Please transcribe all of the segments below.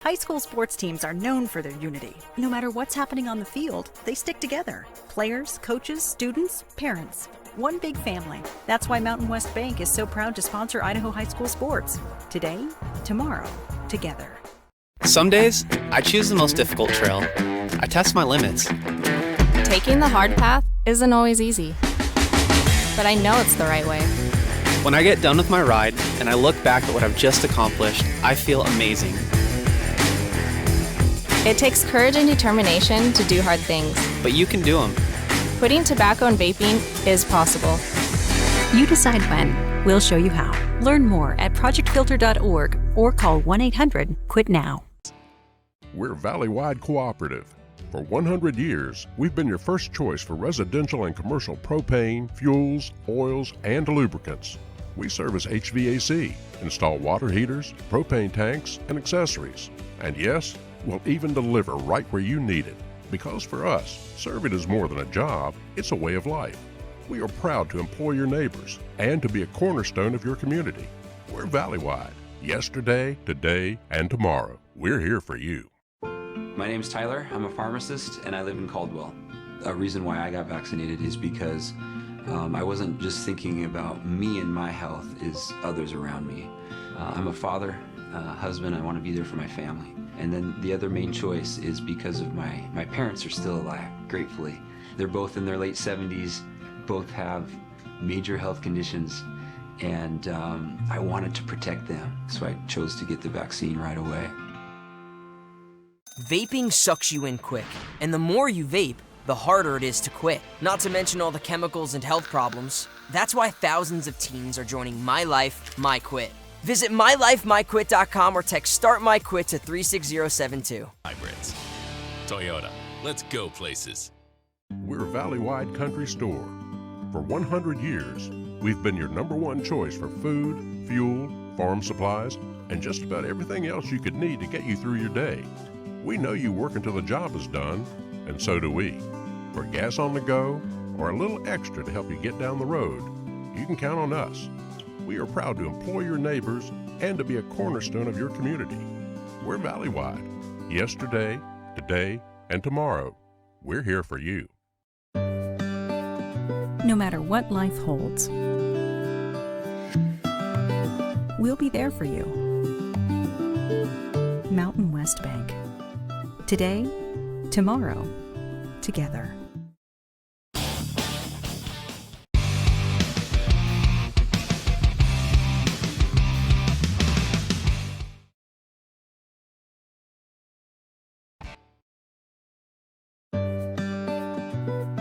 High school sports teams are known for their unity. No matter what's happening on the field, they stick together. Players, coaches, students, parents. One big family. That's why Mountain West Bank is so proud to sponsor Idaho high school sports. Today, tomorrow, together. Some days, I choose the most difficult trail. I test my limits. Taking the hard path isn't always easy, but I know it's the right way. When I get done with my ride and I look back at what I've just accomplished, I feel amazing. It takes courage and determination to do hard things. But you can do them. Quitting tobacco and vaping is possible. You decide when. We'll show you how. Learn more at projectfilter.org or call 1-800-QUIT-NOW. We're Valley-wide cooperative. For 100 years, we've been your first choice for residential and commercial propane, fuels, oils, and lubricants. We service HVAC, install water heaters, propane tanks, and accessories. And yes, we'll even deliver right where you need it. Because for us, serving is more than a job, it's a way of life. We are proud to employ your neighbors and to be a cornerstone of your community. We're Valley-wide. Yesterday, today, and tomorrow. We're here for you. My name's Tyler. I'm a pharmacist and I live in Caldwell. A reason why I got vaccinated is because I wasn't just thinking about me and my health, is others around me. I'm a father, husband. I want to be there for my family. And then the other main choice is because of my parents are still alive, gratefully. They're both in their late 70s, both have major health conditions, and I wanted to protect them, so I chose to get the vaccine right away. Vaping sucks you in quick, and the more you vape, the harder it is to quit. Not to mention all the chemicals and health problems. That's why thousands of teens are joining My Life, My Quit. Visit mylifemyquit.com or text Start My Quit to 36072. Hybrids. Toyota. Let's go places. We're a Valley-wide country store. For 100 years, we've been your #1 choice for food, fuel, farm supplies, and just about everything else you could need to get you through your day. We know you work until the job is done, and so do we. For gas on the go or a little extra to help you get down the road, you can count on us. We are proud to employ your neighbors and to be a cornerstone of your community. We're Valley-wide. Yesterday, today, and tomorrow. We're here for you. No matter what life holds, we'll be there for you. Mountain West Bank. Today, tomorrow, together.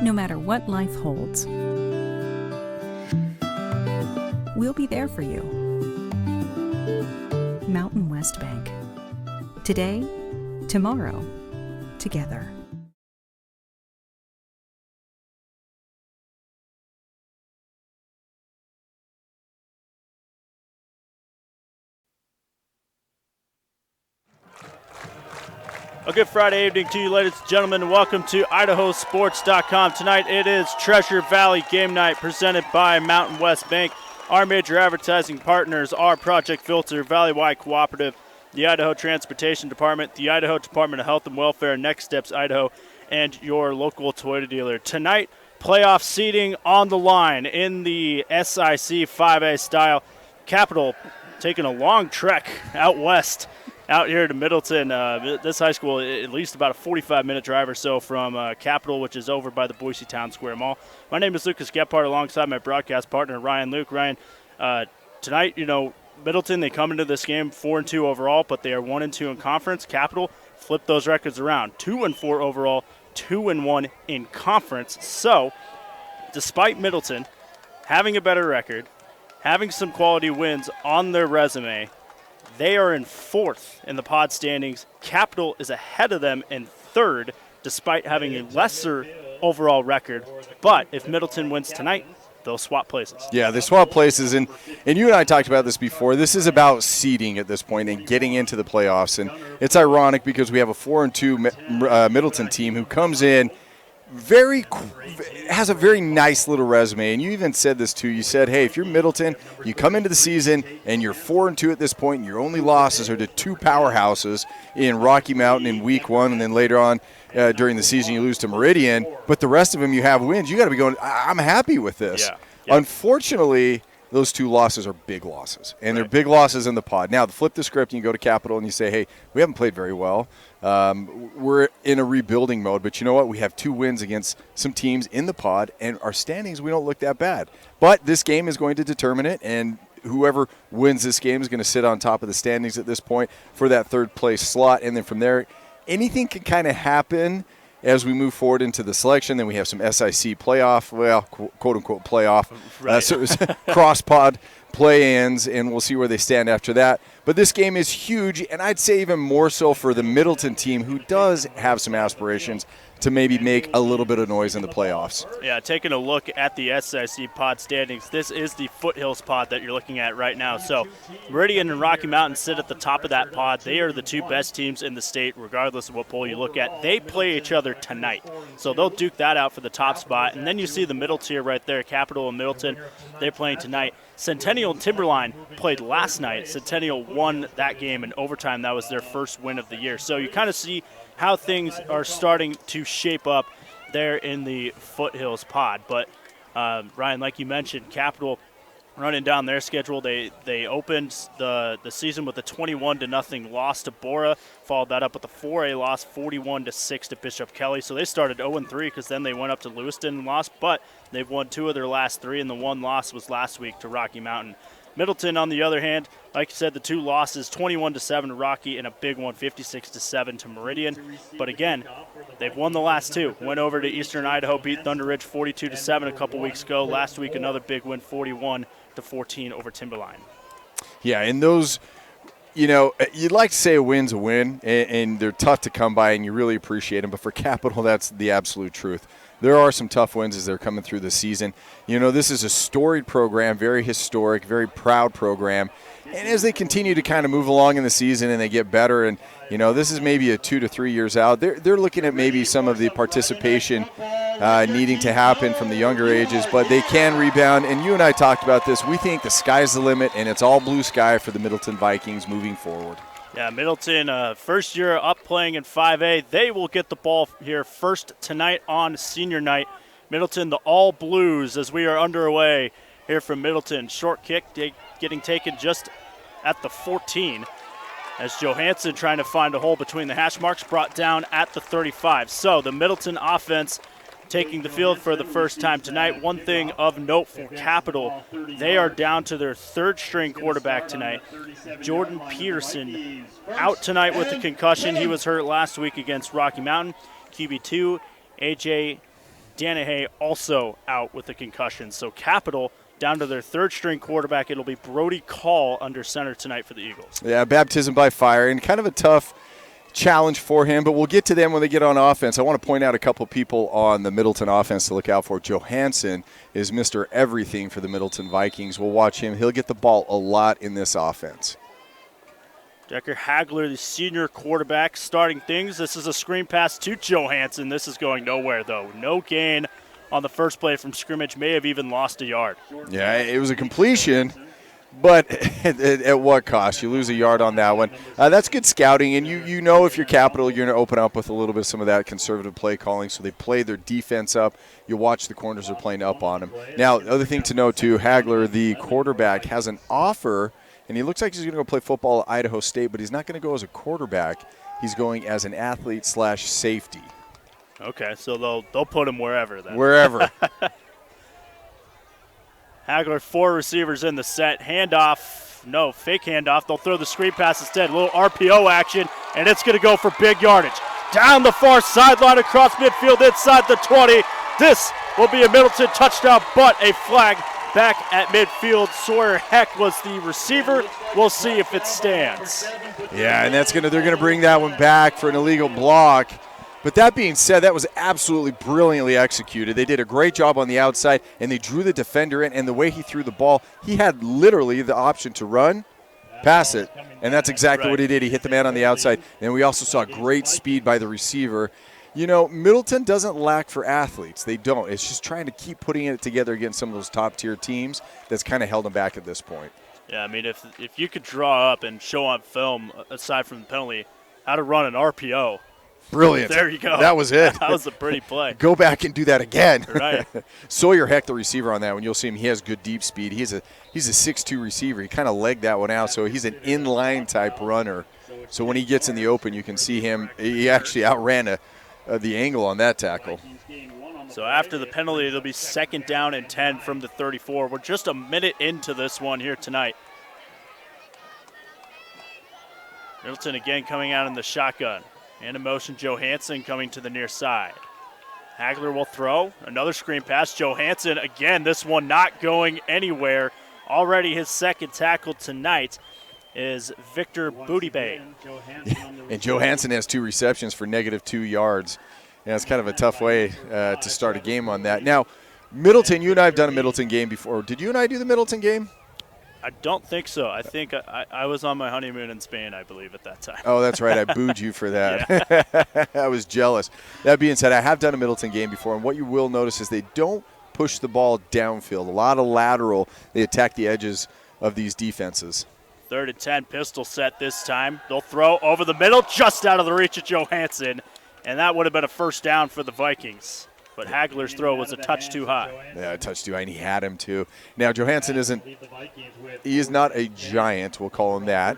No matter what life holds, we'll be there for you. Mountain West Bank. Today, tomorrow, together. A good Friday evening to you, ladies and gentlemen, and welcome to IdahoSports.com. Tonight it is Treasure Valley Game Night presented by Mountain West Bank. Our major advertising partners are Project Filter, Valley-wide Cooperative, the Idaho Transportation Department, the Idaho Department of Health and Welfare, Next Steps Idaho, and your local Toyota dealer. Tonight, playoff seeding on the line in the SIC 5A style. Capital taking a long trek out west, out here to Middleton. This high school, at least about a 45-minute drive or so from Capital, which is over by the Boise Town Square Mall. My name is Lucas Gephardt, alongside my broadcast partner, Ryan Luke. Ryan, tonight, Middleton, they come into this game 4-2 overall, but they are 1-2 in conference. Capital flipped those records around, 2-4 overall, 2-1 in conference. So, despite Middleton having a better record, having some quality wins on their resume, they are in 4th in the pod standings. Capital is ahead of them in 3rd, despite having a lesser overall record. But if Middleton wins tonight, they'll swap places. Yeah, they swap places, and you and I talked about this before. This is about seeding at this point and getting into the playoffs. And it's ironic because we have a 4-2 Middleton team who comes in has a very nice little resume, and you even said this too. You said, hey, if you're Middleton, you come into the season and you're 4-2 at this point, and your only losses are to two powerhouses in Rocky Mountain in week 1, and then later on during the season you lose to Meridian, but the rest of them you have wins. You got to be going, I'm happy with this. Yeah. Unfortunately, those two losses are big losses, and they're big losses in the pod. Now, flip the script and you go to Capital and you say, hey, we haven't played very well. We're in a rebuilding mode, but you know what? We have 2 wins against some teams in the pod, and our standings, we don't look that bad. But this game is going to determine it, and whoever wins this game is going to sit on top of the standings at this point for that third-place slot. And then from there, anything can kind of happen as we move forward into the selection. Then we have some SIC playoff, well, quote-unquote playoff, cross-pod play-ins, and we'll see where they stand after that. But this game is huge, and I'd say even more so for the Middleton team, who does have some aspirations to maybe make a little bit of noise in the playoffs. Yeah, taking a look at the SIC pod standings, this is the Foothills pod that you're looking at right now. So Meridian and Rocky Mountain sit at the top of that pod. They are the 2 best teams in the state, regardless of what poll you look at. They play each other tonight, so they'll duke that out for the top spot. And then you see the middle tier right there, Capital and Middleton. They're playing tonight. Centennial and Timberline played last night. Centennial won that game in overtime. That was their first win of the year. So you kind of see how things are starting to shape up there in the Foothills pod. But, Ryan, like you mentioned, Capital running down their schedule. They opened the season with a 21-0 loss to Bora, followed that up with a 4A loss, 41-6 to Bishop Kelly. So they started 0-3 because then they went up to Lewiston and lost, but they've won 2 of their last 3, and the 1 loss was last week to Rocky Mountain. Middleton, on the other hand, like you said, the 2 losses, 21-7 to Rocky and a big one, 56-7 to Meridian. But again, they've won the last 2. Went over to Eastern Idaho, beat Thunder Ridge 42-7 a couple weeks ago. Last week, another big win, 41-14 over Timberline. Yeah, and those, you know, you'd like to say a win's a win, and they're tough to come by, and you really appreciate them. But for Capital, that's the absolute truth. There are some tough wins as they're coming through the season. You know, this is a storied program, very historic, very proud program. And as they continue to kind of move along in the season and they get better, and, you know, this is maybe a 2 to 3 years out, they're looking at maybe some of the participation needing to happen from the younger ages, but they can rebound. And you and I talked about this. We think the sky's the limit, and it's all blue sky for the Middleton Vikings moving forward. Yeah, Middleton, first year up playing in 5A. They will get the ball here first tonight on senior night. Middleton, the all blues, as we are underway here from Middleton. Short kick getting taken just at the 14 as Johansson trying to find a hole between the hash marks, brought down at the 35. So the Middleton offense taking the field for the first time tonight. One thing of note for Capital, they are down to their 3rd-string quarterback tonight. Jordan Peterson out tonight with a concussion. He was hurt last week against Rocky Mountain. QB2, A.J. Danahay, also out with a concussion. So Capital down to their 3rd-string quarterback. It'll be Brody Call under center tonight for the Eagles. Yeah, baptism by fire, and kind of a tough challenge for him, but we'll get to them when they get on offense. I want to point out a couple people on the Middleton offense to look out for. Johansson is Mr. Everything for the Middleton Vikings. We'll watch him. He'll get the ball a lot in this offense. Decker Hagler, the senior quarterback, starting things. This is a screen pass to Johansson. This is going nowhere, though. No gain on the first play from scrimmage. May have even lost a yard. Yeah, it was a completion, but at what cost? You lose a yard on that one. That's good scouting, and you know if you're Capital, you're going to open up with a little bit of some of that conservative play calling, so they play their defense up. You watch the corners are playing up on them. Now, the other thing to note, too, Hagler, the quarterback, has an offer, and he looks like he's going to go play football at Idaho State, but he's not going to go as a quarterback. He's going as an athlete/safety. Okay, so they'll put him wherever then. Wherever. Hagler, 4 receivers in the set. Handoff. No, fake handoff. They'll throw the screen pass instead. A little RPO action, and it's going to go for big yardage. Down the far sideline across midfield inside the 20. This will be a Middleton touchdown, but a flag back at midfield. Sawyer Heck was the receiver. We'll see if it stands. Yeah, and they're going to bring that one back for an illegal block. But that being said, that was absolutely brilliantly executed. They did a great job on the outside, and they drew the defender in, and the way he threw the ball, he had literally the option to run, pass it, and that's exactly what he did. He hit the man on the outside, and we also saw great speed by the receiver. You know, Middleton doesn't lack for athletes. They don't. It's just trying to keep putting it together against some of those top-tier teams that's kind of held them back at this point. Yeah, I mean, if you could draw up and show on film, aside from the penalty, how to run an RPO. Brilliant. There you go. That was it. That was a pretty play. Go back and do that again. Right. Sawyer Heck, the receiver on that one, you'll see him. He has good deep speed. He's a 6'2 receiver. He kind of legged that one out, so he's an inline type runner. So when he gets in the open, you can see him. He actually outran the angle on that tackle. So after the penalty, it'll be 2nd down and 10 from the 34. We're just a minute into this one here tonight. Middleton again coming out in the shotgun. And in motion, Johansson coming to the near side. Hagler will throw. Another screen pass. Johansson, again, this one not going anywhere. Already his 2nd tackle tonight is Victor Boudibay. And Johansson has 2 receptions for -2 yards. Yeah, it's kind of a tough way to start a game on that. Now, Middleton, you and I have done a Middleton game before. Did you and I do the Middleton game? I don't think so. I think I was on my honeymoon in Spain, I believe, at that time. Oh, that's right. I booed you for that. I was jealous. That being said, I have done a Middleton game before, and what you will notice is they don't push the ball downfield. A lot of lateral. They attack the edges of these defenses. 3rd and 10, pistol set this time. They'll throw over the middle, just out of the reach of Johansson, and that would have been a 1st down for the Vikings. But Hagler's throw was a touch too high. Yeah, a touch too high, and he had him too. Now, Johansson he is not a giant, we'll call him that.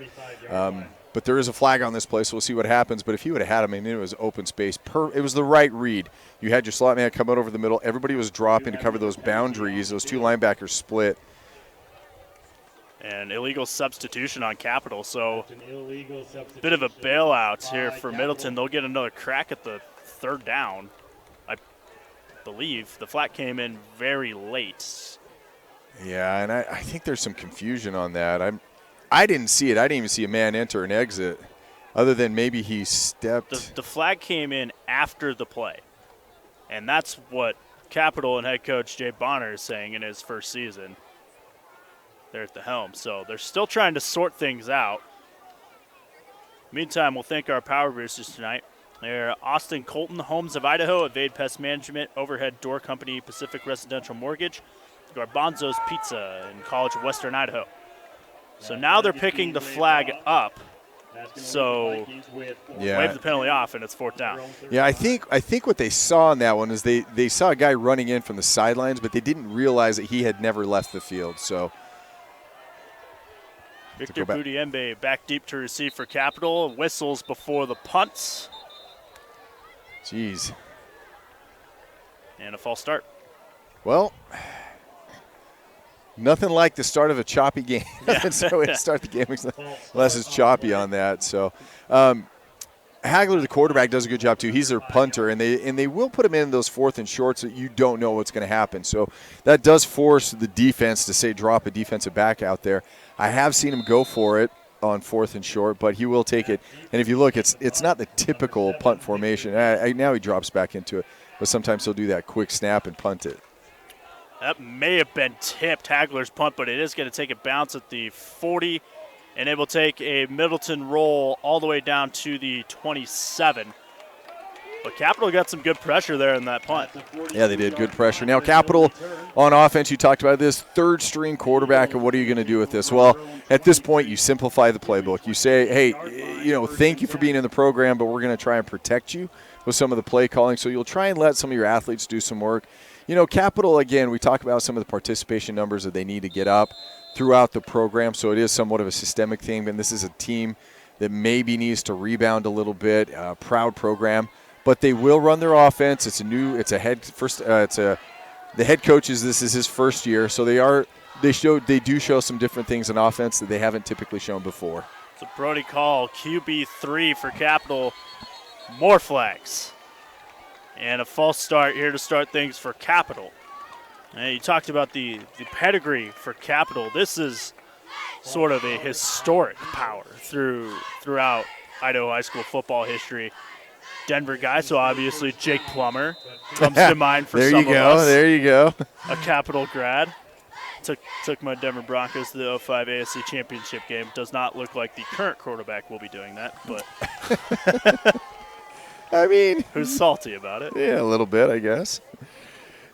But there is a flag on this play, so we'll see what happens. But if he would have had him, I mean, it was open space. It was the right read. You had your slot man come out over the middle. Everybody was dropping to cover those boundaries. Those 2 linebackers split. And illegal substitution on Capital, so a bit of a bailout here for Middleton. They'll get another crack at the 3rd down. I believe the flat came in very late. Yeah, and I think there's some confusion on that. I didn't see it. I didn't even see a man enter and exit, other than maybe he stepped. The flag came in after the play, and that's what Capital and head coach Jay Bonner is saying in his first season. They're at the helm, so they're still trying to sort things out. Meantime, we'll thank our power boosters tonight. They're Austin Colton, Homes of Idaho, Evade Pest Management, Overhead Door Company, Pacific Residential Mortgage, Garbanzo's Pizza in College of Western Idaho. So now they're picking the flag up. So wave the penalty off, and it's 4th down. Yeah, I think what they saw in that one is they saw a guy running in from the sidelines, but they didn't realize that he had never left the field. So Victor Boudibay back deep to receive for Capital. Whistles before the punts. Jeez. And a false start. Well, nothing like the start of a choppy game. So we start the game unless it's choppy on that. So Hagler, the quarterback, does a good job too. He's their punter, and they will put him in those 4th and shorts that you don't know what's going to happen. So that does force the defense to say drop a defensive back out there. I have seen him go for it on 4th and short, but he will take it. And if you look, it's not the typical punt formation. Now he drops back into it, but sometimes he'll do that quick snap and punt it. That may have been tipped, Hagler's punt, but it is going to take a bounce at the 40, and it will take a Middleton roll all the way down to the 27. But Capital got some good pressure there in that punt. Yeah, they did. Good pressure. Now, Capital on offense, you talked about this, 3rd-string quarterback, and what are you going to do with this? Well, at this point, you simplify the playbook. You say, hey, thank you for being in the program, but we're going to try and protect you with some of the play calling. So you'll try and let some of your athletes do some work. Capital, again, we talk about some of the participation numbers that they need to get up throughout the program, so it is somewhat of a systemic thing, and this is a team that maybe needs to rebound a little bit, proud program. But they will run their offense. The head coach this is his first year, so they do show some different things in offense that they haven't typically shown before. So Brody Call, QB3 for Capital, more flags. And a false start here to start things for Capital. And you talked about the pedigree for Capital. This is sort of a historic power throughout Idaho high school football history. Denver guy, so obviously Jake Plummer comes to mind for some of us. There you go. A Capital grad. Took my Denver Broncos to the 05 ASC Championship game. Does not look like the current quarterback will be doing that, but I mean, who's salty about it? Yeah, a little bit, I guess.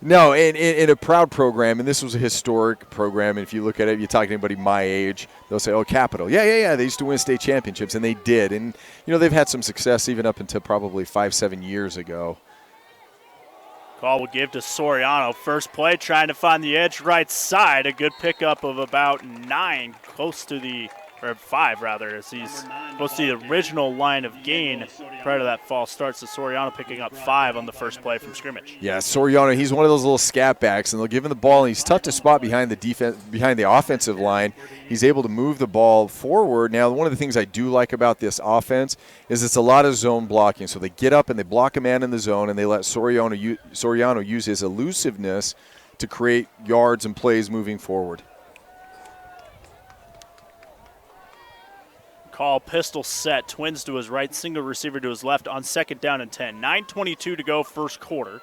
No, in a proud program, and this was a historic program, and if you look at it, you talk to anybody my age, they'll say, oh, Capital. Yeah, they used to win state championships, and they did. And, they've had some success even up until probably 5-7 years ago. Call will give to Soriano. First play, trying to find the edge right side. A good pickup of about 9, close to the, or 5 rather, as he's close to the original line of gain prior to that false start. So Soriano picking up 5 on the first play from scrimmage. Yeah, Soriano, he's one of those little scat backs, and they'll give him the ball, and he's tough to spot behind the offensive line. He's able to move the ball forward. Now, one of the things I do like about this offense is it's a lot of zone blocking. So they get up and they block a man in the zone, and they let Soriano use his elusiveness to create yards and plays moving forward. Call pistol set, twins to his right, single receiver to his left on 2nd down and 10. 9:22 to go first quarter.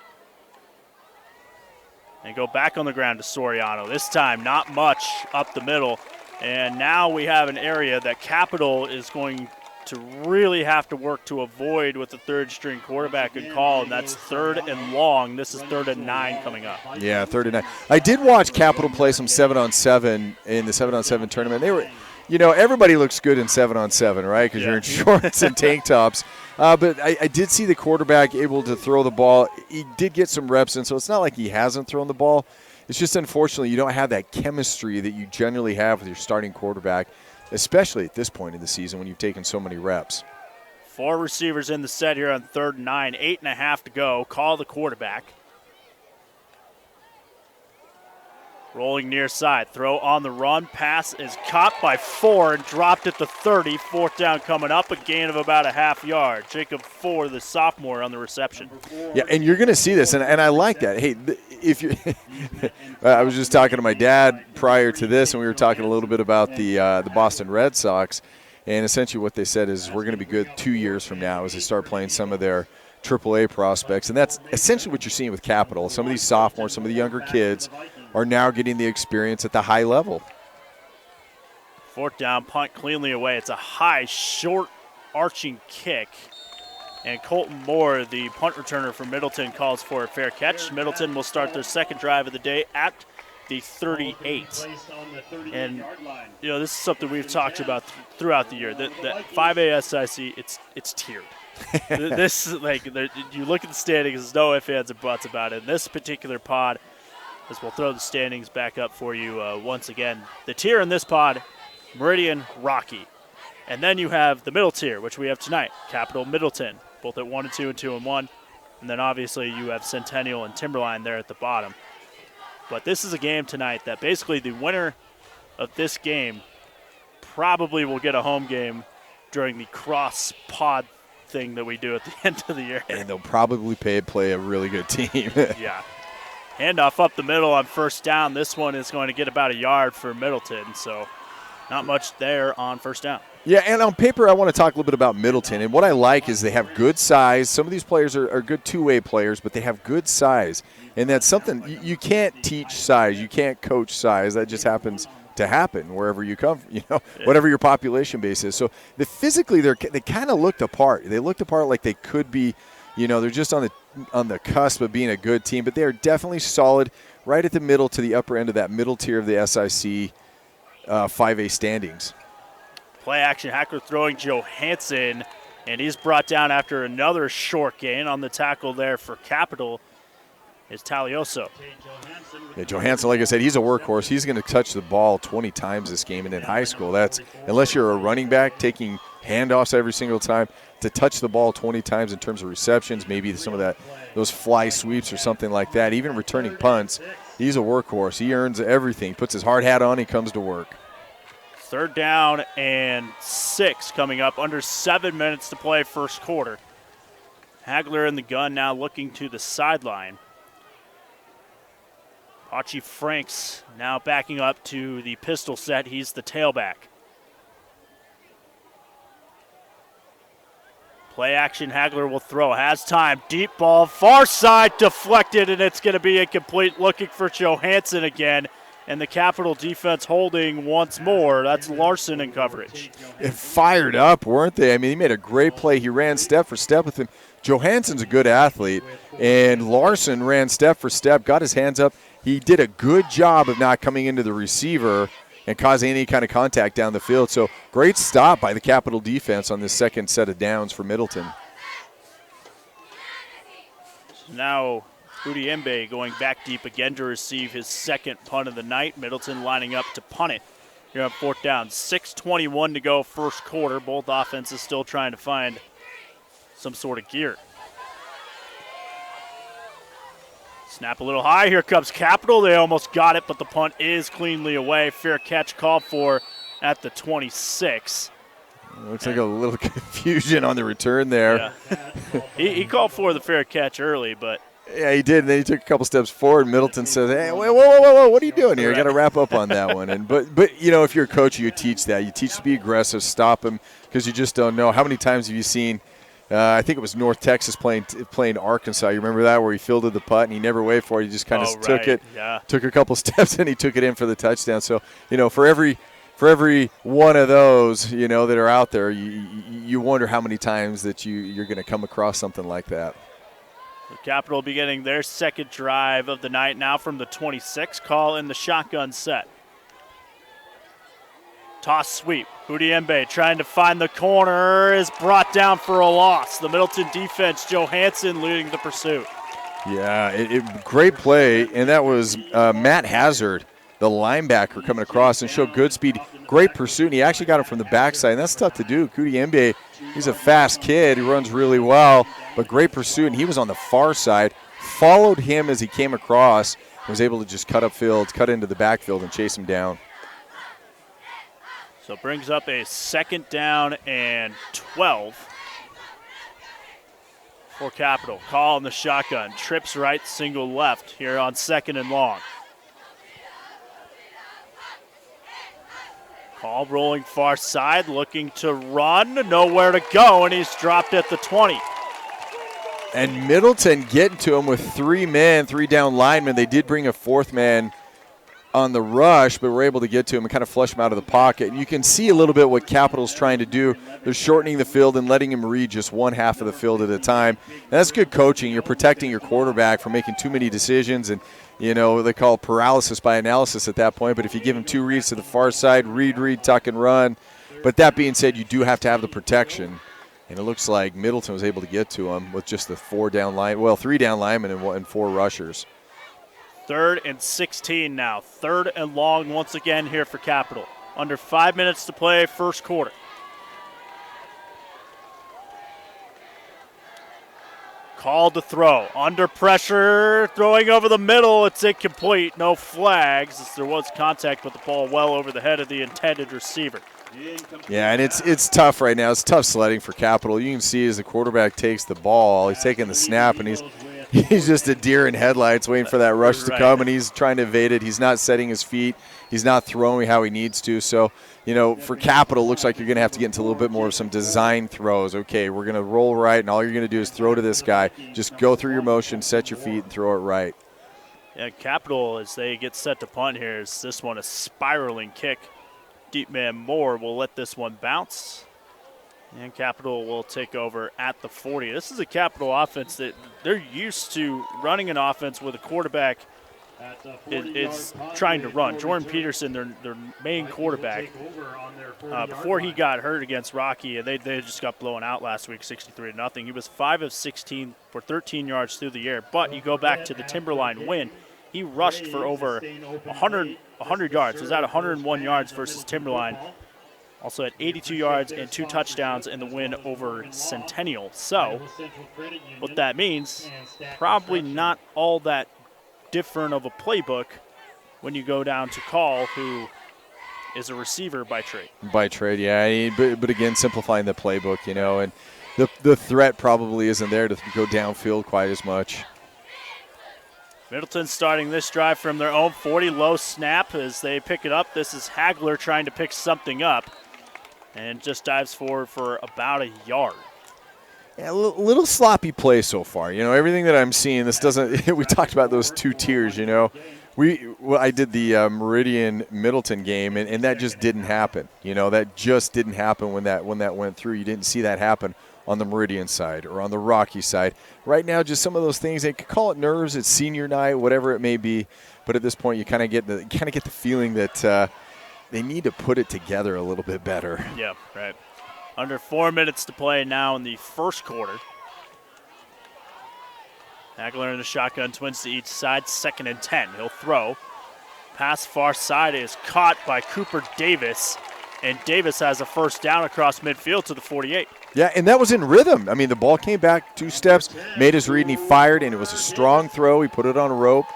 And go back on the ground to Soriano. This time not much up the middle. And now we have an area that Capital is going to really have to work to avoid with the third string quarterback and call, and that's 3rd and long. This is 3rd and 9 coming up. Yeah, 3rd and 9. I did watch Capital play some 7-on-7 in the 7-on-7 tournament. They were, everybody looks good in 7-on-7, right? Because you're in shorts and tank tops. But I did see the quarterback able to throw the ball. He did get some reps in, so it's not like he hasn't thrown the ball. It's just unfortunately you don't have that chemistry that you generally have with your starting quarterback, especially at this point in the season when you've taken so many reps. 4 receivers in the set here on 3rd and 9, 8.5 to go. Call the quarterback. Rolling near side, throw on the run, pass is caught by 4 and dropped at the 30. 4th down coming up, a gain of about a half yard. Jacob Ford, the sophomore, on the reception. Yeah, and you're going to see this, and I like that. Hey, if you, I was just talking to my dad prior to this, and we were talking a little bit about the Boston Red Sox, and essentially what they said is we're going to be good 2 years from now as they start playing some of their AAA prospects, and that's essentially what you're seeing with Capital. Some of these sophomores, some of the younger kids are now getting the experience at the high level. 4th down, punt cleanly away. It's a high, short, arching kick. And Colton Moore, the punt returner from Middleton, calls for a fair catch. Middleton will start their second drive of the day at the 38. And, this is something we've talked about throughout the year. The 5A SIC, it's tiered. This, you look at the standings, there's no ifs, ands, or buts about it. In this particular pod, as we'll throw the standings back up for you once again. The tier in this pod, Meridian, Rocky. And then you have the middle tier, which we have tonight, Capital, Middleton, both at 1-2 and 2-1. And then obviously you have Centennial and Timberline there at the bottom. But this is a game tonight that basically the winner of this game probably will get a home game during the cross-pod thing that we do at the end of the year. And they'll probably play a really good team. Yeah. Handoff up the middle on 1st down. This one is going to get about a yard for Middleton, so not much there on 1st down. Yeah, and on paper, I want to talk a little bit about Middleton. And what I like is they have good size. Some of these players are good two-way players, but they have good size. And that's something you can't teach size. You can't coach size. That just happens to happen wherever you come from, whatever your population base is. So physically, they kind of looked apart. They looked apart like they could be, they're just on the cusp of being a good team. But they are definitely solid right at the middle to the upper end of that middle tier of the SIC 5A standings. Play action, Hackler throwing Johansson, and he's brought down after another short gain on the tackle there for Capital. Is Talioso. Yeah, Johansson, like I said, he's a workhorse. He's going to touch the ball 20 times this game. And in high school, that's unless you're a running back taking handoffs every single time, to touch the ball 20 times in terms of receptions, maybe some of those fly sweeps or something like that, even returning punts, he's a workhorse. He earns everything. Puts his hard hat on, he comes to work. 3rd down and 6 coming up. Under 7 minutes to play first quarter. Hagler in the gun now looking to the sideline. Archie Franks now backing up to the pistol set. He's the tailback. Play action, Hagler will throw. Has time. Deep ball, far side, deflected, and it's going to be incomplete. Looking for Johansson again. And the Capital defense holding once more. That's Larson in coverage. And fired up, weren't they? I mean, he made a great play. He ran step for step with him. Johansson's a good athlete, and Larson ran step for step, got his hands up. He did a good job of not coming into the receiver and causing any kind of contact down the field. So great stop by the Capital defense on this second set of downs for Middleton. Now Udiembe going back deep again to receive his second punt of the night. Middleton lining up to punt it here on fourth down. 6:21 to go first quarter. Both offenses still trying to find some sort of gear. Snap a little high. Here comes Capital. They almost got it, but the punt is cleanly away. Fair catch called for at the 26. Looks like a little confusion on the return there. Yeah. he called for the fair catch early, but. Yeah, he did. And then he took a couple steps forward. Middleton says, "Hey, whoa, what are you doing here? You got to wrap up on that one." And but if you're a coach, you teach that. You teach to be aggressive, stop him, because you just don't know. How many times have you seen? I think it was North Texas playing Arkansas. You remember that, where he fielded the putt and he never waited for it. He just kind of took it, took a couple steps, and he took it in for the touchdown. So for every one of those that are out there, you wonder how many times that you're going to come across something like that. The Capital beginning their second drive of the night now from the 26. Call in the shotgun set. Toss sweep. Udiembe trying to find the corner, is brought down for a loss. The Middleton defense, Johansson leading the pursuit. Yeah, great play, and that was Matt Hazard, the linebacker, coming across and showed good speed. Great pursuit, and he actually got him from the backside, and that's tough to do. Udiembe, he's a fast kid who runs really well, but great pursuit, and he was on the far side, followed him as he came across, and was able to just cut upfield, cut into the backfield, and chase him down. So brings up a second down and 12 for Capital. Call in the shotgun. Trips right, single left here on second and long. Call rolling far side, looking to run, nowhere to go, and he's dropped at the 20. And Middleton getting to him with 3 men, 3 down linemen. They did bring a 4th man on the rush, but were able to get to him and kind of flush him out of the pocket. And you can see a little bit what Capital's trying to do. They're shortening the field and letting him read just one half of the field at a time. And that's good coaching. You're protecting your quarterback from making too many decisions, and they call paralysis by analysis at that point. But if you give him 2 reads to the far side, read, tuck and run. But that being said, you do have to have the protection. And it looks like Middleton was able to get to him with just the 3 down linemen and 4 rushers. 3rd and 16 now. 3rd and long once again here for Capital. Under 5 minutes to play, first quarter. Called to throw. Under pressure, throwing over the middle. It's incomplete. No flags, as there was contact with the ball well over the head of the intended receiver. Yeah, and it's tough right now. It's tough sledding for Capital. You can see as the quarterback takes the ball, he's taking the snap, and he's just a deer in headlights waiting for that rush to come, and he's trying to evade it. He's not setting his feet. He's not throwing how he needs to. So, for Capital, looks like you're going to have to get into a little bit more of some design throws. Okay, we're going to roll right, and all you're going to do is throw to this guy. Just go through your motion, set your feet, and throw it right. Yeah, Capital, as they get set to punt here, is this one a spiraling kick. Deep man Moore will let this one bounce. And Capital will take over at the 40. This is a Capital offense that they're used to running an offense with a quarterback is trying to run. Jordan Peterson, their main quarterback, before he got hurt against Rocky, and they just got blown out last week, 63-0. He was 5 of 16 for 13 yards through the air. But you go back to the Timberline win, he rushed for over 100 yards. Was at 101 yards versus Timberline. Also had 82 yards and 2 touchdowns in the win over Centennial. So what that means, probably not all that different of a playbook when you go down to Call, who is a receiver by trade. By trade, yeah. But again, simplifying the playbook, and the threat probably isn't there to go downfield quite as much. Middleton starting this drive from their own 40. Low snap as they pick it up. This is Hagler trying to pick something up and just dives forward for about a yard. Yeah, a little sloppy play so far. Everything that I'm seeing, this doesn't – we talked about those 2 tiers, I did the Meridian Middleton game, and that just didn't happen. That just didn't happen when that went through. You didn't see that happen on the Meridian side or on the Rocky side. Right now, just some of those things, they could call it nerves, it's senior night, whatever it may be. But at this point, you kind of get the feeling that they need to put it together a little bit better. Yeah, right. Under 4 minutes to play now in the first quarter. Hagler in the shotgun, twins to each side, 2nd and 10. He'll throw. Pass far side is caught by Cooper Davis, and Davis has a first down across midfield to the 48. Yeah, and that was in rhythm. I mean, the ball came back 2 steps, made his read, and he fired, and it was a strong throw. He put it on a rope,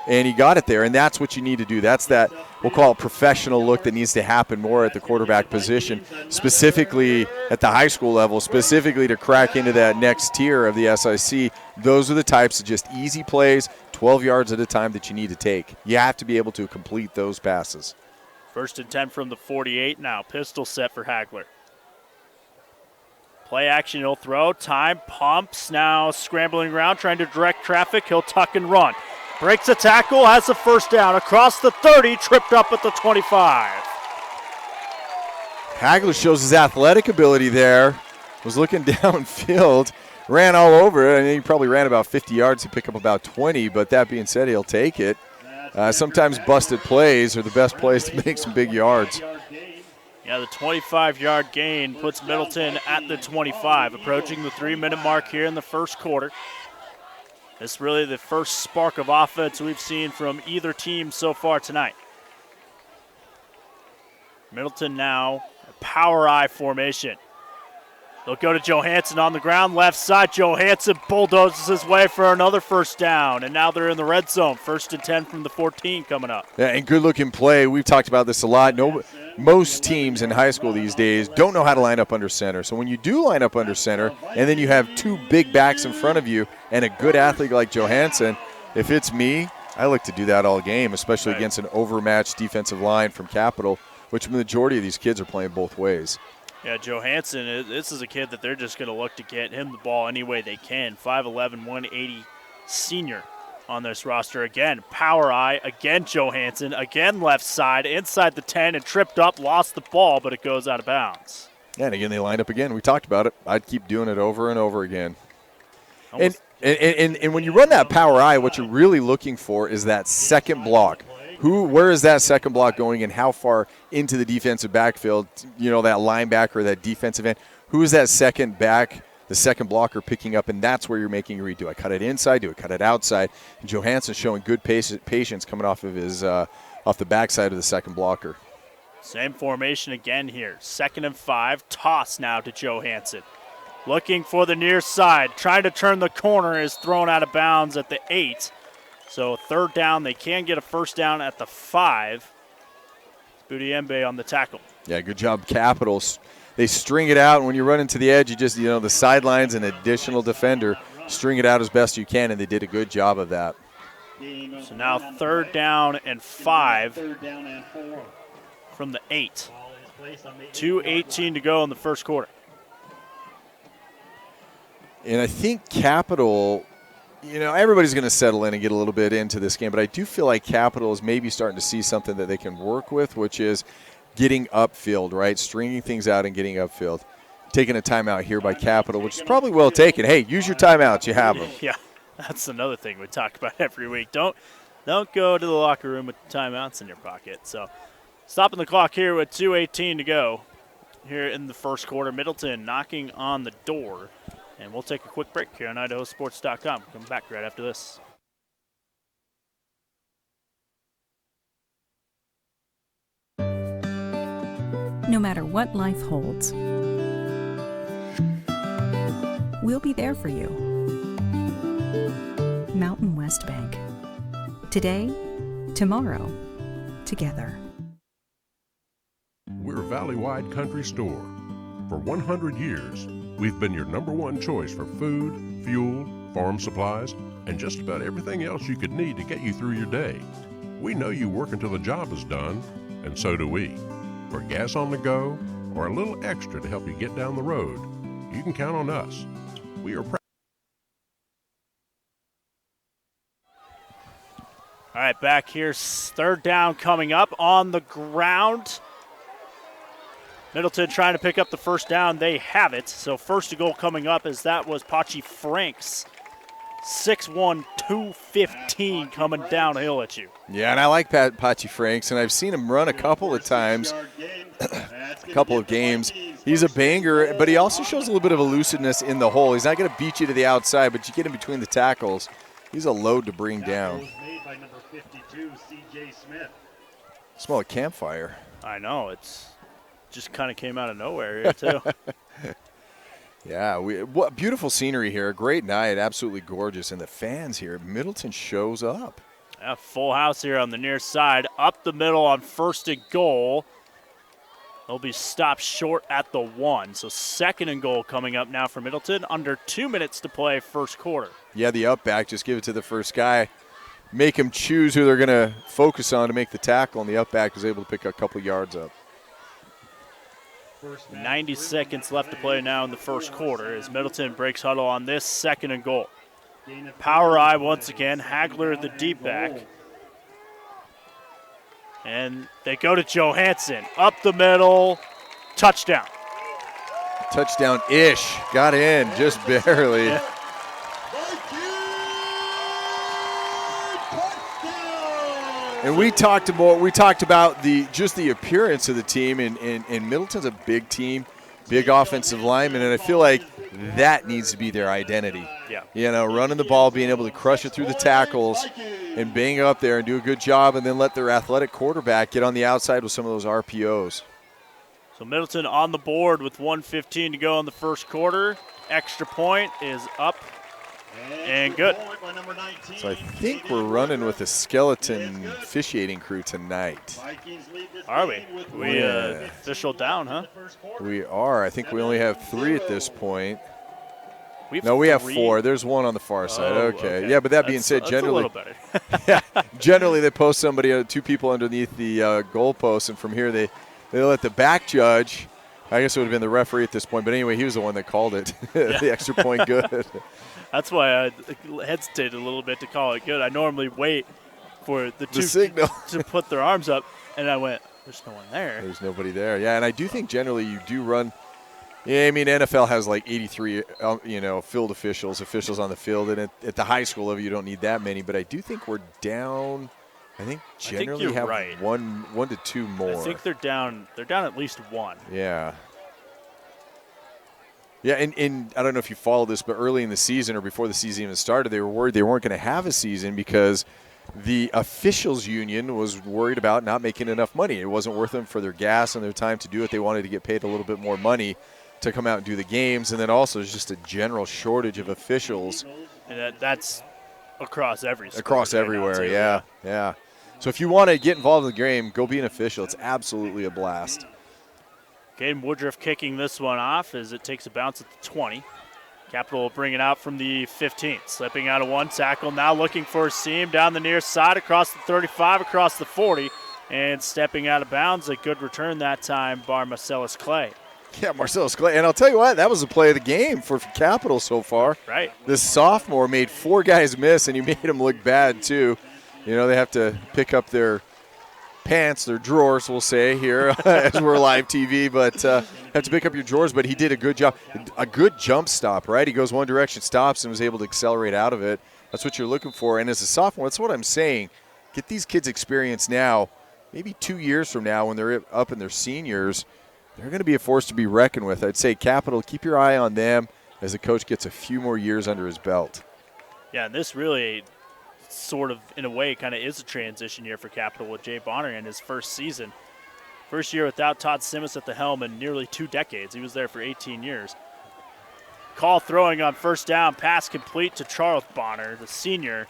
and he got it there, and that's what you need to do. That's that, we'll call it professional look that needs to happen more at the quarterback position, specifically at the high school level, specifically to crack into that next tier of the SIC. Those are the types of just easy plays, 12 yards at a time that you need to take. You have to be able to complete those passes. 1st and 10 from the 48 now. Pistol set for Hagler. Play action, he'll throw. Time, pumps, now scrambling around, trying to direct traffic. He'll tuck and run. Breaks a tackle, has a first down. Across the 30, tripped up at the 25. Hagler shows his athletic ability there. Was looking downfield, ran all over it. I think he probably ran about 50 yards to pick up about 20, but that being said, he'll take it. Sometimes busted plays are the best plays to make some big yards. Yeah, the 25-yard gain puts Middleton at the 25, approaching the 3-minute mark here in the first quarter. It's really the first spark of offense we've seen from either team so far tonight. Middleton now, a power I formation. They'll go to Johansson on the ground, left side. Johansson bulldozes his way for another first down, and now they're in the red zone. 1st and 10 from the 14 coming up. Yeah, and good-looking play. We've talked about this a lot. Most teams in high school these days don't know how to line up under center. So when you do line up under center, and then you have 2 big backs in front of you and a good athlete like Johansson, if it's me, I like to do that all game, especially against an overmatched defensive line from Capital, which the majority of these kids are playing both ways. Yeah, Johansson, this is a kid that they're just going to look to get him the ball any way they can. 5'11", 180 senior on this roster. Again, power I, again Johansson, again left side, inside the 10, and tripped up, lost the ball, but it goes out of bounds. Yeah, and again, they lined up again. We talked about it. I'd keep doing it over and over again. And when you run that power I, what you're really looking for is that second block. Where is that second block going and how far into the defensive backfield, that linebacker, that defensive end, who is that second back, the second blocker picking up, and that's where you're making your read. Do I cut it inside? Do I cut it outside? And Johansson's showing good patience coming off of his off the backside of the second blocker. Same formation again here. 2nd and 5, toss now to Johansson. Looking for the near side, trying to turn the corner, is thrown out of bounds at the 8. So 3rd down, they can get a first down at the 5. Budiembe on the tackle. Yeah, good job, Capitals. They string it out, and when you run into the edge, you just, the sidelines, an additional defender, string it out as best you can, and they did a good job of that. So now 3rd down and 5 from the 8. 2:18 to go in the first quarter. And I think Capital, everybody's going to settle in and get a little bit into this game, but I do feel like Capital is maybe starting to see something that they can work with, which is getting upfield, right? Stringing things out and getting upfield. Taking a timeout here by Capital, which is probably well taken. Hey, use your timeouts. You have them. Yeah, that's another thing we talk about every week. Don't go to the locker room with timeouts in your pocket. So stopping the clock here with 2:18 to go here in the first quarter. Middleton knocking on the door. And we'll take a quick break here on IdahoSports.com. Come back right after this. No matter what life holds, we'll be there for you. Mountain West Bank. Today, tomorrow, together. We're a valley-wide country store. For 100 years, we've been your #1 choice for food, fuel, farm supplies, and just about everything else you could need to get you through your day. We know you work until the job is done, and so do we. For gas on the go or a little extra to help you get down the road, you can count on us. We are proud. All right, back here, 3rd down coming up on the ground. Middleton trying to pick up the first down. They have it. So first goal coming up as that was Pachi Franks. 6'1", 215 coming downhill at you. Yeah, and I like Pachi Franks, and I've seen him run a couple of times, a couple of games. He's a banger, but he also shows a little bit of elusiveness in the hole. He's not going to beat you to the outside, but you get him between the tackles. He's a load to bring down. Smell a campfire. I know. It's just kind of came out of nowhere here, too. Yeah, what beautiful scenery here. Great night, absolutely gorgeous. And the fans here, Middleton shows up. Yeah, full house here on the near side. Up the middle on first and goal. They'll be stopped short at the 1. So second and goal coming up now for Middleton. Under 2 minutes to play first quarter. Yeah, the up back, just give it to the first guy. Make him choose who they're going to focus on to make the tackle, and the up back was able to pick a couple yards up. 90 seconds left to play now in the first quarter as Middleton breaks huddle on this second and goal. Power eye once again. Hagler the deep back. And they go to Johansson. Up the middle. Touchdown. Touchdown-ish. Got in just barely. Yeah. And we talked about the appearance of the team, and Middleton's a big team, big offensive lineman, and I feel like that needs to be their identity. Yeah. You know, running the ball, being able to crush it through the tackles, and bang up there and do a good job, and then let their athletic quarterback get on the outside with some of those RPOs. So Middleton on the board with 1:15 to go in the first quarter. Extra point is up and good. So I think we're running with a skeleton officiating crew tonight. Are we? We official down, huh? We are. I think we only have 3 at this point. We have 4. There's one on the far side. Okay. Yeah, but that being said, generally, that's a little better. generally they post somebody, 2 people underneath the goalpost, and from here they let the back judge. I guess it would have been the referee at this point, but anyway, he was the one that called it. The extra point good. That's why I hesitated a little bit to call it good. I normally wait for the two signal to put their arms up, and I went, there's no one there. There's nobody there. Yeah, and I do think generally you do run. Yeah, I mean, NFL has like 83, field officials on the field, and at the high school level you don't need that many. But I do think we're down. I think generally you're have right. one to 2 more. I think they're down. They're down at least 1. Yeah. Yeah, and I don't know if you followed this, but early in the season or before the season even started, they were worried they weren't going to have a season because the officials union was worried about not making enough money. It wasn't worth them for their gas and their time to do it. They wanted to get paid a little bit more money to come out and do the games. And then also there's just a general shortage of officials. And that's across every sport. Across everywhere, yeah. So if you want to get involved in the game, go be an official. It's absolutely a blast. Caden Woodruff kicking this one off as it takes a bounce at the 20. Capital will bring it out from the 15. Slipping out of one tackle, now looking for a seam down the near side, across the 35, across the 40, and stepping out of bounds. A good return that time by Marcellus Clay. Yeah, Marcellus Clay. And I'll tell you what, that was the play of the game for Capital so far. Right. This sophomore made 4 guys miss, and he made them look bad too. You know, they have to pick up their pants, their drawers, we'll say here, as we're live TV, but have to pick up your drawers. But he did a good job. A good jump stop, right? He goes one direction, stops, and was able to accelerate out of it. That's what you're looking for. And as a sophomore, that's what I'm saying. Get these kids experience now. Maybe 2 years from now when they're up in their seniors, they're going to be a force to be reckoned with. I'd say Capital, keep your eye on them as the coach gets a few more years under his belt. Yeah, and this really sort of, in a way, kind of is a transition year for Capital with Jay Bonner in his first season. First year without Todd Simmis at the helm in nearly 2 decades. He was there for 18 years. Call throwing on first down, pass complete to Charles Bonner, the senior.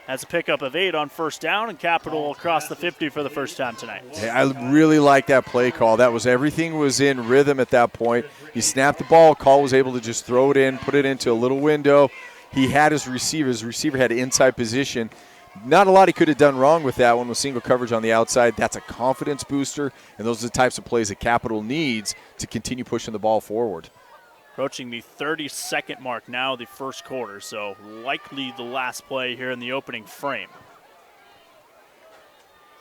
Has a pickup of 8 on first down, and Capital across the 50 for the first time tonight. Hey, I really like that play call. Everything was in rhythm at that point. He snapped the ball. Call was able to just throw it in, put it into a little window. He had his receiver. His receiver had inside position. Not a lot he could have done wrong with that one with single coverage on the outside. That's a confidence booster, and those are the types of plays that Capital needs to continue pushing the ball forward. Approaching the 30-second mark now, the first quarter, so likely the last play here in the opening frame.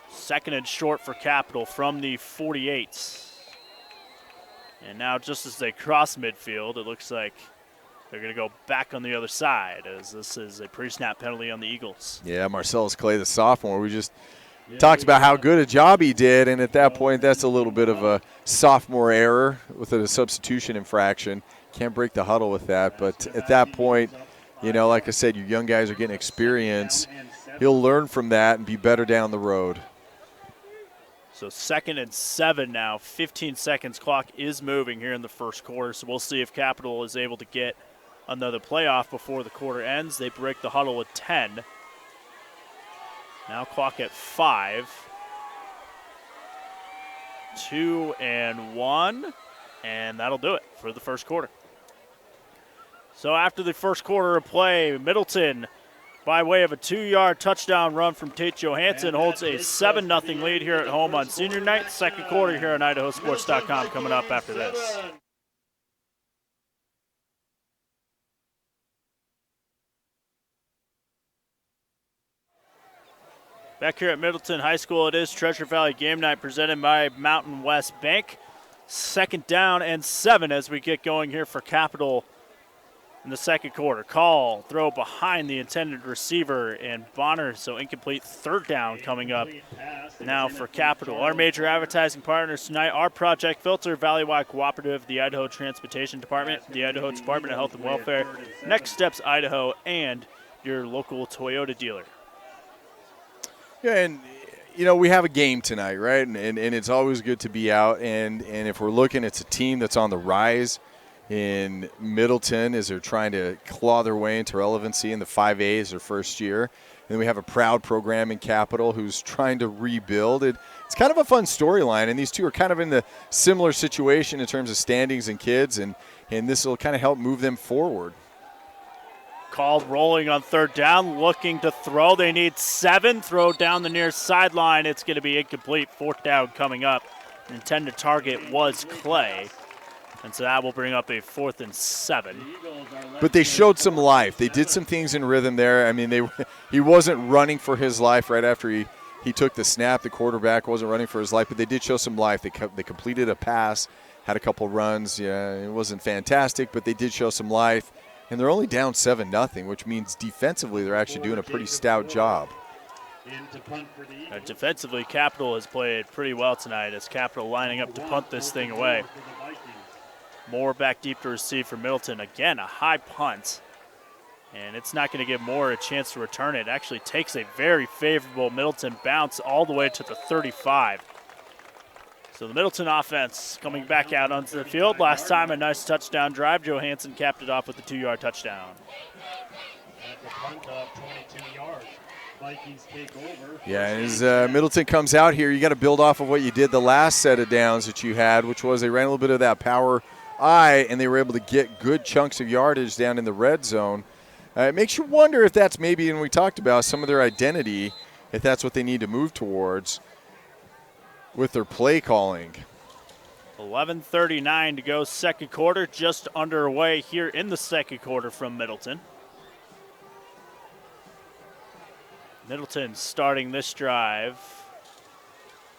Second and short for Capital from the 48. And now just as they cross midfield, it looks like they're going to go back on the other side, as this is a pre-snap penalty on the Eagles. Yeah, Marcellus Clay, the sophomore, we just talked about how good a job he did, and at that point, that's a little bit of a sophomore error with a substitution infraction. Can't break the huddle with that, but at that point, you know, like I said, your young guys are getting experience. He'll learn from that and be better down the road. So 2nd and 7 now. 15 seconds. Clock is moving here in the first quarter, so we'll see if Capital is able to get another playoff before the quarter ends. They break the huddle with 10. Now clock at 5. 2 and 1, and that'll do it for the first quarter. So after the first quarter of play, Middleton, by way of a 2-yard touchdown run from Tate Johansson, holds a 7-0 lead here at home on senior night. Second quarter here on IdahoSports.com coming up after this. Back here at Middleton High School, it is Treasure Valley Game Night presented by Mountain West Bank. 2nd down and 7 as we get going here for Capital in the second quarter. Call, throw behind the intended receiver, and Bonner, so incomplete. 3rd down coming up now for Capital. Our major advertising partners tonight are Project Filter, Valleywide Cooperative, the Idaho Transportation Department, the Idaho Department of Health and Welfare, Next Steps Idaho, and your local Toyota dealer. Yeah, and, you know, we have a game tonight, right? And it's always good to be out. And if we're looking, it's a team that's on the rise in Middleton as they're trying to claw their way into relevancy in the 5A as their first year. And we have a proud program in Capital who's trying to rebuild. It's kind of a fun storyline, and these two are kind of in the similar situation in terms of standings and kids, and this will kind of help move them forward. Called rolling on 3rd down, looking to throw. They need 7. Throw down the near sideline. It's going to be incomplete. 4th down coming up. The intended target was Clay. And so that will bring up a 4th and 7. But they showed some life. They did some things in rhythm there. I mean, he wasn't running for his life right after he took the snap. The quarterback wasn't running for his life, but they did show some life. They completed a pass, had a couple runs. Yeah, it wasn't fantastic, but they did show some life. And they're only down 7-0, which means defensively they're actually doing a pretty stout job. Defensively, Capital has played pretty well tonight as Capital lining up to punt this thing away. Moore back deep to receive for Middleton. Again, a high punt. And it's not going to give Moore a chance to return it. It actually takes a very favorable Middleton bounce all the way to the 35. So the Middleton offense coming back out onto the field. Last time a nice touchdown drive. Johansson capped it off with a 2-yard touchdown. Yeah, as Middleton comes out here, you got to build off of what you did the last set of downs that you had, which was they ran a little bit of that power eye, and they were able to get good chunks of yardage down in the red zone. It makes you wonder if that's maybe, and we talked about some of their identity, if that's what they need to move towards with their play calling. 11:39 to go, second quarter, just underway here in the second quarter from Middleton. Middleton starting this drive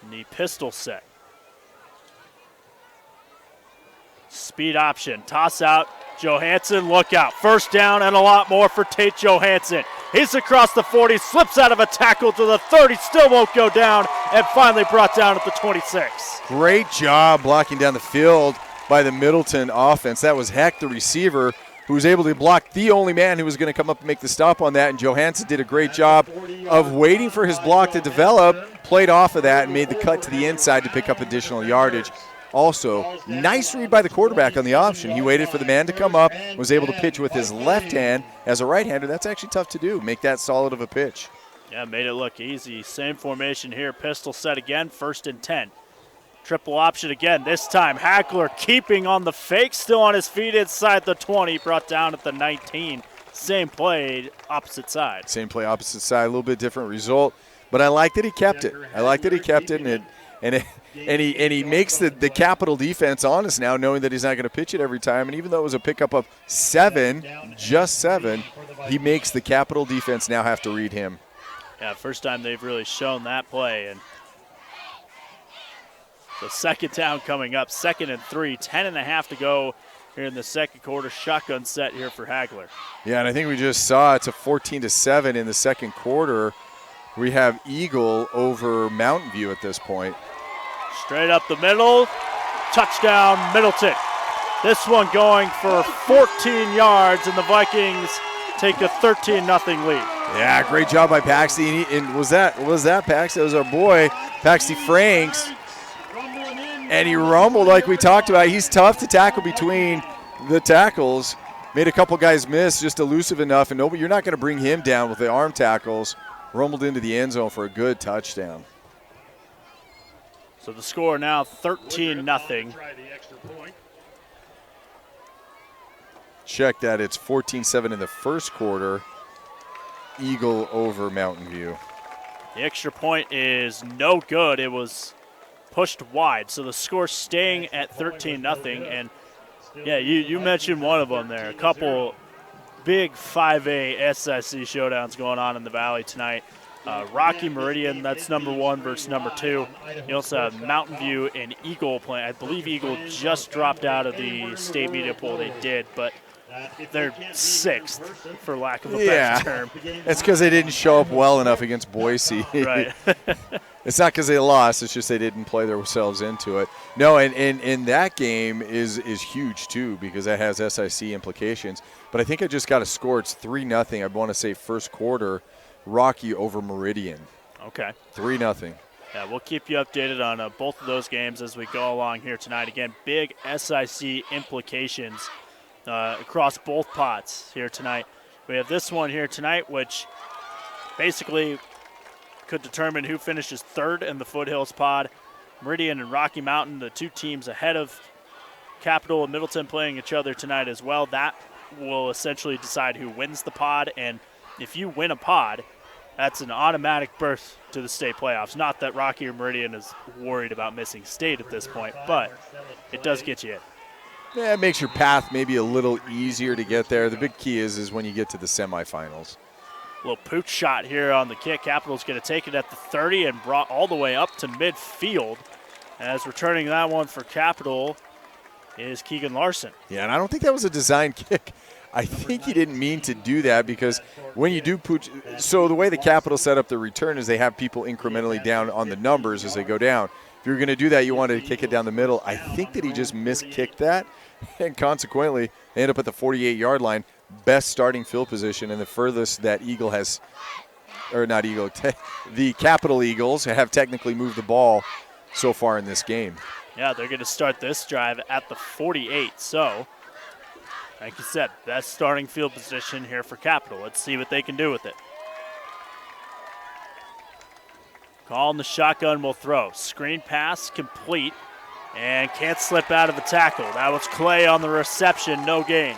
in the pistol set. Speed option, toss out, Johansson, look out. First down and a lot more for Tate Johansson. He's across the 40, slips out of a tackle to the 30, still won't go down, and finally brought down at the 26. Great job blocking down the field by the Middleton offense. That was Heck, the receiver, who was able to block the only man who was going to come up and make the stop on that, and Johansson did a great job of waiting for his block to develop, played off of that, and made the cut to the inside to pick up additional yardage. Also, nice read by the quarterback on the option. He waited for the man to come up, was able to pitch with his left hand. As a right-hander, that's actually tough to do, make that solid of a pitch. Yeah, made it look easy. Same formation here, pistol set again, 1st and 10. Triple option again, this time Hackler keeping on the fake, still on his feet inside the 20, brought down at the 19. Same play, opposite side. Same play, opposite side, a little bit different result. But I like that he kept it. And he makes the Capital defense honest now, knowing that he's not going to pitch it every time. And even though it was a pickup of 7, just 7, he makes the Capital defense now have to read him. Yeah, first time they've really shown that play. And So second down coming up, 2nd and 3, 10.5 to go here in the second quarter. Shotgun set here for Hagler. Yeah, and I think we just saw it's a 14-7 in the second quarter. We have Eagle over Mountain View at this point. Straight up the middle, touchdown Middleton. This one going for 14 yards, and the Vikings take a 13-0 lead. Yeah, great job by Paxty. And was that Paxty? That was our boy, Paxty Franks. And he rumbled like we talked about. He's tough to tackle between the tackles. Made a couple guys miss, just elusive enough. And you're not going to bring him down with the arm tackles. Rumbled into the end zone for a good touchdown. So the score now 13-0. Check that. It's 14-7 in the first quarter. Eagle over Mountain View. The extra point is no good. It was pushed wide. So the score staying at 13-0. And, yeah, you mentioned one of them there. A couple big 5A SIC showdowns going on in the Valley tonight. Rocky Meridian, that's number 1 versus number 2. You also have Mountain View and Eagle playing. I believe Eagle just dropped out of the state media poll. They did, but they're 6th, for lack of a better term. It's because they didn't show up well enough against Boise. Right. It's not because they lost. It's just they didn't play themselves into it. No, and that game is huge, too, because that has SIC implications. But I think I just got a score. It's 3-0. I want to say first quarter. Rocky over Meridian. Okay. 3-0. Yeah, we'll keep you updated on both of those games as we go along here tonight. Again, big SIC implications across both pots here tonight. We have this one here tonight, which basically could determine who finishes third in the Foothills pod. Meridian and Rocky Mountain, the two teams ahead of Capital and Middleton, playing each other tonight as well. That will essentially decide who wins the pod, and if you win a pod, that's an automatic berth to the state playoffs. Not that Rocky or Meridian is worried about missing state at this point, but it does get you in. Yeah, it makes your path maybe a little easier to get there. The big key is when you get to the semifinals. A little pooch shot here on the kick. Capital's going to take it at the 30 and brought all the way up to midfield. As returning that one for Capital is Keegan Larson. Yeah, and I don't think that was a design kick. I think he didn't mean to do that because when you do pooch, so the way the Capital set up the return is they have people incrementally down on the numbers as they go down. If you're going to do that, you wanted to kick it down the middle. I think that he just miskicked that, and consequently, they end up at the 48-yard line. Best starting field position and the furthest that Eagle has, or not Eagle, the Capital Eagles have technically moved the ball so far in this game. Yeah, they're going to start this drive at the 48, so like you said, best starting field position here for Capital. Let's see what they can do with it. Calling the shotgun will throw. Screen pass complete and can't slip out of the tackle. That was Clay on the reception, no gain.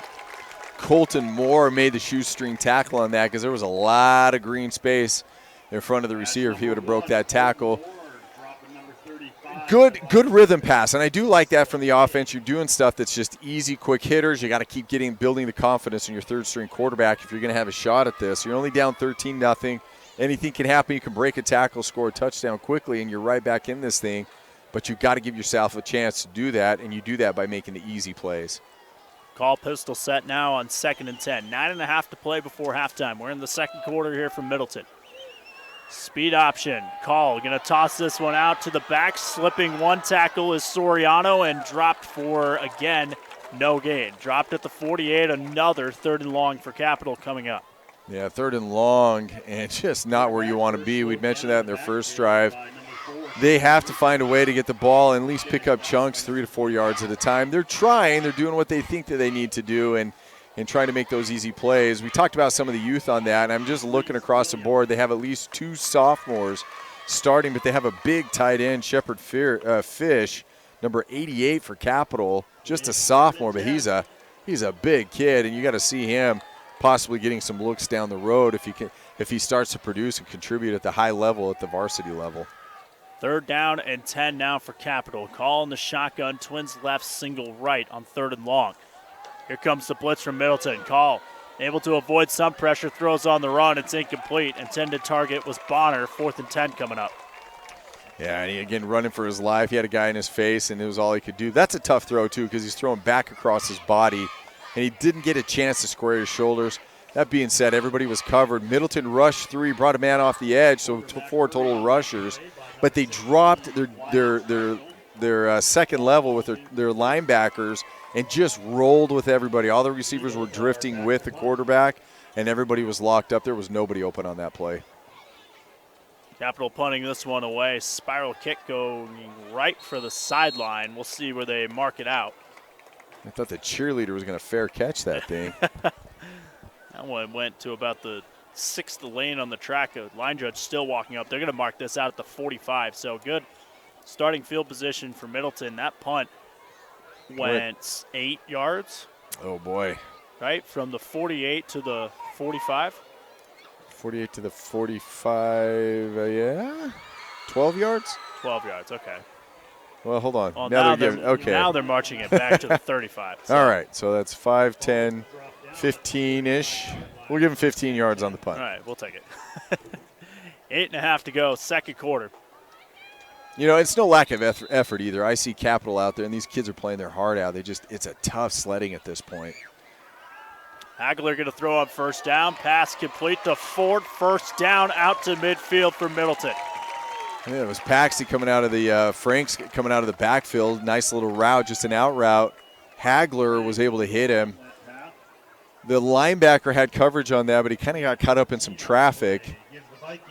Colton Moore made the shoestring tackle on that because there was a lot of green space in front of the receiver if he would have broke that tackle. Good rhythm pass, and I do like that from the offense. You're doing stuff that's just easy, quick hitters. You got to keep building the confidence in your third-string quarterback if you're going to have a shot at this. You're only down 13-0. Anything can happen. You can break a tackle, score a touchdown quickly, and you're right back in this thing. But you've got to give yourself a chance to do that, and you do that by making the easy plays. Call pistol set now on 2nd and 10. 9.5 to play before halftime. We're in the second quarter here from Middleton. Speed option. Call going to toss this one out to the back. Slipping one tackle is Soriano and dropped for, again, no gain. Dropped at the 48. Another 3rd and long for Capital coming up. Yeah, 3rd and long, and just not where you want to be. We'd mentioned that in their first drive. They have to find a way to get the ball and at least pick up chunks 3 to 4 yards at a time. They're trying. They're doing what they think that they need to do and trying to make those easy plays. We talked about some of the youth on that, and I'm just looking across the board. They have at least 2 sophomores starting, but they have a big tight end, Shepard Fish, number 88 for Capital, just a sophomore, but he's a big kid, and you got to see him possibly getting some looks down the road if he starts to produce and contribute at the high level, at the varsity level. 3rd down and 10 now for Capital. Call in the shotgun, twins left, single right on 3rd and long. Here comes the blitz from Middleton. Call able to avoid some pressure, throws on the run. It's incomplete. Intended target was Bonner. 4th and 10 coming up. Yeah, and he, again, running for his life. He had a guy in his face, and it was all he could do. That's a tough throw, too, because he's throwing back across his body, and he didn't get a chance to square his shoulders. That being said, everybody was covered. Middleton rushed 3, brought a man off the edge, so 4 total rushers. But they dropped their second level with their linebackers and just rolled with everybody. All the receivers were drifting with the quarterback, and everybody was locked up. There was nobody open on that play. Capital punting this one away. Spiral kick going right for the sideline. We'll see where they mark it out. I thought the cheerleader was going to fair catch that thing. That one went to about the 6th lane on the track. A line judge still walking up. They're going to mark this out at the 45. So good starting field position for Middleton. That punt went 8 yards. Oh, boy. Right, from the 48 to the 45. 48 to the 45, yeah? 12 yards? 12 yards, okay. Well, hold on. Well, now they're marching it back to the 35. So. All right, so that's 5, 10, 15-ish. We'll give him 15 yards on the punt. All right, we'll take it. 8.5 to go, second quarter. You know, it's no lack of effort either. I see Capital out there, and these kids are playing their heart out. It's a tough sledding at this point. Hagler going to throw on first down. Pass complete to Ford. First down out to midfield for Middleton. Yeah, it was Paxi coming out of the Franks coming out of the backfield. Nice little route, just an out route. Hagler was able to hit him. The linebacker had coverage on that, but he kind of got caught up in some traffic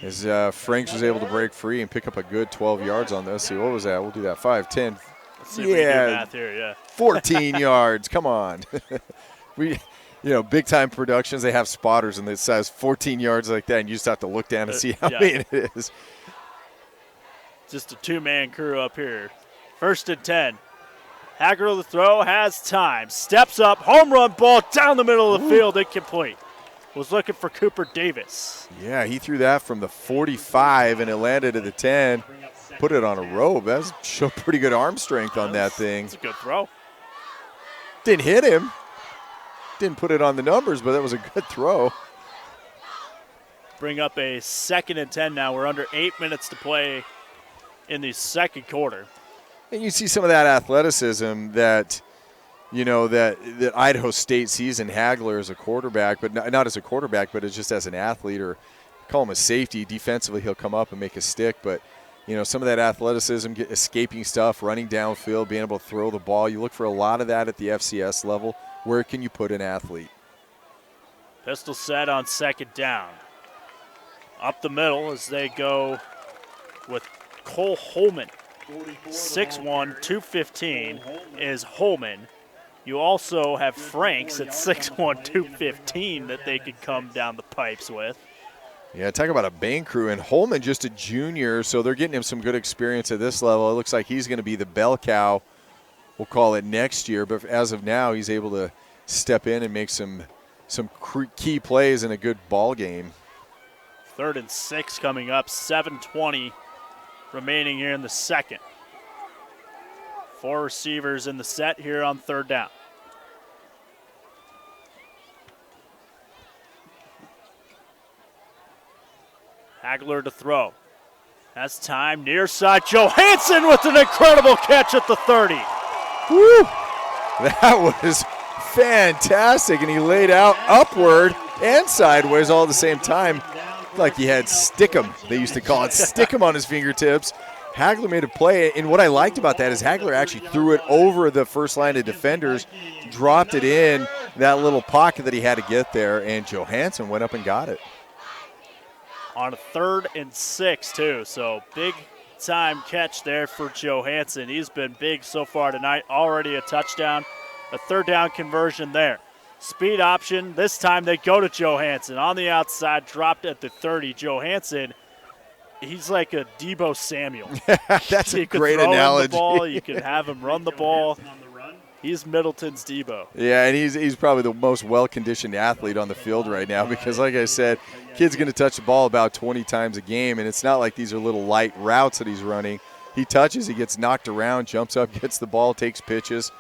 as Franks was able to break free and pick up a good 12 yards on this. See, what was that? We'll do that. 5, 10. Let's see if we can do math here, yeah. 14 yards. Come on. Big time productions, they have spotters and it says 14 yards like that, and you just have to look down and see how many it is. Just a 2-man crew up here. 1st and 10. Hagler the throw, has time. Steps up, home run ball down the middle of the field, incomplete. Was looking for Cooper Davis. Yeah, he threw that from the 45 and it landed at the 10. Put it on a rope. That showed pretty good arm strength on that thing. That's a good throw. Didn't hit him. Didn't put it on the numbers, but that was a good throw. Bring up a 2nd and 10 now. We're under 8 minutes to play in the second quarter. And you see some of that athleticism that, that Idaho State sees in Hagler as a quarterback, but not as a quarterback, but as just as an athlete, or call him a safety. Defensively, he'll come up and make a stick, but some of that athleticism, escaping stuff, running downfield, being able to throw the ball. You look for a lot of that at the FCS level. Where can you put an athlete? Pistol set on 2nd down. Up the middle as they go with Cole Holman. 6'1", 215 is Holman. You also have Franks at 6'1", 215 that they could come down the pipes with. Yeah, talk about a bang crew. And Holman just a junior, so they're getting him some good experience at this level. It looks like he's going to be the bell cow, we'll call it, next year. But as of now, he's able to step in and make some key plays in a good ball game. 3rd and 6 coming up, 7:20 remaining here in the second. 4 receivers in the set here on 3rd down. Hagler to throw. Has time, near side. Johansson with an incredible catch at the 30. Woo! That was fantastic, and he laid out upward and sideways all at the same time. Like he had stick-em, they used to call it, stick-em on his fingertips. Hagler made a play, and what I liked about that is Hagler actually threw it over the first line of defenders, dropped it in that little pocket that he had to get there, and Johansson went up and got it. On a 3rd and 6, too, so big time catch there for Johansson. He's been big so far tonight, already a touchdown, a 3rd down conversion there. Speed option, this time they go to Johansson. On the outside, dropped at the 30. Johansson, he's like a Debo Samuel. That's a great analogy. The ball, you can have him run the ball. He's Middleton's Debo. Yeah, and he's probably the most well-conditioned athlete on the field right now because, like I said, kid's going to touch the ball about 20 times a game, and it's not like these are little light routes that he's running. He touches, he gets knocked around, jumps up, gets the ball, takes pitches.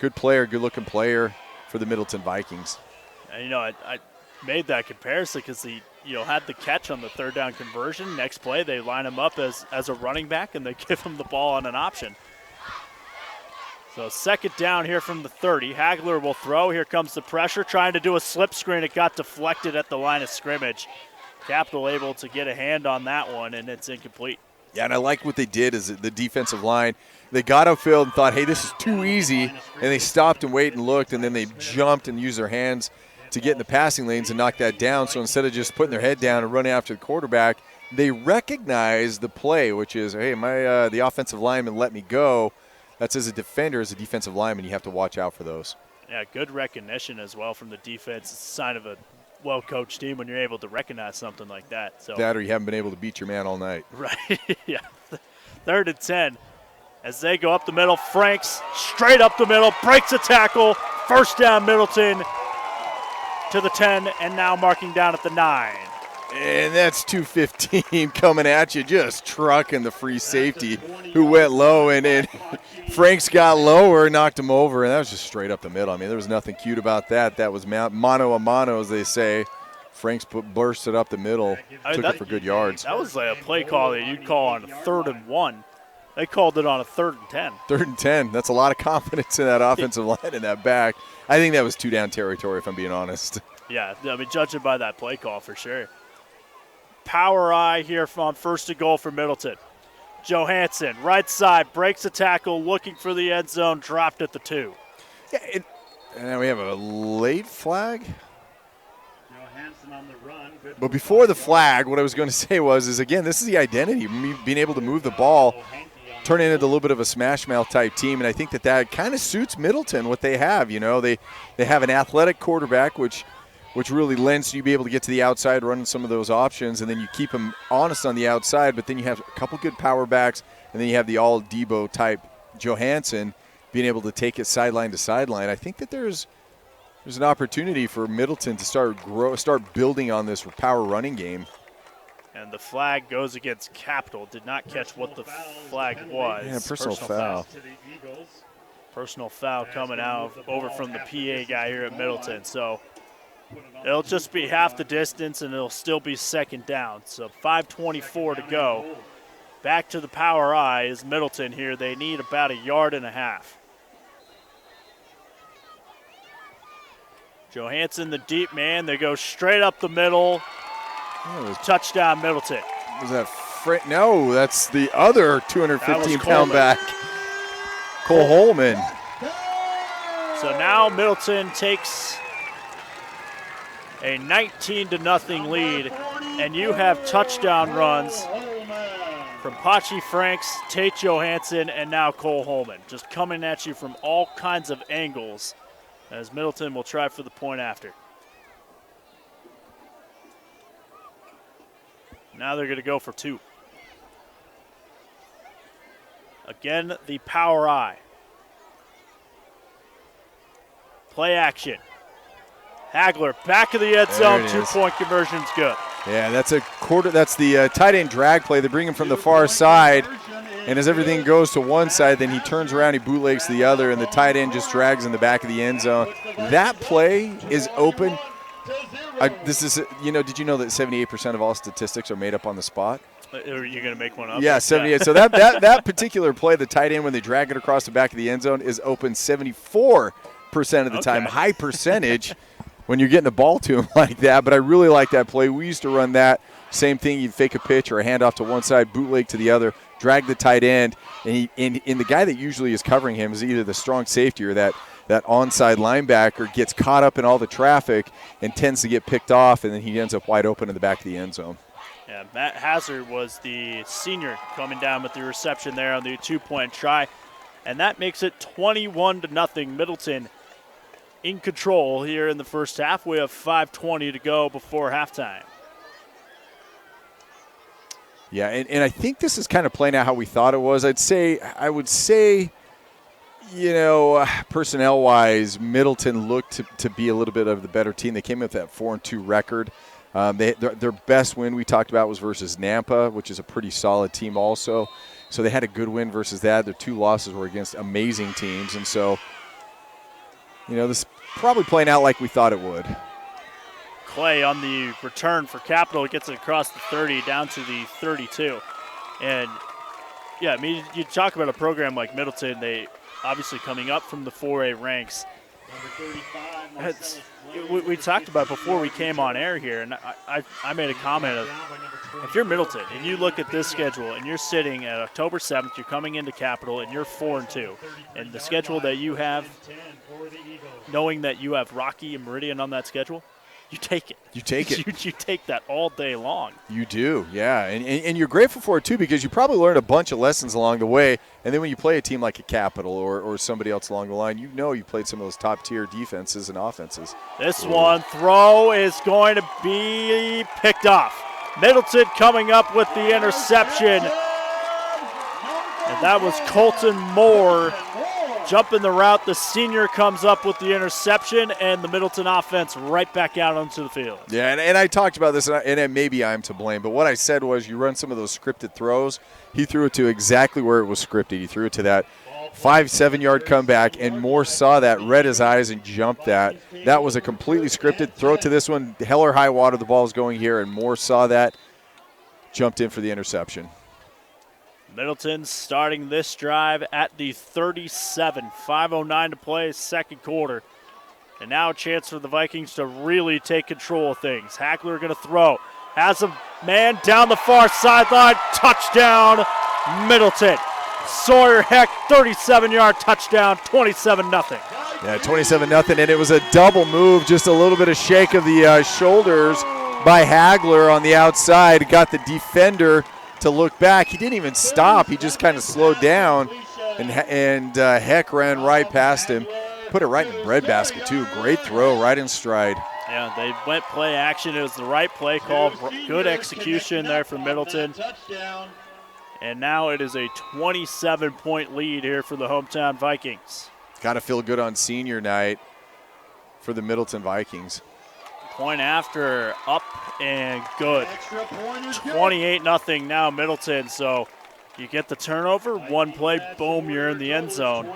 Good player, good-looking player for the Middleton Vikings. And, I made that comparison because the had the catch on the third down conversion. Next play, they line him up as a running back, and they give him the ball on an option. So second down here from the 30. Hagler will throw. Here comes the pressure, trying to do a slip screen. It got deflected at the line of scrimmage. Capital able to get a hand on that one, and it's incomplete. Yeah, and I like what they did is the defensive line. They got upfield and thought, hey, this is too easy, and they stopped and waited and looked, and then they jumped and used their hands to get in the passing lanes and knock that down. So instead of just putting their head down and running after the quarterback, they recognized the play, which is, hey, the offensive lineman let me go. That's as a defender, as a defensive lineman, you have to watch out for those. Yeah, good recognition as well from the defense. It's a sign of a well-coached team when you're able to recognize something like that. So that or you haven't been able to beat your man all night. Right, yeah. 3rd and 10. As they go up the middle, Franks straight up the middle, breaks a tackle. First down, Middleton to the 10, and now marking down at the 9. And that's 215 coming at you, just trucking the free safety who went low, and Franks got lower, knocked him over, and that was just straight up the middle. I mean, there was nothing cute about that. That was mano a mano, as they say. Franks bursted up the middle, took it for good yards. That was like a play call that you'd call on a 3rd and 1. They called it on a 3rd and 10. 3rd and 10. That's a lot of confidence in that offensive line in that back. I think that was 2-down territory, if I'm being honest. Yeah, I mean, judging by that play call for sure. Power eye here on 1st and goal for Middleton. Johansson, right side, breaks a tackle, looking for the end zone, dropped at the 2. Yeah, and then we have a late flag. Johansson on the run. But before the flag, what I was going to say is again, this is the identity, being able to move the ball, turn it into a little bit of a smash mouth type team, and I think that kind of suits Middleton, what they have. They have an athletic quarterback, which really lends to you be able to get to the outside, running some of those options, and then you keep them honest on the outside, but then you have a couple good power backs, and then you have the all Debo type Johansson being able to take it sideline to sideline. I think that there's an opportunity for Middleton to start building on this power running game. And the flag goes against Capital. Did not catch what the flag was. Yeah, personal foul. Personal foul coming out over from the PA guy here at Middleton. So it'll just be half the distance, and it'll still be 2nd down. So 5:24 to go. Back to the power eye is Middleton here. They need about 1.5 yards. Johansson, the deep man. They go straight up the middle. Touchdown, Middleton. Was that No, that's the other 215-pound back, Cole Holman. So now Middleton takes a 19-0 lead, and you have touchdown runs from Pachi Franks, Tate Johansson, and now Cole Holman, just coming at you from all kinds of angles, as Middleton will try for the point after. Now they're going to go for 2. Again, the power eye. Play action. Hagler back of the end zone. 2-point conversion's good. Yeah, that's the tight end drag play. They bring him from the far side, and as everything goes to one side, then he turns around, he bootlegs to the other, and the tight end just drags in the back of the end zone. That play is open. Did you know that 78% of all statistics are made up on the spot? Are you going to make one up? Yeah, 78. So that particular play, the tight end, when they drag it across the back of the end zone, is open 74% of the time. High percentage when you're getting the ball to him like that. But I really like that play. We used to run that. Same thing, you'd fake a pitch or a handoff to one side, bootleg to the other, drag the tight end, and the guy that usually is covering him is either the strong safety or that onside linebacker gets caught up in all the traffic and tends to get picked off, and then he ends up wide open in the back of the end zone. Yeah, Matt Hazard was the senior coming down with the reception there on the 2-point try, and that makes it 21-0. Middleton in control here in the first half. We have 5:20 to go before halftime. Yeah, and I think this is kind of playing out how we thought it was. I would say, personnel-wise, Middleton looked to be a little bit of the better team. They came in with that 4-2 record. Their best win we talked about was versus Nampa, which is a pretty solid team also. So they had a good win versus that. Their 2 losses were against amazing teams. And so, this is probably playing out like we thought it would. Clay on the return for Capital gets it across the 30 down to the 32. And, yeah, I mean, you talk about a program like Middleton, they obviously coming up from the 4A ranks. We talked about before we came on air here, and I made a comment of, if you're Middleton and you look at this schedule and you're sitting at October 7th, you're coming into Capital and you're 4-2, and the schedule that you have, knowing that you have Rocky and Meridian on that schedule, you take it. You take it. You take that all day long. You do, yeah. And you're grateful for it, too, because you probably learned a bunch of lessons along the way. And then when you play a team like a Capital or somebody else along the line, you know you played some of those top-tier defenses and offenses. This one throw is going to be picked off. Middleton coming up with the interception. And that was Colton Moore. Jumping the route, the senior comes up with the interception, and the Middleton offense right back out onto the field. Yeah, and I talked about this, and maybe I'm to blame, but what I said was you run some of those scripted throws. He threw it to exactly where it was scripted. He threw it to that 5-7-yard comeback, and Moore saw that, read his eyes, and jumped that. That was a completely scripted throw to this one. Hell or high water, the ball's going here, and Moore saw that, jumped in for the interception. Middleton starting this drive at the 37. 5:09 to play, second quarter. And now a chance for the Vikings to really take control of things. Hagler going to throw. Has a man down the far sideline. Touchdown, Middleton. Sawyer Heck, 37-yard touchdown, 27-0. Yeah, 27-0, and it was a double move, just a little bit of shake of the shoulders by Hagler on the outside. Got the defender to look back. He didn't even stop. He just kind of slowed down, and Heck ran right past him. Put it right in the breadbasket, too. Great throw, right in stride. Yeah, they went play action. It was the right play call. Good execution there from Middleton. And now it is a 27-point lead here for the hometown Vikings. Got to feel good on senior night for the Middleton Vikings. Point after, up and good. 28-0 now Middleton. So you get the turnover, one play, boom, you're in the end zone.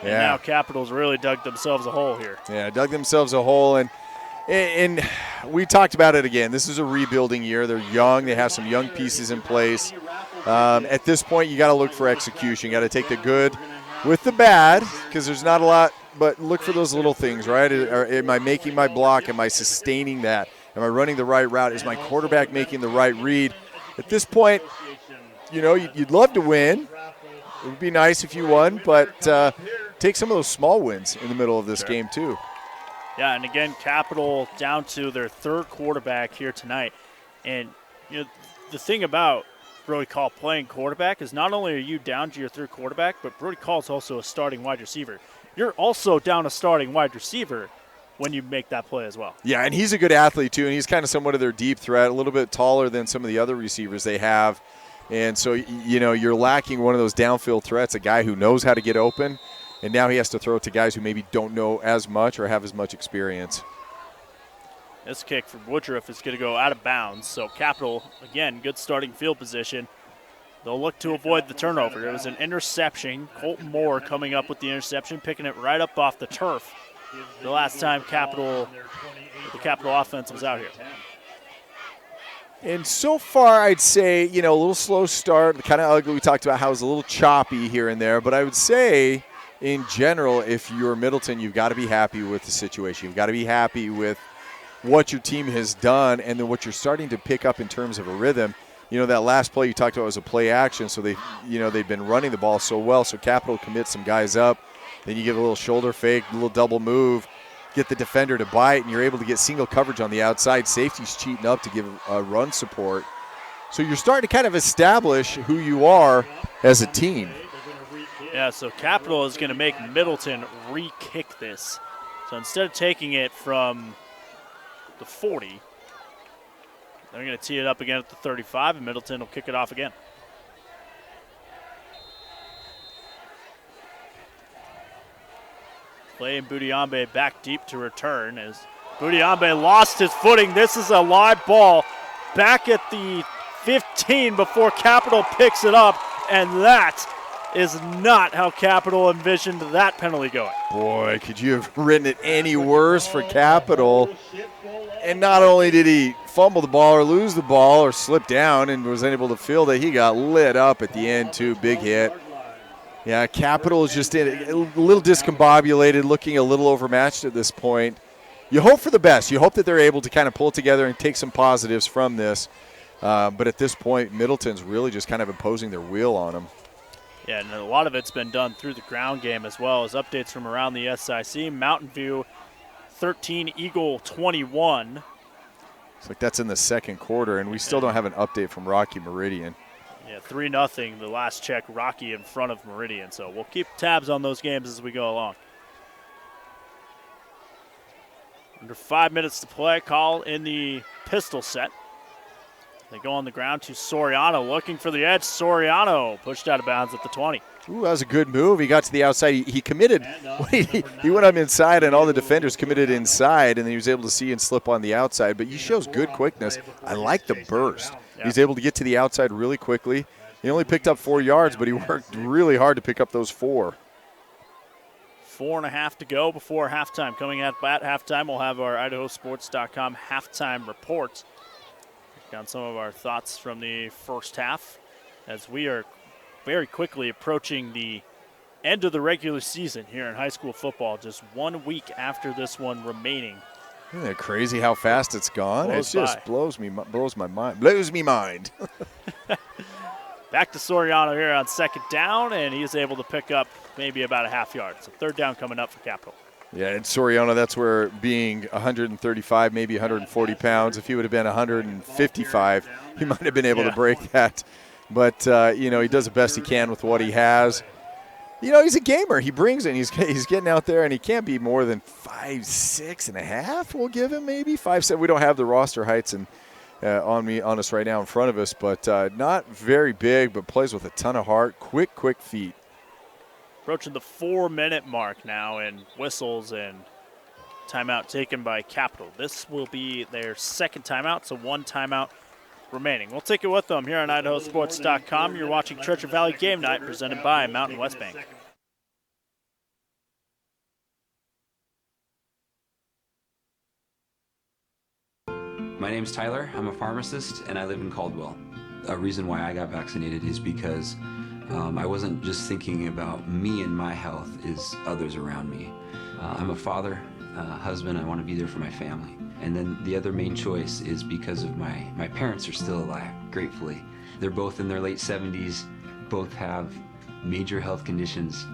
And now Capitals really dug themselves a hole here. Yeah, dug themselves a hole, and we talked about it again. This is a rebuilding year. They're young. They have some young pieces in place. At this point, you got to look for execution. You got to take the good with the bad, because there's not a lot, but look for those little things, right? Am I making my block? Am I sustaining that? Am I running the right route? Is my quarterback making the right read? At this point, you know, you'd love to win. It would be nice if you won, but take some of those small wins in the middle of this game too. Yeah, and again, Capital down to their third quarterback here tonight. And you know, the thing about Brody Call playing quarterback is not only are you down to your third quarterback, but Brody Call is also a starting wide receiver. You're also down a starting wide receiver when you make that play as well. Yeah, and he's a good athlete too, and he's kind of somewhat of their deep threat, a little bit taller than some of the other receivers they have. And so, you know, you're lacking one of those downfield threats, a guy who knows how to get open, and now he has to throw it to guys who maybe don't know as much or have as much experience. This kick from Woodruff is going to go out of bounds. So Capital, again, good starting field position. They'll look to avoid the turnover. It was an interception. Colton Moore coming up with the interception, picking it right up off the turf. The last time the Capital offense was out here. And so far, I'd say, you know, a little slow start, kind of ugly. We talked about how it was a little choppy here and there, but I would say, in general, if you're Middleton, you've got to be happy with the situation. You've got to be happy with what your team has done and then what you're starting to pick up in terms of a rhythm. You know, that last play you talked about was a play action, so they've been running the ball so well, so Capital commits some guys up. Then you give a little shoulder fake, a little double move, get the defender to bite, and you're able to get single coverage on the outside. Safety's cheating up to give run support. So you're starting to kind of establish who you are as a team. Yeah, so Capital is going to make Middleton re-kick this. So instead of taking it from the 40, they're going to tee it up again at the 35, and Middleton will kick it off again. Clay and Budiambe back deep to return as Budiambe lost his footing. This is a live ball back at the 15 before Capital picks it up, and that is not how Capital envisioned that penalty going. Boy, could you have written it any worse for Capital? And not only did he fumble the ball or lose the ball or slip down and was unable to field it, he got lit up at the end too. Big hit. Yeah, Capital is just a little discombobulated, looking a little overmatched at this point. You hope for the best. You hope that they're able to kind of pull it together and take some positives from this. But at this point, Middleton's really just kind of imposing their will on them. Yeah, and a lot of it's been done through the ground game as well as updates from around the SIC. Mountain View 13, Eagle 21. It's like that's in the second quarter, and we still don't have an update from Rocky Meridian. Yeah, 3-0, the last check, Rocky in front of Meridian. So we'll keep tabs on those games as we go along. Under 5 minutes to play, call in the pistol set. They go on the ground to Soriano, looking for the edge. Soriano pushed out of bounds at the 20. Ooh, that was a good move. He got to the outside. He committed. He went up inside, and all the defenders committed inside, and then he was able to see and slip on the outside. But he shows good quickness. I like the burst. Yeah. He's able to get to the outside really quickly. He only picked up 4 yards, but he worked really hard to pick up those 4. 4.5 to go before halftime. Coming at halftime, we'll have our IdahoSports.com halftime reports. Down some of our thoughts from the first half as we are very quickly approaching the end of the regular season here in high school football, just 1 week after this one remaining. Isn't that crazy how fast it's gone? It just blows me mind. Back to Soriano here on second down, and he's able to pick up maybe about a half yard. So third down coming up for Capital. Yeah, and Soriano, that's where being 135, maybe 140 pounds, if he would have been 155, he might have been able to break that. But, he does the best he can with what he has. He's a gamer. He brings it. He's getting out there, and he can't be more than 5'6.5". We'll give him maybe 5'7". We don't have the roster heights on us right now in front of us, but not very big, but plays with a ton of heart. Quick feet. Approaching the 4-minute mark now, and whistles and timeout taken by Capital. This will be their second timeout, so 1 timeout remaining. We'll take it with them here on IdahoSports.com. You're watching Treasure Valley Game Night presented by Mountain West Bank. My name's Tyler. I'm a pharmacist, and I live in Caldwell. A reason why I got vaccinated is because I wasn't just thinking about me and my health, is others around me. I'm a father, husband. I want to be there for my family. And then the other main choice is because of my parents are still alive, gratefully. They're both in their late 70s, both have major health conditions,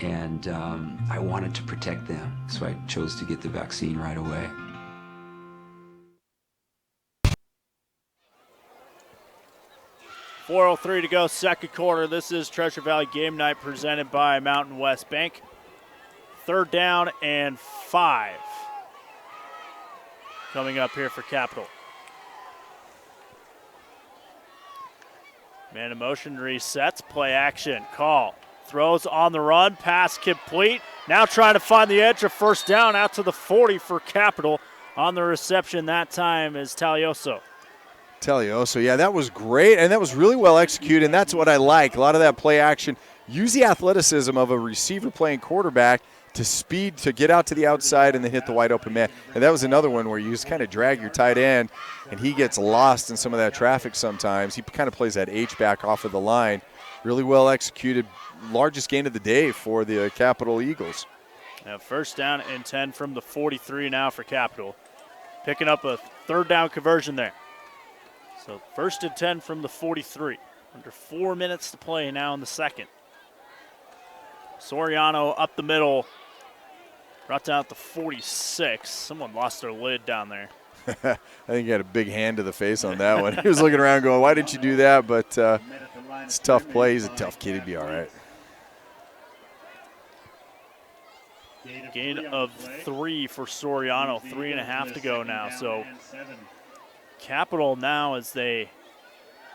and I wanted to protect them, so I chose to get the vaccine right away. .403 to go, second quarter. This is Treasure Valley Game Night presented by Mountain West Bank. Third down and 5 coming up here for Capital. Man in motion resets, play action, call. Throws on the run, pass complete. Now trying to find the edge of first down out to the 40 for Capital. On the reception that time is Talioso. Yeah, that was great, and that was really well executed, and that's what I like. A lot of that play action. Use the athleticism of a receiver playing quarterback to speed, to get out to the outside and then hit the wide open man. And that was another one where you just kind of drag your tight end, and he gets lost in some of that traffic sometimes. He kind of plays that H-back off of the line. Really well executed. Largest gain of the day for the Capital Eagles. Now first down and 10 from the 43 now for Capital. Picking up a third down conversion there. So first and 10 from the 43. Under 4 minutes to play now in the second. Soriano up the middle. Brought down at the 46. Someone lost their lid down there. I think he had a big hand to the face on that one. He was looking around going, why didn't you do that? But it's a tough play. He's a tough kid. He'd be all right. Gain of 3 for Soriano. 3.5 to go now. So Capital now, as they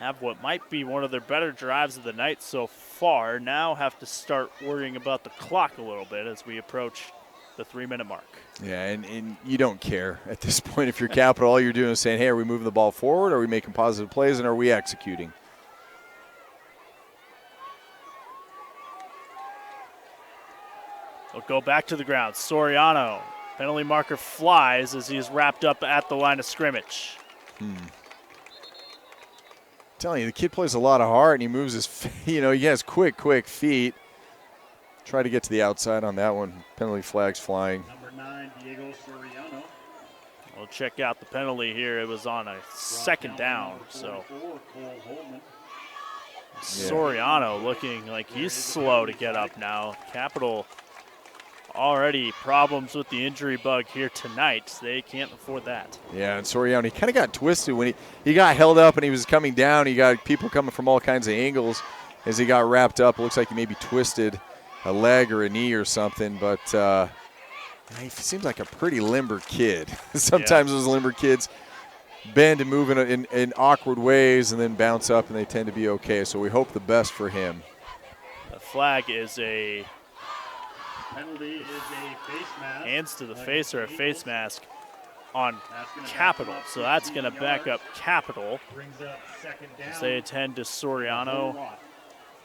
have what might be one of their better drives of the night so far, now have to start worrying about the clock a little bit as we approach the 3-minute mark. Yeah, and you don't care at this point. If you're Capital, all you're doing is saying, hey, are we moving the ball forward? Are we making positive plays? And are we executing? They'll go back to the ground. Soriano, penalty marker flies as he's wrapped up at the line of scrimmage. Telling you, the kid plays a lot of heart, and he moves his, he has quick feet. Try to get to the outside on that one. Penalty flags flying. Number 9, Diego Soriano. We'll check out the penalty here. It was on a second down. So Soriano looking like he's slow to get up now. Capital already problems with the injury bug here tonight. They can't afford that. Yeah, and Soriano, he kind of got twisted when he got held up and he was coming down. He got people coming from all kinds of angles as he got wrapped up. It looks like he maybe twisted a leg or a knee or something, but he seems like a pretty limber kid. Sometimes those limber kids bend and move in awkward ways and then bounce up, and they tend to be okay. So we hope the best for him. The flag is a Penalty is a face mask. hands to the face or a face mask on Capital. So that's going to back up Capital Brings up second down. as they attend to Soriano.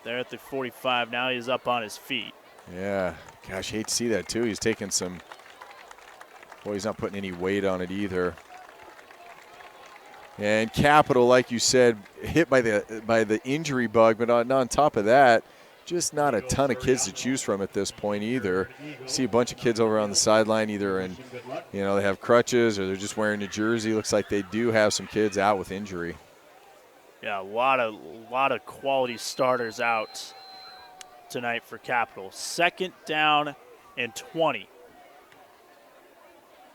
There at the 45. Now he's up on his feet. Yeah, gosh, hate to see that too. He's taking some. Boy, he's not putting any weight on it either. And Capital, like you said, hit by the injury bug, but on top of that, just not a ton of kids to choose from at this point either. See a bunch of kids over on the sideline, either in, they have crutches or they're just wearing a jersey. Looks like they do have some kids out with injury. Yeah, a lot of quality starters out tonight for Capital. Second down and 20.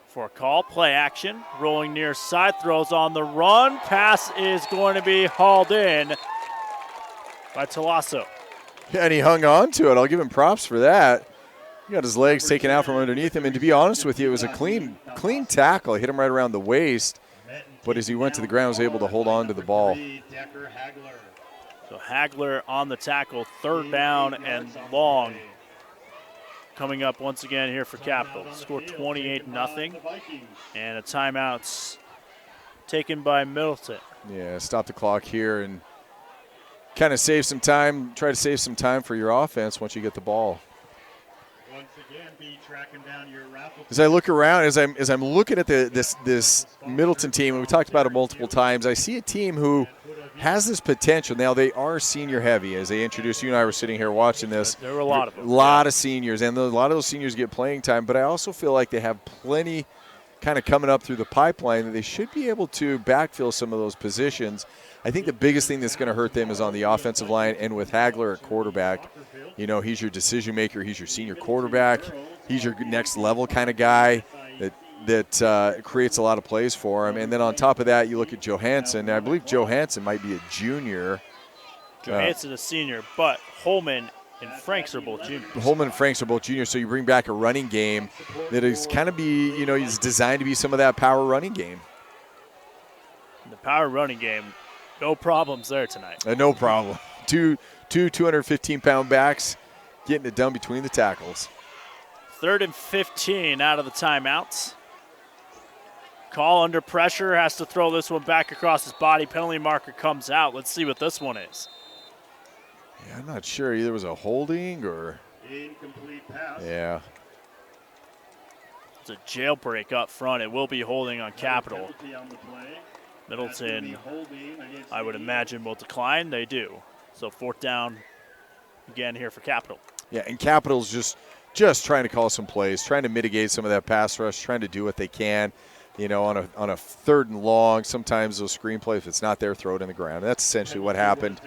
For a call, play action, rolling near side, throws on the run. Pass is going to be hauled in by Talasso. Yeah, and he hung on to it. I'll give him props for that. He got his legs taken out from underneath him, and to be honest with you, it was a clean tackle. He hit him right around the waist, but as he went to the ground, was able to hold on to the ball. So Hagler on the tackle, third down and long. Coming up once again here for Capital. Score 28-0, and a timeout's taken by Middleton. Yeah, stop the clock here and kind of save some time. Try to save some time for your offense once you get the ball. Once again, be tracking down your raffle. As I look around, as I'm looking at this Middleton team, and we talked about it multiple times, I see a team who has this potential. Now, they are senior heavy. As they introduced, you and I were sitting here watching this. There were a lot of them. A lot of seniors, and a lot of those seniors get playing time, but I also feel like they have plenty kind of coming up through the pipeline that they should be able to backfill some of those positions. I think the biggest thing that's going to hurt them is on the offensive line, and with Hagler at quarterback. He's your decision maker. He's your senior quarterback. He's your next level kind of guy that creates a lot of plays for him. And then on top of that, you look at Johansson. I believe Johansson might be a junior. Johansson is a senior, but Holman and Franks are both juniors. Holman and Franks are both juniors, so you bring back a running game that is kind of he's designed to be some of that power running game. The power running game, no problems there tonight. No problem. Two 215-pound backs getting it done between the tackles. 3rd and 15 out of the timeouts. Call under pressure, has to throw this one back across his body. Penalty marker comes out. Let's see what this one is. Yeah, I'm not sure. Either was a holding or. Incomplete pass. Yeah. It's a jailbreak up front. It will be holding on Capital. On the play. Middleton, I would imagine, will decline. They do. So 4th down again here for Capital. Yeah, and Capital's just trying to call some plays, trying to mitigate some of that pass rush, trying to do what they can. On a 3rd and long, sometimes those screenplays, if it's not there, throw it in the ground. That's essentially what happened.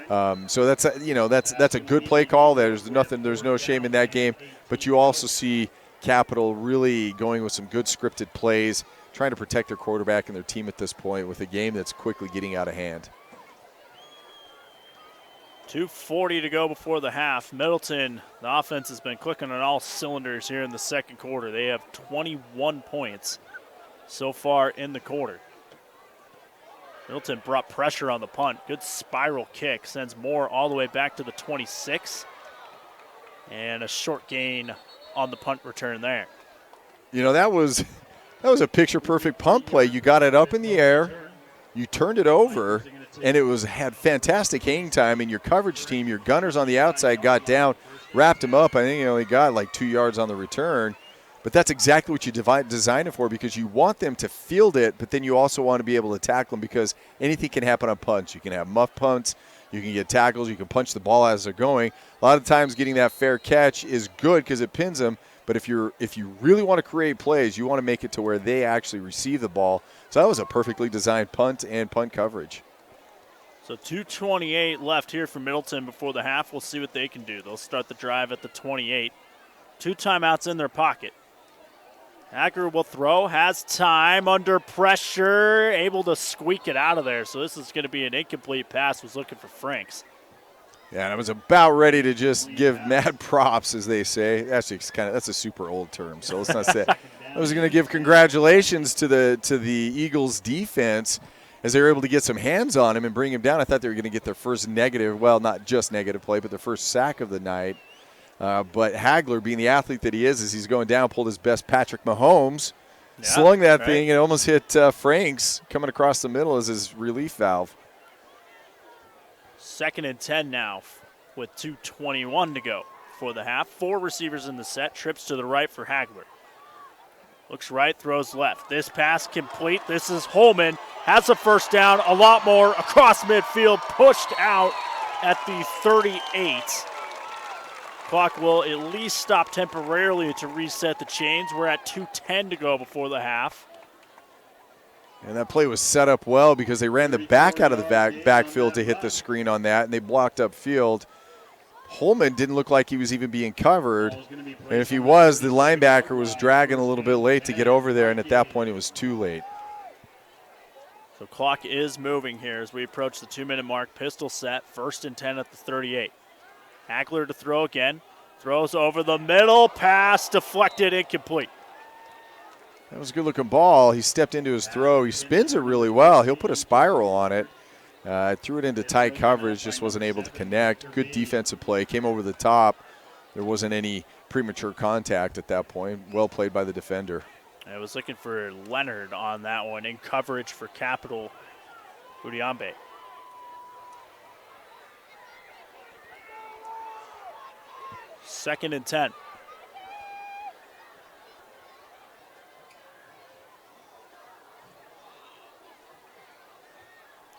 So that's a good play call. There's no shame in that game. But you also see Capital really going with some good scripted plays, trying to protect their quarterback and their team at this point with a game that's quickly getting out of hand. 2:40 to go before the half. Middleton, the offense has been clicking on all cylinders here in the second quarter. They have 21 points so far in the quarter. Middleton brought pressure on the punt. Good spiral kick. Sends Moore all the way back to the 26. And a short gain on the punt return there. That was a picture-perfect punt play. You got it up in the air. You turned it over. And it had fantastic hang time, and your coverage team, your gunners on the outside got down wrapped him up. I think he only got like 2 yards on the return. But that's exactly what you design it for, because you want them to field it, but then you also want to be able to tackle them, because anything can happen on punts. You can have muff punts. You can get tackles. You can punch the ball as they're going. A lot of times getting that fair catch is good because it pins them. But if you really want to create plays, you want to make it to where they actually receive the ball. So that was a perfectly designed punt and punt coverage. So 2:28 left here for Middleton before the half. We'll see what they can do. They'll start the drive at the 28. 2 timeouts in their pocket. Hagler will throw, has time, under pressure, able to squeak it out of there. So this is going to be an incomplete pass. Was looking for Franks. Yeah, and I was about ready to just give mad props, as they say. That's a super old term, so let's not say it. I was going to give congratulations to the Eagles defense as they were able to get some hands on him and bring him down. I thought they were going to get their first negative, well, not just negative play, but their first sack of the night. But Hagler, being the athlete that he is, as he's going down, pulled his best Patrick Mahomes, slung that thing and almost hit Franks coming across the middle as his relief valve. 2nd and 10 now with 2:21 to go for the half. 4 receivers in the set. Trips to the right for Hagler. Looks right, throws left. This pass complete. This is Holman. Has a first down. A lot more across midfield. Pushed out at the 38. Clock will at least stop temporarily to reset the chains. We're at 2:10 to go before the half. And that play was set up well because they ran the back out of the backfield to hit the screen on that, and they blocked up field. Holman didn't look like he was even being covered. And if he was, the linebacker was dragging a little bit late to get over there, and at that point it was too late. So clock is moving here as we approach the 2-minute mark. Pistol set, 1st and 10 at the 38. Hagler to throw again. Throws over the middle. Pass deflected, incomplete. That was a good-looking ball. He stepped into his throw. He spins it really well. He'll put a spiral on it. Threw it into tight coverage, just wasn't able to connect. Good defensive play. Came over the top. There wasn't any premature contact at that point. Well played by the defender. I was looking for Leonard on that one in coverage for Capital Udiambe. Second and 10.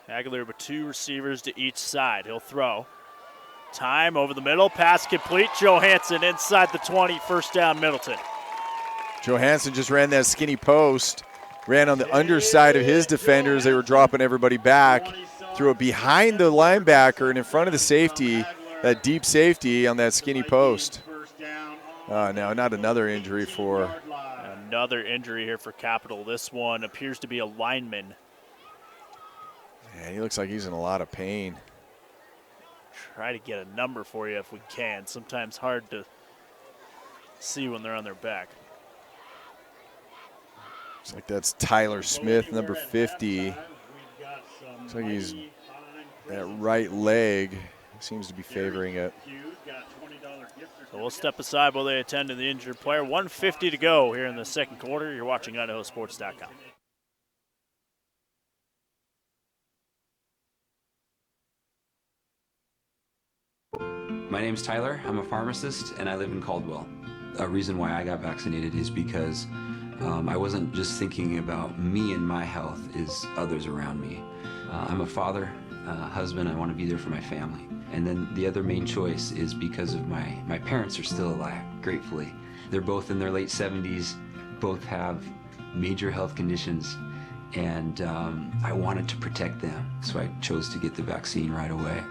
Hagler with 2 receivers to each side. He'll throw. Time over the middle. Pass complete. Johansson inside the 20. First down, Middleton. Johansson just ran that skinny post. Ran on the underside of his defenders. They were dropping everybody back. Threw it behind the linebacker and in front of the safety. That deep safety on that skinny post. Now not another injury for. Another injury here for Capital. This one appears to be a lineman. Man, he looks like he's in a lot of pain. Try to get a number for you if we can. Sometimes hard to see when they're on their back. Looks like that's Tyler Smith, number 50. Looks like he's that right leg seems to be favoring it. So we'll step aside while they attend to the injured player. 1:50 to go here in the second quarter. You're watching IdahoSports.com. My name's Tyler. I'm a pharmacist, and I live in Caldwell. A reason why I got vaccinated is because I wasn't just thinking about me and my health, is others around me. I'm a father, husband. I want to be there for my family. And then the other main choice is because of my parents are still alive, gratefully. They're both in their late 70s, both have major health conditions, and I wanted to protect them, so I chose to get the vaccine right away.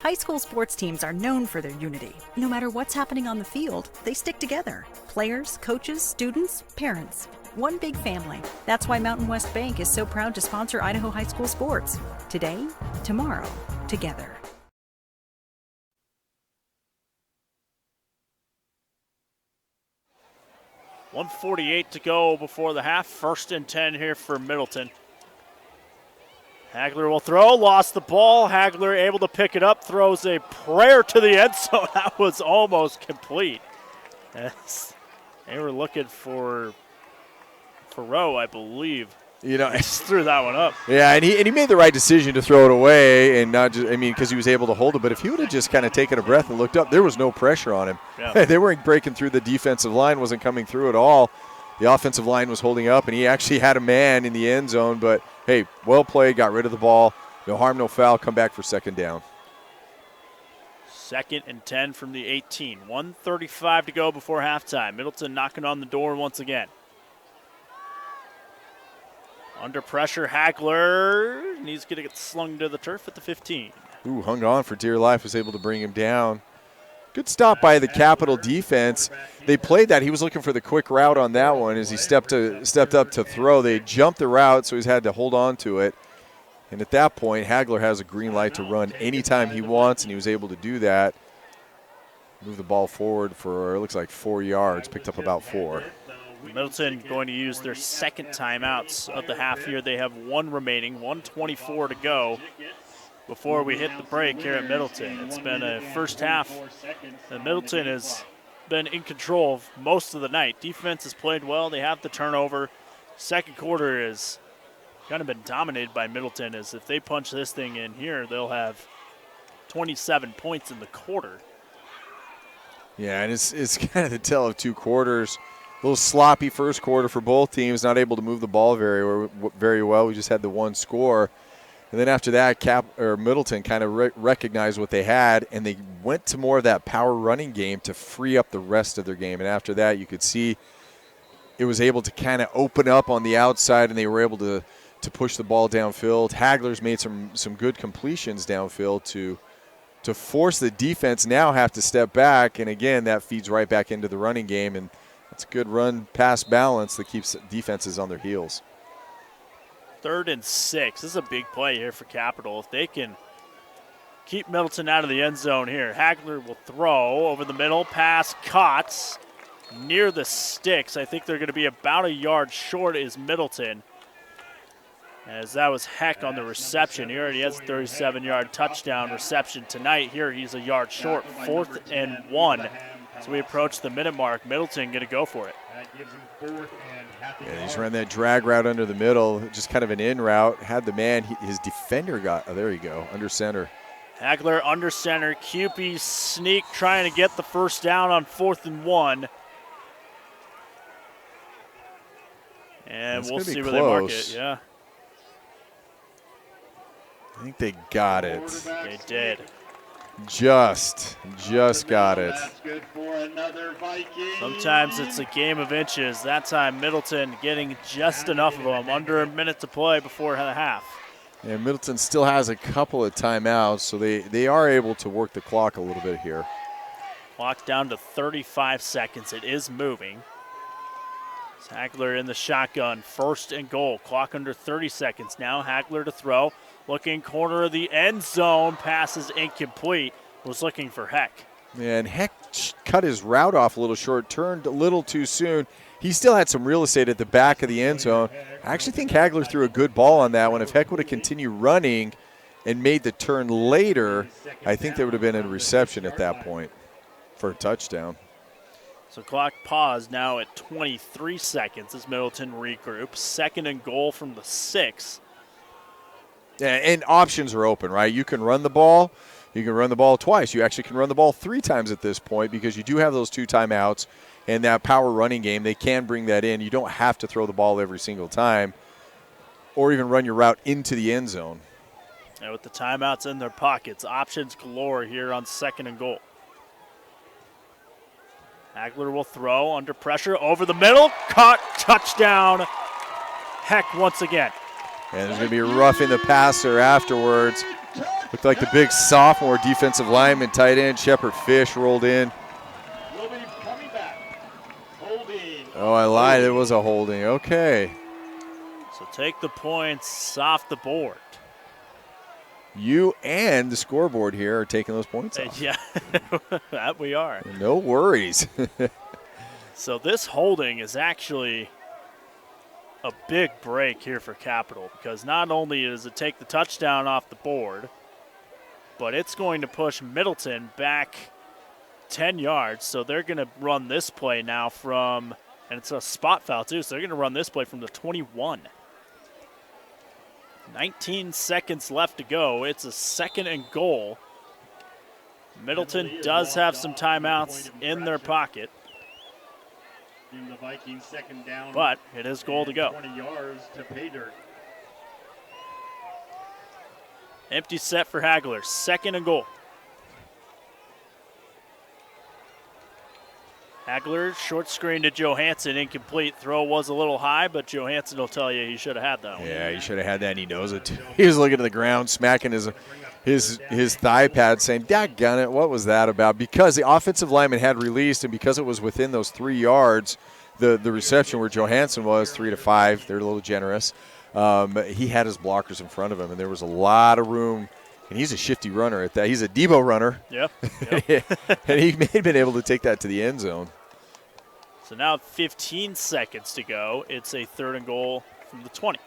High school sports teams are known for their unity. No matter what's happening on the field, they stick together. Players, coaches, students, parents. One big family. That's why Mountain West Bank is so proud to sponsor Idaho high school sports. Today, tomorrow, together. .148 to go before the half. 1st and 10 here for Middleton. Hagler will throw, lost the ball. Hagler able to pick it up, throws a prayer to the end zone. That was almost complete. Yes. They were looking for Rowe, I believe. You know, He just threw that one up. Yeah, and he made the right decision to throw it away and not just, because he was able to hold it. But if he would have just kind of taken a breath and looked up, there was no pressure on him. Yeah. They weren't breaking through the defensive line, wasn't coming through at all. The offensive line was holding up, and he actually had a man in the end zone. But, hey, well played, got rid of the ball. No harm, no foul, come back for second down. 2nd and 10 from the 18. 1:35 to go before halftime. Middleton knocking on the door once again. Under pressure, Hagler, and he's going to get slung to the turf at the 15. Ooh, hung on for dear life, was able to bring him down. Good stop by the Capital defense. They played that. He was looking for the quick route on that one as he stepped up to throw. They jumped the route, so he's had to hold on to it. And at that point, Hagler has a green light to run anytime he wants, and he was able to do that. Move the ball forward for, it looks like 4 yards, picked up about 4. Middleton going to use their second timeouts of the half here. They have one remaining, 1:24 to go before we hit the break here at Middleton. It's been a first half that Middleton has been in control of most of the night. Defense has played well. They have the turnover. Second quarter has kind of been dominated by Middleton, as if they punch this thing in here, they'll have 27 points in the quarter. Yeah, and it's kind of the tale of 2 quarters. A little sloppy first quarter for both teams, not able to move the ball very well. We just had the one score. And then after that, Middleton kind of recognized what they had, and they went to more of that power running game to free up the rest of their game. And after that, you could see it was able to kind of open up on the outside, and they were able to push the ball downfield. Hagler's made some good completions downfield to force the defense now have to step back. And, again, that feeds right back into the running game, and that's a good run-pass balance that keeps defenses on their heels. 3rd and 6. This is a big play here for Capital. If they can keep Middleton out of the end zone here, Hagler will throw over the middle. Pass caught near the sticks. I think they're going to be about a yard short is Middleton, as that was Heck on the reception. He already has a 37-yard touchdown reception tonight. Here he's a yard short. 4th and 1. So we approach the minute mark. Middleton going to go for it. Yeah, he's ran that drag route under the middle, just kind of an in route. Had the man, his defender got, oh, there you go, under center. Hagler under center. QP sneak trying to get the first down on 4th and 1. And we'll see where they mark it. Yeah. I think they got it. They did. Just got it. Sometimes it's a game of inches. That time Middleton getting just enough of them. Under a minute to play before the half. And Middleton still has a couple of timeouts, so they are able to work the clock a little bit here. Clock down to 35 seconds. It is moving. Hagler in the shotgun. 1st and goal. Clock under 30 seconds now. Hagler to throw. Looking corner of the end zone. Pass is incomplete. Was looking for Heck. And Heck cut his route off a little short. Turned a little too soon. He still had some real estate at the back of the end zone. I actually think Hagler threw a good ball on that one. If Heck would have continued running and made the turn later, I think there would have been a reception at that point for a touchdown. So clock paused now at 23 seconds as Middleton regroups. 2nd and goal from the 6. Yeah, and options are open, right? You can run the ball. You can run the ball twice. You actually can run the ball 3 times at this point because you do have those 2 timeouts and that power running game. They can bring that in. You don't have to throw the ball every single time or even run your route into the end zone. And with the timeouts in their pockets, options galore here on 2nd and goal. Hagler will throw under pressure over the middle. Caught, touchdown. Heck once again. And there's going to be a roughing the passer afterwards. Looked like the big sophomore defensive lineman, tight end, Shepard Fish, rolled in. Oh, I lied. It was a holding. Okay. So take the points off the board. You and the scoreboard here are taking those points off. Yeah, that we are. No worries. So this holding is actually a big break here for Capital, because not only does it take the touchdown off the board, but it's going to push Middleton back 10 yards. So they're going to run this play now from, and it's a spot foul too, so they're going to run this play from the 21. 19 seconds left to go. It's a 2nd and goal. Middleton does have some timeouts in their pocket. The Vikings second down, but it is goal to go. 20 yards to pay dirt. Empty set for Hagler. 2nd and goal. Hagler, short screen to Johansson, incomplete. Throw was a little high, but Johansson will tell you he should have had that one. Yeah, he should have had that, and he knows it too. He was looking at the ground, smacking his thigh pad, saying, "Daggone it, what was that about?" Because the offensive lineman had released, and because it was within those 3 yards, the reception where Johansson was 3 to 5, they're a little generous. He had his blockers in front of him, and there was a lot of room. And he's a shifty runner at that. He's a Debo runner. Yeah. And he may have been able to take that to the end zone. So now 15 seconds to go. It's a 3rd and goal from the 20.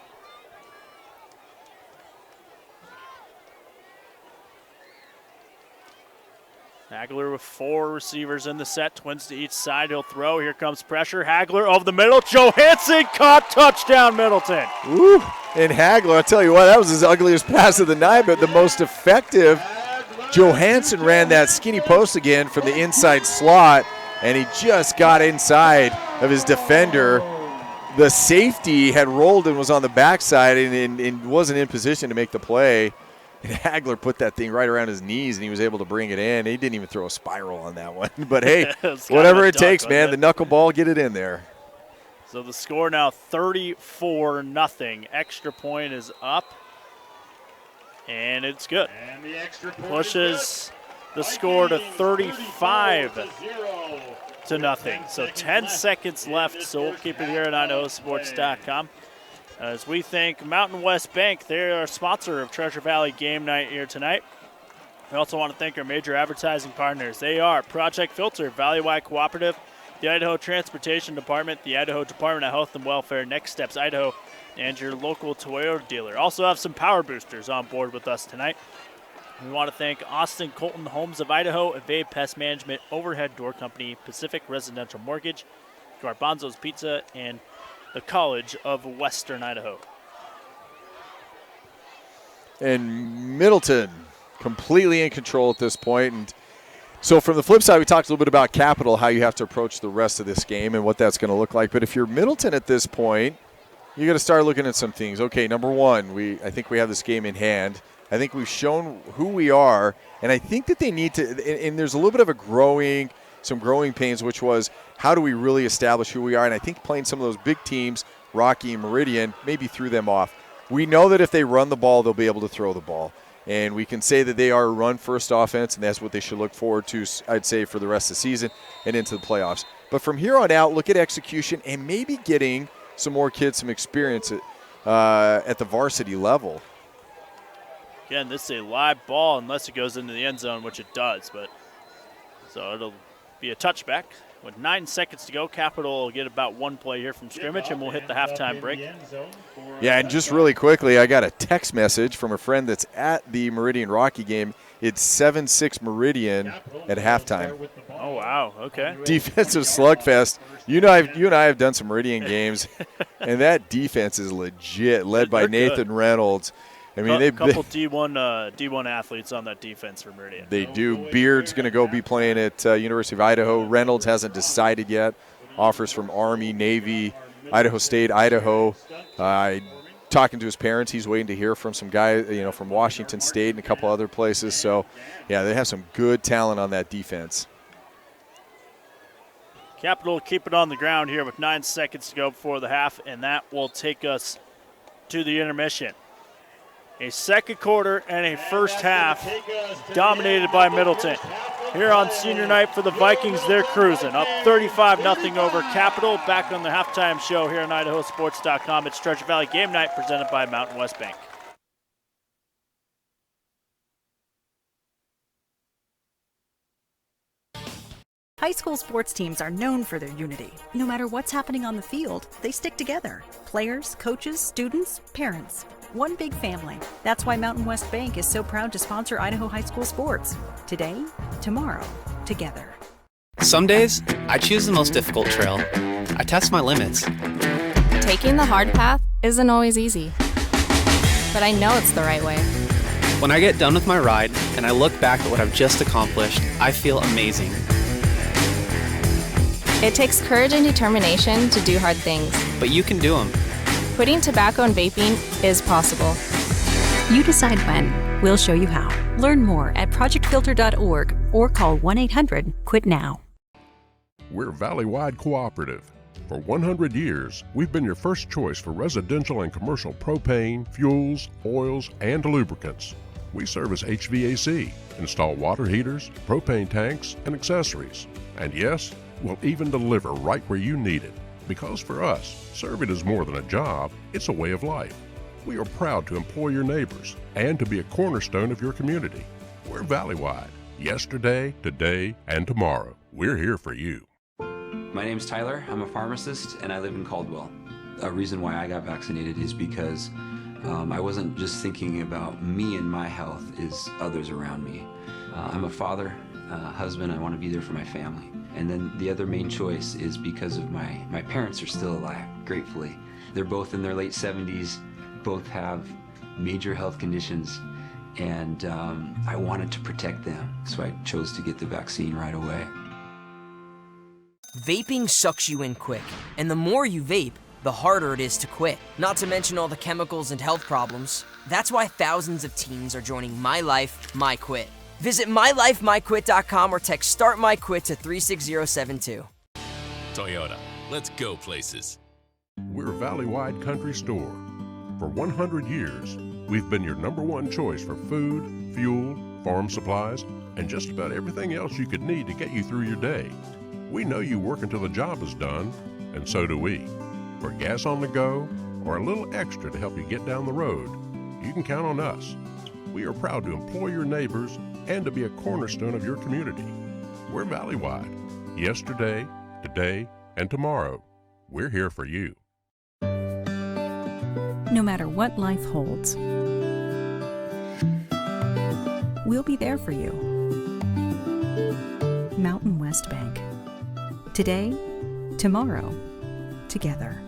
Hagler with 4 receivers in the set, twins to each side. He'll throw. Here comes pressure. Hagler over the middle. Johansson caught, touchdown Middleton. Woo! And Hagler, I'll tell you what, that was his ugliest pass of the night, but the most effective. Johansson ran that skinny post again from the inside slot, and he just got inside of his defender. The safety had rolled and was on the backside and wasn't in position to make the play. And Hagler put that thing right around his knees, and he was able to bring it in. He didn't even throw a spiral on that one. But, hey, whatever it takes, man, the knuckleball, get it in there. So the score now 34-0. Extra point is up, and it's good. And the extra point pushes the score to 35-0. So 10 seconds left, so we'll keep it here at IdahoSports.com. As we thank Mountain West Bank, they are a sponsor of Treasure Valley Game Night here tonight. We also want to thank our major advertising partners. They are Project Filter, Valley-wide Cooperative, the Idaho Transportation Department, the Idaho Department of Health and Welfare, Next Steps Idaho, and your local Toyota dealer. Also have some power boosters on board with us tonight. We want to thank Austin Colton Homes of Idaho, Evade Pest Management, Overhead Door Company, Pacific Residential Mortgage, Garbanzo's Pizza, and the College of Western Idaho. And Middleton completely in control at this point. And so from the flip side, we talked a little bit about Capital, how you have to approach the rest of this game and what that's going to look like. But if you're Middleton at this point, you got to start looking at some things. Okay, number one, I think we have this game in hand. I think we've shown who we are, and I think that they need to. And there's a little bit of some growing pains, which was how do we really establish who we are? And I think playing some of those big teams, Rocky and Meridian, maybe threw them off. We know that if they run the ball, they'll be able to throw the ball. And we can say that they are a run-first offense, and that's what they should look forward to, I'd say, for the rest of the season and into the playoffs. But from here on out, look at execution and maybe getting some more kids some experience at the varsity level. Again, this is a live ball unless it goes into the end zone, which it does. So it'll be a touchback. With 9 seconds to go, Capital will get about one play here from scrimmage, and we'll hit the halftime break. Yeah, and just really quickly, I got a text message from a friend that's at the Meridian Rocky game. It's 7-6 Meridian at halftime. Oh, wow, okay. Defensive slugfest. You and I have done some Meridian games, and that defense is legit, led by Nathan Reynolds. I mean, a couple D1 athletes on that defense for Meridian. They do. Beard's going to go be playing at University of Idaho. Reynolds hasn't decided yet. Offers from Army, Navy, Idaho State, Idaho. Talking to his parents, he's waiting to hear from some guy, from Washington State and a couple other places. So, yeah, they have some good talent on that defense. Capital keep it on the ground here with 9 seconds to go before the half, and that will take us to the intermission. A second quarter and a first half dominated by Middleton. Here on senior night for the Vikings, they're cruising. Up 35-0 over Capital. Back on the halftime show here on IdahoSports.com. It's Treasure Valley Game Night presented by Mountain West Bank. High school sports teams are known for their unity. No matter what's happening on the field, they stick together. Players, coaches, students, parents. One big family. That's why Mountain West Bank is so proud to sponsor Idaho high school sports. Today, tomorrow, together. Some days, I choose the most difficult trail. I test my limits. Taking the hard path isn't always easy. but I know it's the right way. When I get done with my ride and I look back at what I've just accomplished, I feel amazing. It takes courage and determination to do hard things. But you can do them. Quitting tobacco and vaping is possible. You decide when. We'll show you how. Learn more at projectfilter.org or call 1-800-QUIT-NOW. We're Valley-wide cooperative. For 100 years, we've been your first choice for residential and commercial propane, fuels, oils, and lubricants. We service HVAC, install water heaters, propane tanks, and accessories. And yes, we'll even deliver right where you need it. Because for us, serving is more than a job, it's a way of life. We are proud to employ your neighbors and to be a cornerstone of your community. We're Valley-wide. Yesterday, today, and tomorrow. We're here for you. My name's Tyler. I'm a pharmacist and I live in Caldwell. A reason why I got vaccinated is because I wasn't just thinking about me and my health, is others around me. I'm a father, husband. I want to be there for my family. And then the other main choice is because of my parents are still alive, gratefully. They're both in their late 70s, both have major health conditions, and I wanted to protect them, so I chose to get the vaccine right away. Vaping sucks you in quick, and the more you vape, the harder it is to quit. Not to mention all the chemicals and health problems. That's why thousands of teens are joining My Life, My Quit. Visit mylifemyquit.com or text Start My Quit to 36072. Toyota, let's go places. We're Valley-wide country store. For 100 years, we've been your #1 choice for food, fuel, farm supplies, and just about everything else you could need to get you through your day. We know you work until the job is done, and so do we. For gas on the go, or a little extra to help you get down the road, you can count on us. We are proud to employ your neighbors and to be a cornerstone of your community. We're Valley-wide. Yesterday, today, and tomorrow. We're here for you. No matter what life holds, we'll be there for you. Mountain West Bank. Today, tomorrow, together.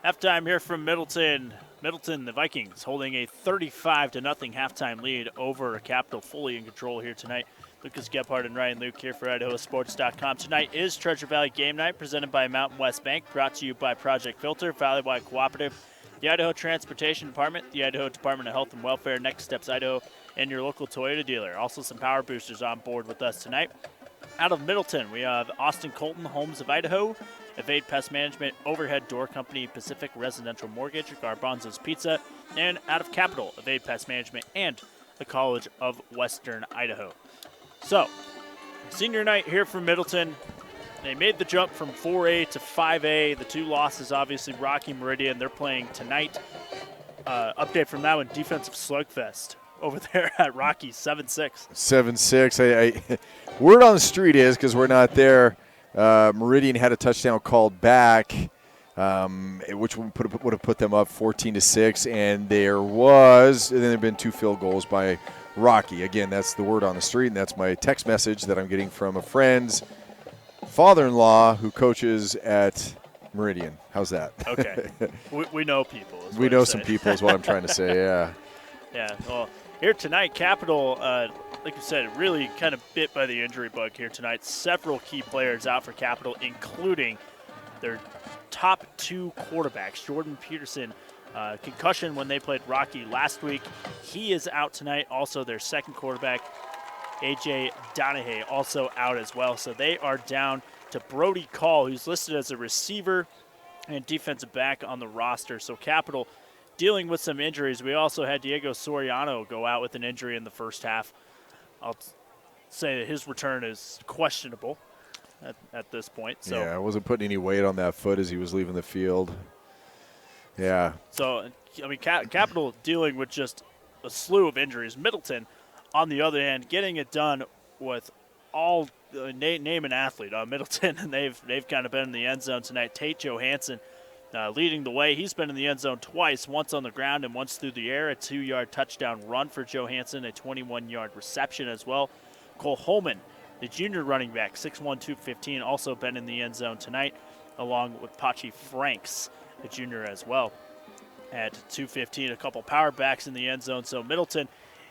Halftime here from Middleton. Middleton, the Vikings, holding a 35-0 halftime lead over Capital, fully in control here tonight. Lucas Gebhardt and Ryan Luke here for IdahoSports.com. Tonight is Treasure Valley Game Night, presented by Mountain West Bank, brought to you by Project Filter, Valley-wide Cooperative, the Idaho Transportation Department, the Idaho Department of Health and Welfare, Next Steps Idaho, and your local Toyota dealer. Also some power boosters on board with us tonight. Out of Middleton, we have Austin Colton, Homes of Idaho, Evade Pest Management, Overhead Door Company, Pacific Residential Mortgage, Garbanzo's Pizza, and out of Capital, Evade Pest Management, and the College of Western Idaho. So, senior night here from Middleton. They made the jump from 4A to 5A. The two losses, obviously, Rocky Meridian. They're playing tonight. Update from that one, defensive slugfest over there at Rocky, 7-6. 7-6. Word on the street is, because we're not there, Meridian had a touchdown called back, which would have put them up 14-6, and there have been 2 field goals by Rocky. Again, that's the word on the street, and that's my text message that I'm getting from a friend's father-in-law who coaches at Meridian. How's that? Okay. we know people. We know some people is what I'm trying to say, yeah. Yeah, well, here tonight, Capital, like you said, really kind of bit by the injury bug here tonight. Several key players out for Capital, including their top 2 quarterbacks. Jordan Peterson, concussion when they played Rocky last week. He is out tonight. Also, their second quarterback, A.J. Donahue, also out as well. So they are down to Brody Call, who's listed as a receiver and defensive back on the roster. So Capital dealing with some injuries. We also had Diego Soriano go out with an injury in the first half. I'll say that his return is questionable at this point. So yeah, I wasn't putting any weight on that foot as he was leaving the field. Yeah. So, I mean, Capital dealing with just a slew of injuries. Middleton, on the other hand, getting it done with all name an athlete on Middleton, and they've kind of been in the end zone tonight. Tate Johansson, leading the way. He's been in the end zone twice, once on the ground and once through the air. A 2-yard touchdown run for Johansson, a 21-yard reception as well. Cole Holman, the junior running back, 6'1", 215, also been in the end zone tonight, along with Pachi Franks, the junior as well. At 215, a couple power backs in the end zone. So Middleton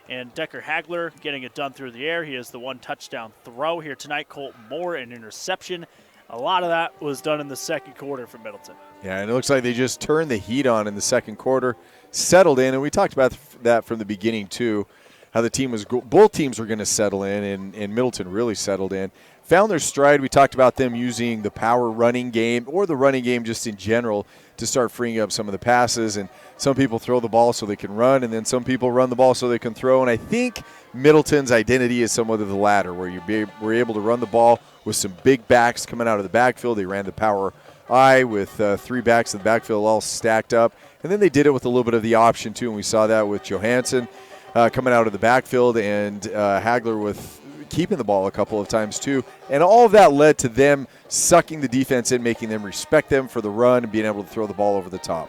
and Decker Hagler getting it done through the air. He has the 1 touchdown throw here tonight. Colton Moore, an interception. A lot of that was done in the second quarter for Middleton. Yeah, and it looks like they just turned the heat on in the second quarter, settled in, and we talked about that from the beginning too, how the team was, both teams were going to settle in, and Middleton really settled in. Found their stride. We talked about them using the power running game or the running game just in general to start freeing up some of the passes. And some people throw the ball so they can run, and then some people run the ball so they can throw. And I think Middleton's identity is somewhat of the latter, where we're able to run the ball with some big backs coming out of the backfield. They ran the power I with 3 backs in the backfield all stacked up. And then they did it with a little bit of the option, too, and we saw that with Johansson coming out of the backfield and Hagler with keeping the ball a couple of times too, and all of that led to them sucking the defense in, making them respect them for the run and being able to throw the ball over the top.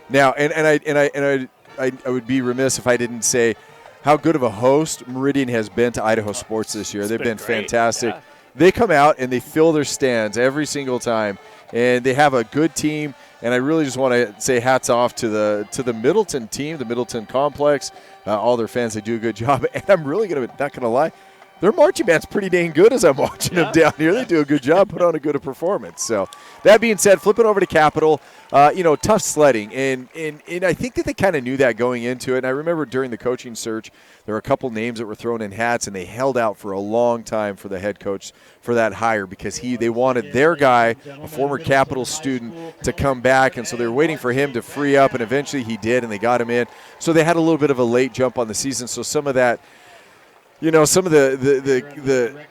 Now, I would be remiss if I didn't say how good of a host Meridian has been to Idaho sports this year. They've been fantastic. Yeah. They come out and they fill their stands every single time, and they have a good team. And I really just want to say hats off to the Middleton team, the Middleton complex, all their fans. They do a good job, and I'm really not going to lie. Their marching band's pretty dang good as I'm watching them down here. They do a good job, put on a good performance. So that being said, flipping over to Capital, tough sledding. And I think that they kind of knew that going into it. And I remember during the coaching search, there were a couple names that were thrown in hats, and they held out for a long time for the head coach for that hire because they wanted their guy, a former Capital student, to come back. And so they were waiting for him to free up, and eventually he did, and they got him in. So they had a little bit of a late jump on the season. So some of that, some of the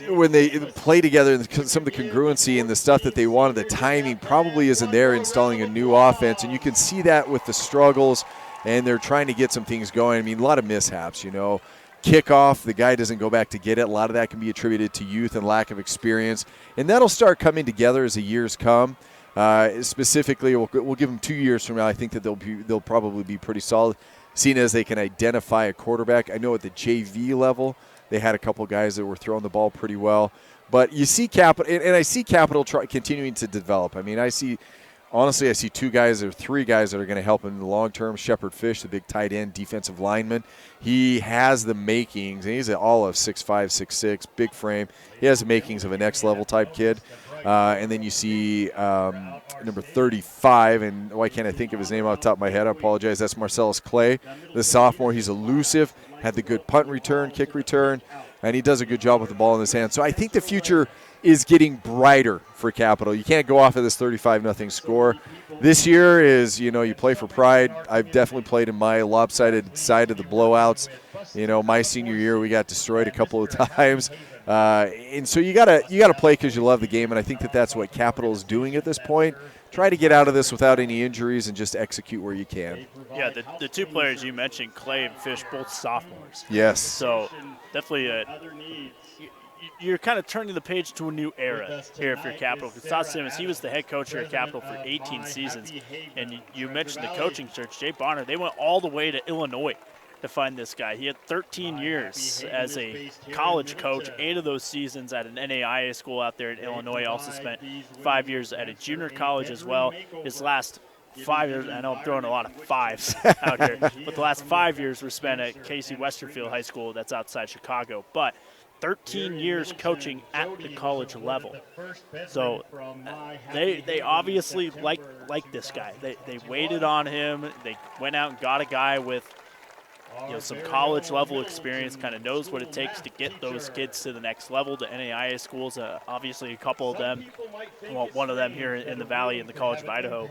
when they play together, and some of the congruency and the stuff that they wanted, the timing probably isn't there installing a new offense. And you can see that with the struggles, and they're trying to get some things going. I mean, a lot of mishaps, Kickoff, the guy doesn't go back to get it. A lot of that can be attributed to youth and lack of experience. And that'll start coming together as the years come. Specifically, we'll give them 2 years from now. I think that they'll probably be pretty solid, seeing as they can identify a quarterback. I know at the JV level, they had a couple guys that were throwing the ball pretty well. But you see Capital, and I see Capital continuing to develop. I mean, I see 2 guys or 3 guys that are going to help him in the long term. Shepard Fish, the big tight end, defensive lineman. He has the makings, and he's all of 6'5", 6'6", big frame. He has the makings of a next-level type kid. And then you see number 35, and why can't I think of his name off the top of my head? I apologize. That's Marcellus Clay, the sophomore. He's elusive, had the good punt return, kick return, and he does a good job with the ball in his hand. So I think the future is getting brighter for Capital. You can't go off of this 35-0 score. This year is, you play for pride. I've definitely played in my lopsided side of the blowouts. My senior year we got destroyed a couple of times. And so you gotta play because you love the game, and I think that that's what Capital is doing at this point. Try to get out of this without any injuries and just execute where you can. Yeah, the 2 players you mentioned, Clay and Fish, both sophomores. Yes. So definitely you're kind of turning the page to a new era here for Capital. Because Todd Simmons, he was the head coach here at Capital for 18 seasons. And you mentioned the coaching search. Jay Bonner, they went all the way to Illinois to find this guy. He had 13 years as a college coach, 8 of those seasons at an NAIA school out there in Illinois. Also spent 5 years at a junior college as well. His last 5 years, I know I'm throwing a lot of fives out here, but the last 5 years were spent at Casey Westerfield High School that's outside Chicago. But 13 years coaching at the college level. So they obviously like this guy. They waited on him. They went out and got a guy with some college level experience, kind of knows what it takes to get those kids to the next level, to NAIA schools. Obviously a couple of them, well, one of them here in the Valley in the College of Idaho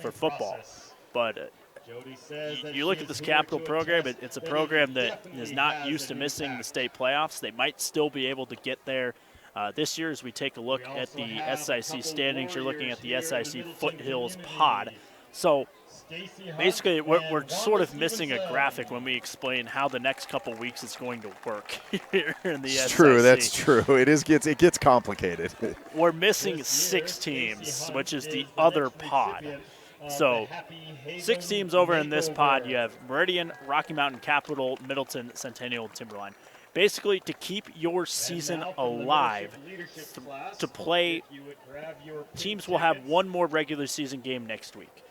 for football. But you look at this Capital program, it's a program that is not used to missing the state playoffs. They might still be able to get there this year. As we take a look at the SIC standings, you're looking at the SIC Foothills Pod, So basically, we're sort of missing a graphic when we explain how the next couple weeks is going to work here in the SIC. True, that's true. It gets complicated. We're missing 6 teams, which is the other pod. So 6 teams over in this pod. You have Meridian, Rocky Mountain, Capital, Middleton, Centennial, Timberline. Basically, to keep your season alive, to play, teams will have one more regular season game next week.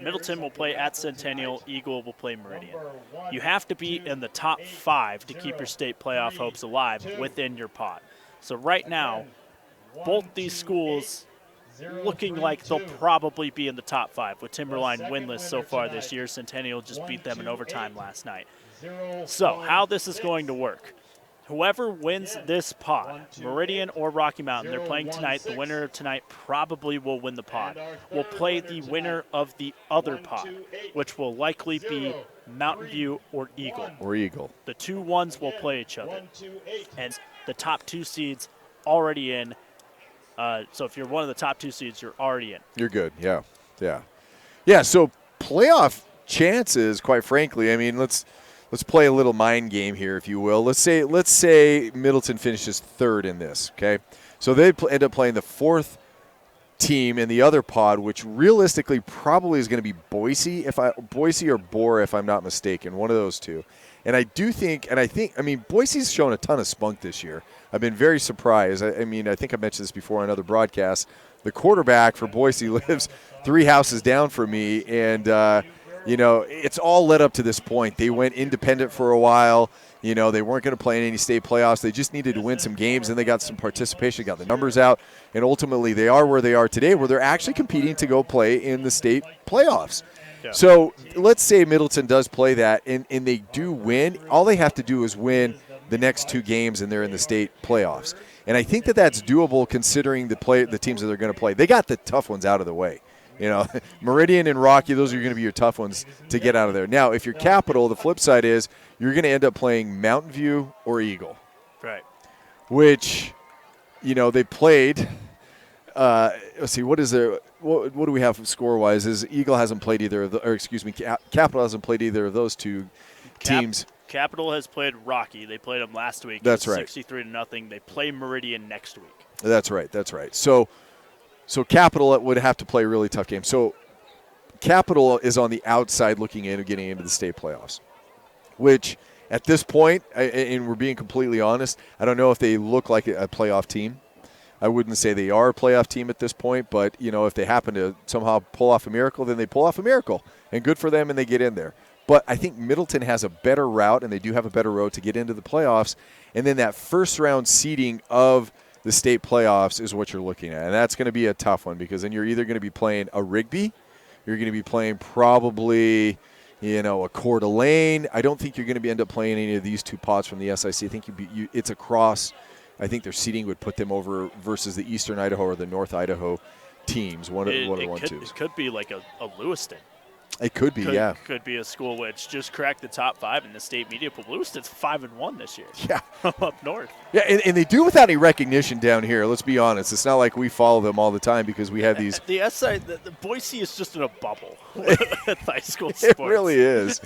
Middleton will play at Centennial. Eagle will play Meridian. You have to be in the top 5 to keep your state playoff hopes alive within your pod. So right now, both these schools looking like they'll probably be in the top 5, with Timberline winless so far this year. Centennial just beat them in overtime last night. So how this is going to work, whoever wins this pod, Meridian or Rocky Mountain, they're playing tonight. The winner of tonight probably will win the pod. Will play the winner of the other pod, which will likely be Mountain View or Eagle. The 2 ones will play each other. And the top 2 seeds already in. So if you're one of the top 2 seeds, you're already in. You're good, yeah. Yeah, so playoff chances, quite frankly, I mean, let's play a little mind game here, if you will. Let's say Middleton finishes 3rd in this, okay? So they end up playing the 4th team in the other pod, which realistically probably is going to be Boise or Boer, if I'm not mistaken, one of those 2. And I think Boise's shown a ton of spunk this year. I've been very surprised. I think I mentioned this before on other broadcasts. The quarterback for Boise lives 3 houses down from me, and it's all led up to this point. They went independent for a while. They weren't going to play in any state playoffs. They just needed to win some games, and they got some participation, got the numbers out, and ultimately they are where they are today, where they're actually competing to go play in the state playoffs. Yeah. So let's say Middleton does play that, and they do win. All they have to do is win the next 2 games, and they're in the state playoffs. And I think that's doable considering the teams that they're going to play. They got the tough ones out of the way. Meridian and Rocky, those are going to be your tough ones to get out of there. Now, if you're Capital, the flip side is you're going to end up playing Mountain View or Eagle. Right. Which, they played. Let's see, what do we have score-wise? Is Eagle hasn't played either of Capital hasn't played either of those 2 teams. Capital has played Rocky. They played them last week. That's right. 63-0. They play Meridian next week. That's right. So Capital would have to play a really tough game. So Capital is on the outside looking in and getting into the state playoffs, which at this point, and we're being completely honest, I don't know if they look like a playoff team. I wouldn't say they are a playoff team at this point, but, if they happen to somehow pull off a miracle, then they pull off a miracle. And good for them, and they get in there. But I think Middleton has a better route, and they do have a better road to get into the playoffs. And then that first-round seeding of the state playoffs is what you're looking at. And that's going to be a tough one because then you're either going to be playing a Rigby, you're going to be playing probably, a Coeur d'Alene. I don't think you're going to end up playing any of these 2 pods from the SIC. I think it's across. I think their seeding would put them over versus the Eastern Idaho or the North Idaho teams. One of the 1-2s. It could be like a Lewiston. It could be, yeah. Could be a school which just cracked the top 5 in the state media poll. Lewiston's 5-1 this year. Yeah, up north. Yeah, and they do without any recognition down here. Let's be honest. It's not like we follow them all the time because we have these. The Boise is just in a bubble with high school sports. It really is.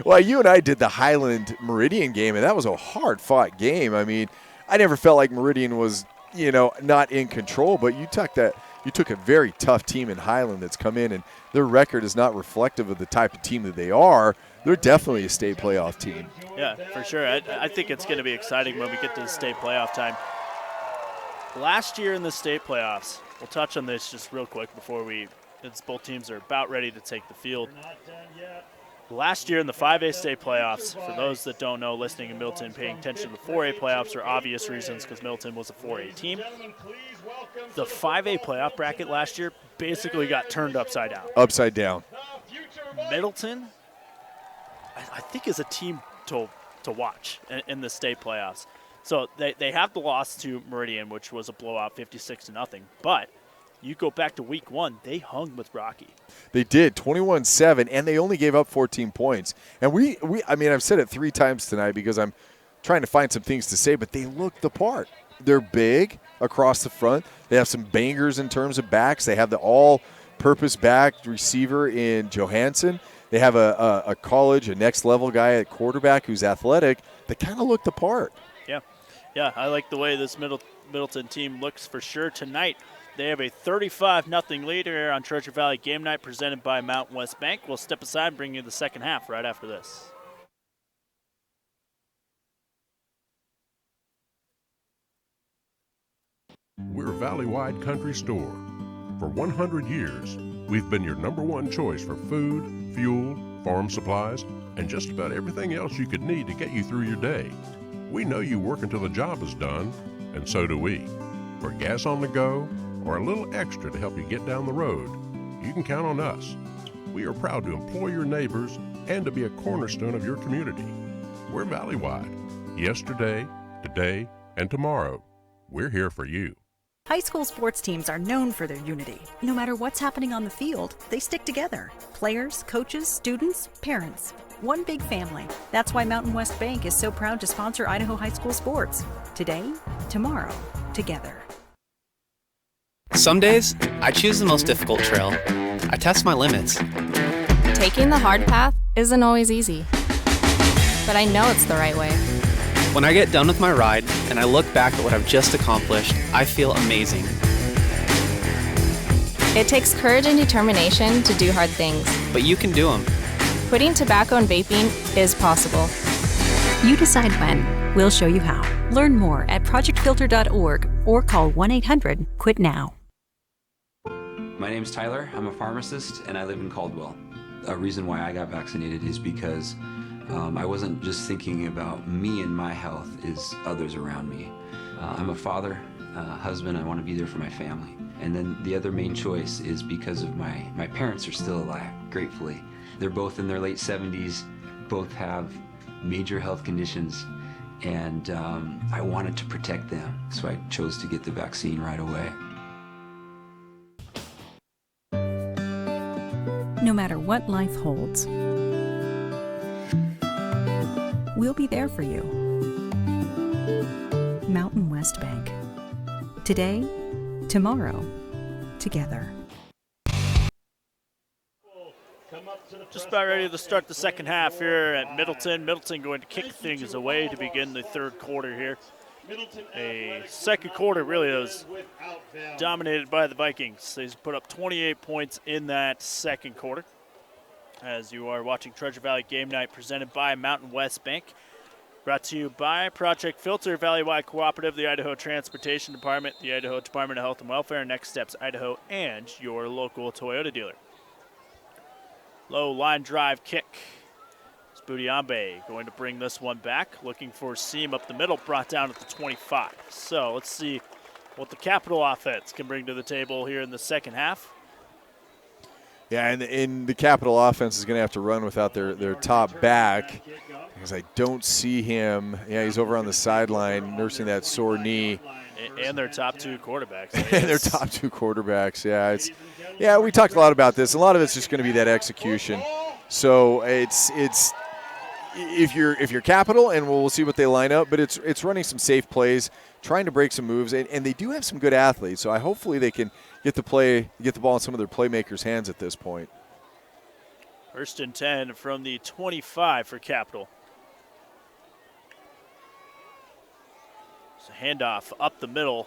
Well, you and I did the Highland Meridian game, and that was a hard-fought game. I mean, I never felt like Meridian was, not in control, but you took a very tough team in Highland that's come in, and their record is not reflective of the type of team that they are. They're definitely a state playoff team. Yeah, for sure. I think it's going to be exciting when we get to the state playoff time. Last year in the state playoffs, we'll touch on this just real quick as both teams are about ready to take the field. Last year in the 5A state playoffs, for those that don't know, listening in Middleton, paying attention to the 4A playoffs for obvious reasons because Middleton was a 4A team. The 5A playoff bracket last year basically got turned upside down. Upside down. Middleton, I think, is a team to watch in the state playoffs. So they have the loss to Meridian, which was a blowout, 56-0. But you go back to week 1, they hung with Rocky. They did, 21-7, and they only gave up 14 points. And I've said it 3 times tonight because I'm trying to find some things to say, but they look the part. They're big across the front. They have some bangers in terms of backs. They have purpose-backed receiver in Johansson. They have a college, a next-level guy at quarterback who's athletic that kind of looked the part. Yeah, I like the way this Middleton team looks for sure tonight. They have a 35-0 lead here on Treasure Valley Game Night presented by Mountain West Bank. We'll step aside and bring you the second half right after this. We're Valley-wide country store. For 100 years, we've been your #1 choice for food, fuel, farm supplies, and just about everything else you could need to get you through your day. We know you work until the job is done, and so do we. For gas on the go or a little extra to help you get down the road, you can count on us. We are proud to employ your neighbors and to be a cornerstone of your community. We're Valley-wide. Yesterday, today, and tomorrow. We're here for you. High school sports teams are known for their unity. No matter what's happening on the field, they stick together. Players, coaches, students, parents. One big family. That's why Mountain West Bank is so proud to sponsor Idaho high school sports. Today, tomorrow, together. Some days, I choose the most difficult trail. I test my limits. Taking the hard path isn't always easy, but I know it's the right way. When I get done with my ride and I look back at what I've just accomplished, I feel amazing. It takes courage and determination to do hard things. But you can do them. Quitting tobacco and vaping is possible. You decide when. We'll show you how. Learn more at projectfilter.org or call 1-800-QUIT-NOW. My name's Tyler. I'm a pharmacist, and I live in Caldwell. A reason why I got vaccinated is because I wasn't just thinking about me and my health, is others around me. I'm a father, husband. I want to be there for my family. And then the other main choice is because of my parents are still alive, gratefully. They're both in their late 70s, both have major health conditions, and I wanted to protect them, so I chose to get the vaccine right away. No matter what life holds, we'll be there for you. Mountain West Bank. Today, tomorrow, together. Just about ready to start the second half here at Middleton. Middleton going to kick things away to begin the third quarter here. A second quarter really was dominated by the Vikings. They put up 28 points in that second quarter. As you are watching Treasure Valley Game Night presented by Mountain West Bank. Brought to you by Project Filter, Valley-wide Cooperative, the Idaho Transportation Department, the Idaho Department of Health and Welfare, Next Steps Idaho, and your local Toyota dealer. Low line drive kick. Spudiyambe going to bring this one back. Looking for a seam up the middle, brought down at the 25. So let's see what the Capital offense can bring to the table here in the second half. Yeah, and the Capital offense is going to have to run without their top back because I don't see him. Yeah, he's over on the sideline nursing that sore knee. And their top two quarterbacks. And their top two quarterbacks, yeah. We talked a lot about this. A lot of it's just going to be that execution. So it's if you're Capital, and we'll see what they line up, but it's running some safe plays, trying to break some moves, and they do have some good athletes. So hopefully they can get the ball in some of their playmakers' hands at this point. 1st and 10 from the 25 for Capital. So handoff up the middle.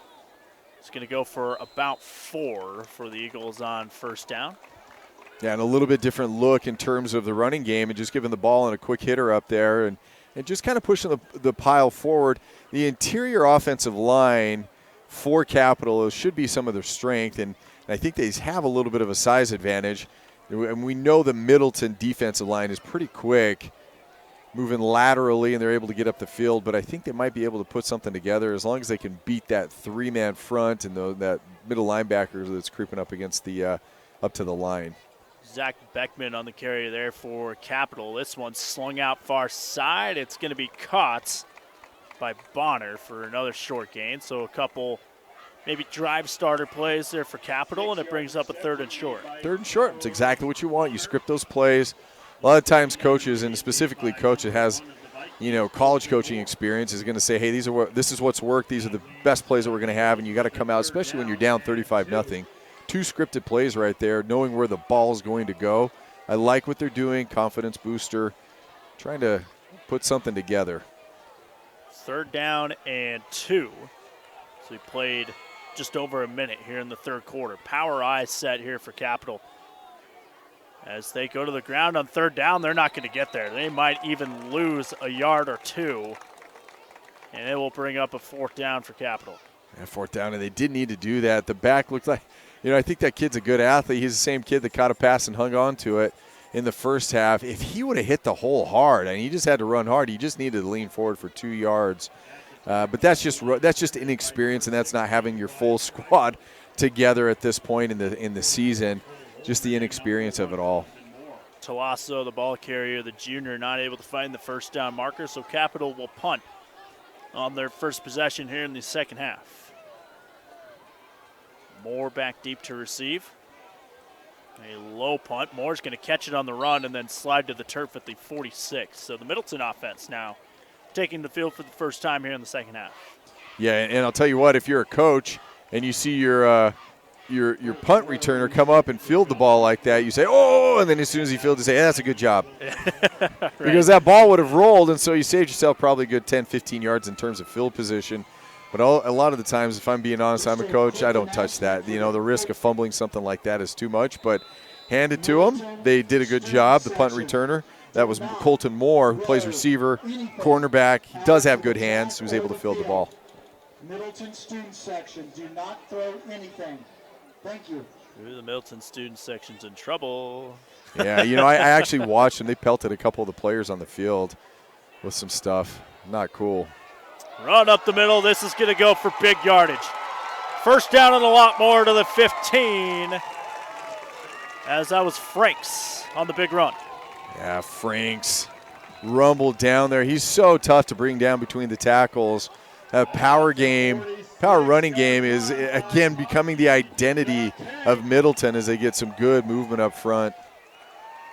It's going to go for about 4 for the Eagles on first down. Yeah, and a little bit different look in terms of the running game and just giving the ball and a quick hitter up there and just kind of pushing the pile forward. The interior offensive line for Capital should be some of their strength, and I think they have a little bit of a size advantage. And we know the Middleton defensive line is pretty quick, moving laterally, and they're able to get up the field. But I think they might be able to put something together as long as they can beat that 3-man front and that middle linebacker that's creeping up against the up to the line. Zach Beckman on the carry there for Capital. This one's slung out far side. It's going to be caught by Bonner for another short gain. So a couple maybe drive starter plays there for Capital, and it brings up a 3rd and short. 3rd and short. It's exactly what you want. You script those plays. A lot of times coaches, and specifically coach that has, college coaching experience, is going to say, hey, this is what's worked. These are the best plays that we're going to have, and you got to come out, especially when you're down 35-0. two scripted plays right there, knowing where the ball's going to go. I like what they're doing, confidence booster, trying to put something together. 3rd down and 2. So we played just over a minute here in the 3rd quarter. Power I set here for Capital. As they go to the ground on 3rd down, they're not going to get there. They might even lose a yard or 2. And it will bring up a 4th down for Capital. Yeah, 4th down, and they did need to do that. The back looked like, I think that kid's a good athlete. He's the same kid that caught a pass and hung on to it in the first half. If he would have hit the hole hard, and he just had to run hard, he just needed to lean forward for 2 yards. But that's just inexperience, and that's not having your full squad together at this point in the season. Just the inexperience of it all. Tolasso, the ball carrier, the junior, not able to find the 1st down marker, so Capital will punt on their first possession here in the second half. Moore back deep to receive. A low punt. Moore's going to catch it on the run and then slide to the turf at the 46. So the Middleton offense now taking the field for the first time here in the second half. Yeah, and I'll tell you what, if you're a coach and you see your punt returner come up and field the ball like that, you say, oh, and then as soon as he fields, you say, that's a good job. Right. Because that ball would have rolled, and so you saved yourself probably a good 10, 15 yards in terms of field position. But a lot of the times, if I'm being honest, I'm a coach, I don't touch that. The risk of fumbling something like that is too much. But hand it to them. They did a good job, the punt returner. That was Colton Moore, who plays receiver, cornerback. He does have good hands. He was able to field the ball. Middleton student section, do not throw anything. Thank you. Ooh, the Middleton student section's in trouble. Yeah, I actually watched them. They pelted a couple of the players on the field with some stuff. Not cool. Run up the middle. This is going to go for big yardage. 1st down and a lot more to the 15. As that was Franks on the big run. Yeah, Franks rumbled down there. He's so tough to bring down between the tackles. That power running game is, again, becoming the identity of Middleton as they get some good movement up front.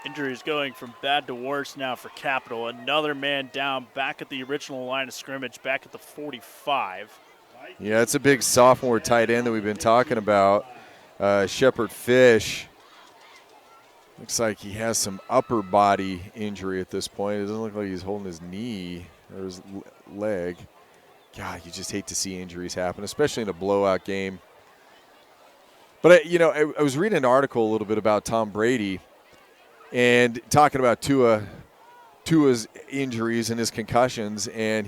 Injuries going from bad to worse now for Capital. Another man down back at the original line of scrimmage, back at the 45. Yeah, it's a big sophomore tight end that we've been talking about, Shepard Fish. Looks like he has some upper body injury at this point. It doesn't look like he's holding his knee or his leg. God, you just hate to see injuries happen, especially in a blowout game. But, I was reading an article a little bit about Tom Brady and talking about Tua's injuries and his concussions, and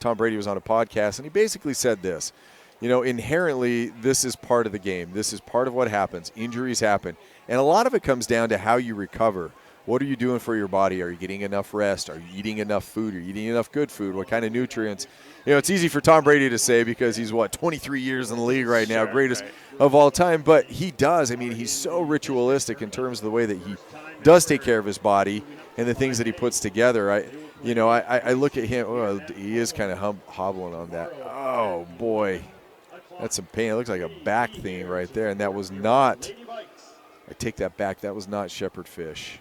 Tom Brady was on a podcast, and he basically said this, inherently this is part of the game. This is part of what happens. Injuries happen, and a lot of it comes down to how you recover. What are you doing for your body? Are you getting enough rest? Are you eating enough food? Are you eating enough good food? What kind of nutrients? It's easy for Tom Brady to say because he's, 23 years in the league right now, greatest of all time, but he does. He's so ritualistic in terms of the way that he does take care of his body and the things that he puts together. I look at him. Oh, he is kind of hobbling on that. Oh, boy. That's some pain. It looks like a back thing right there, and that was not – I take that back. That was not Shepard Fish.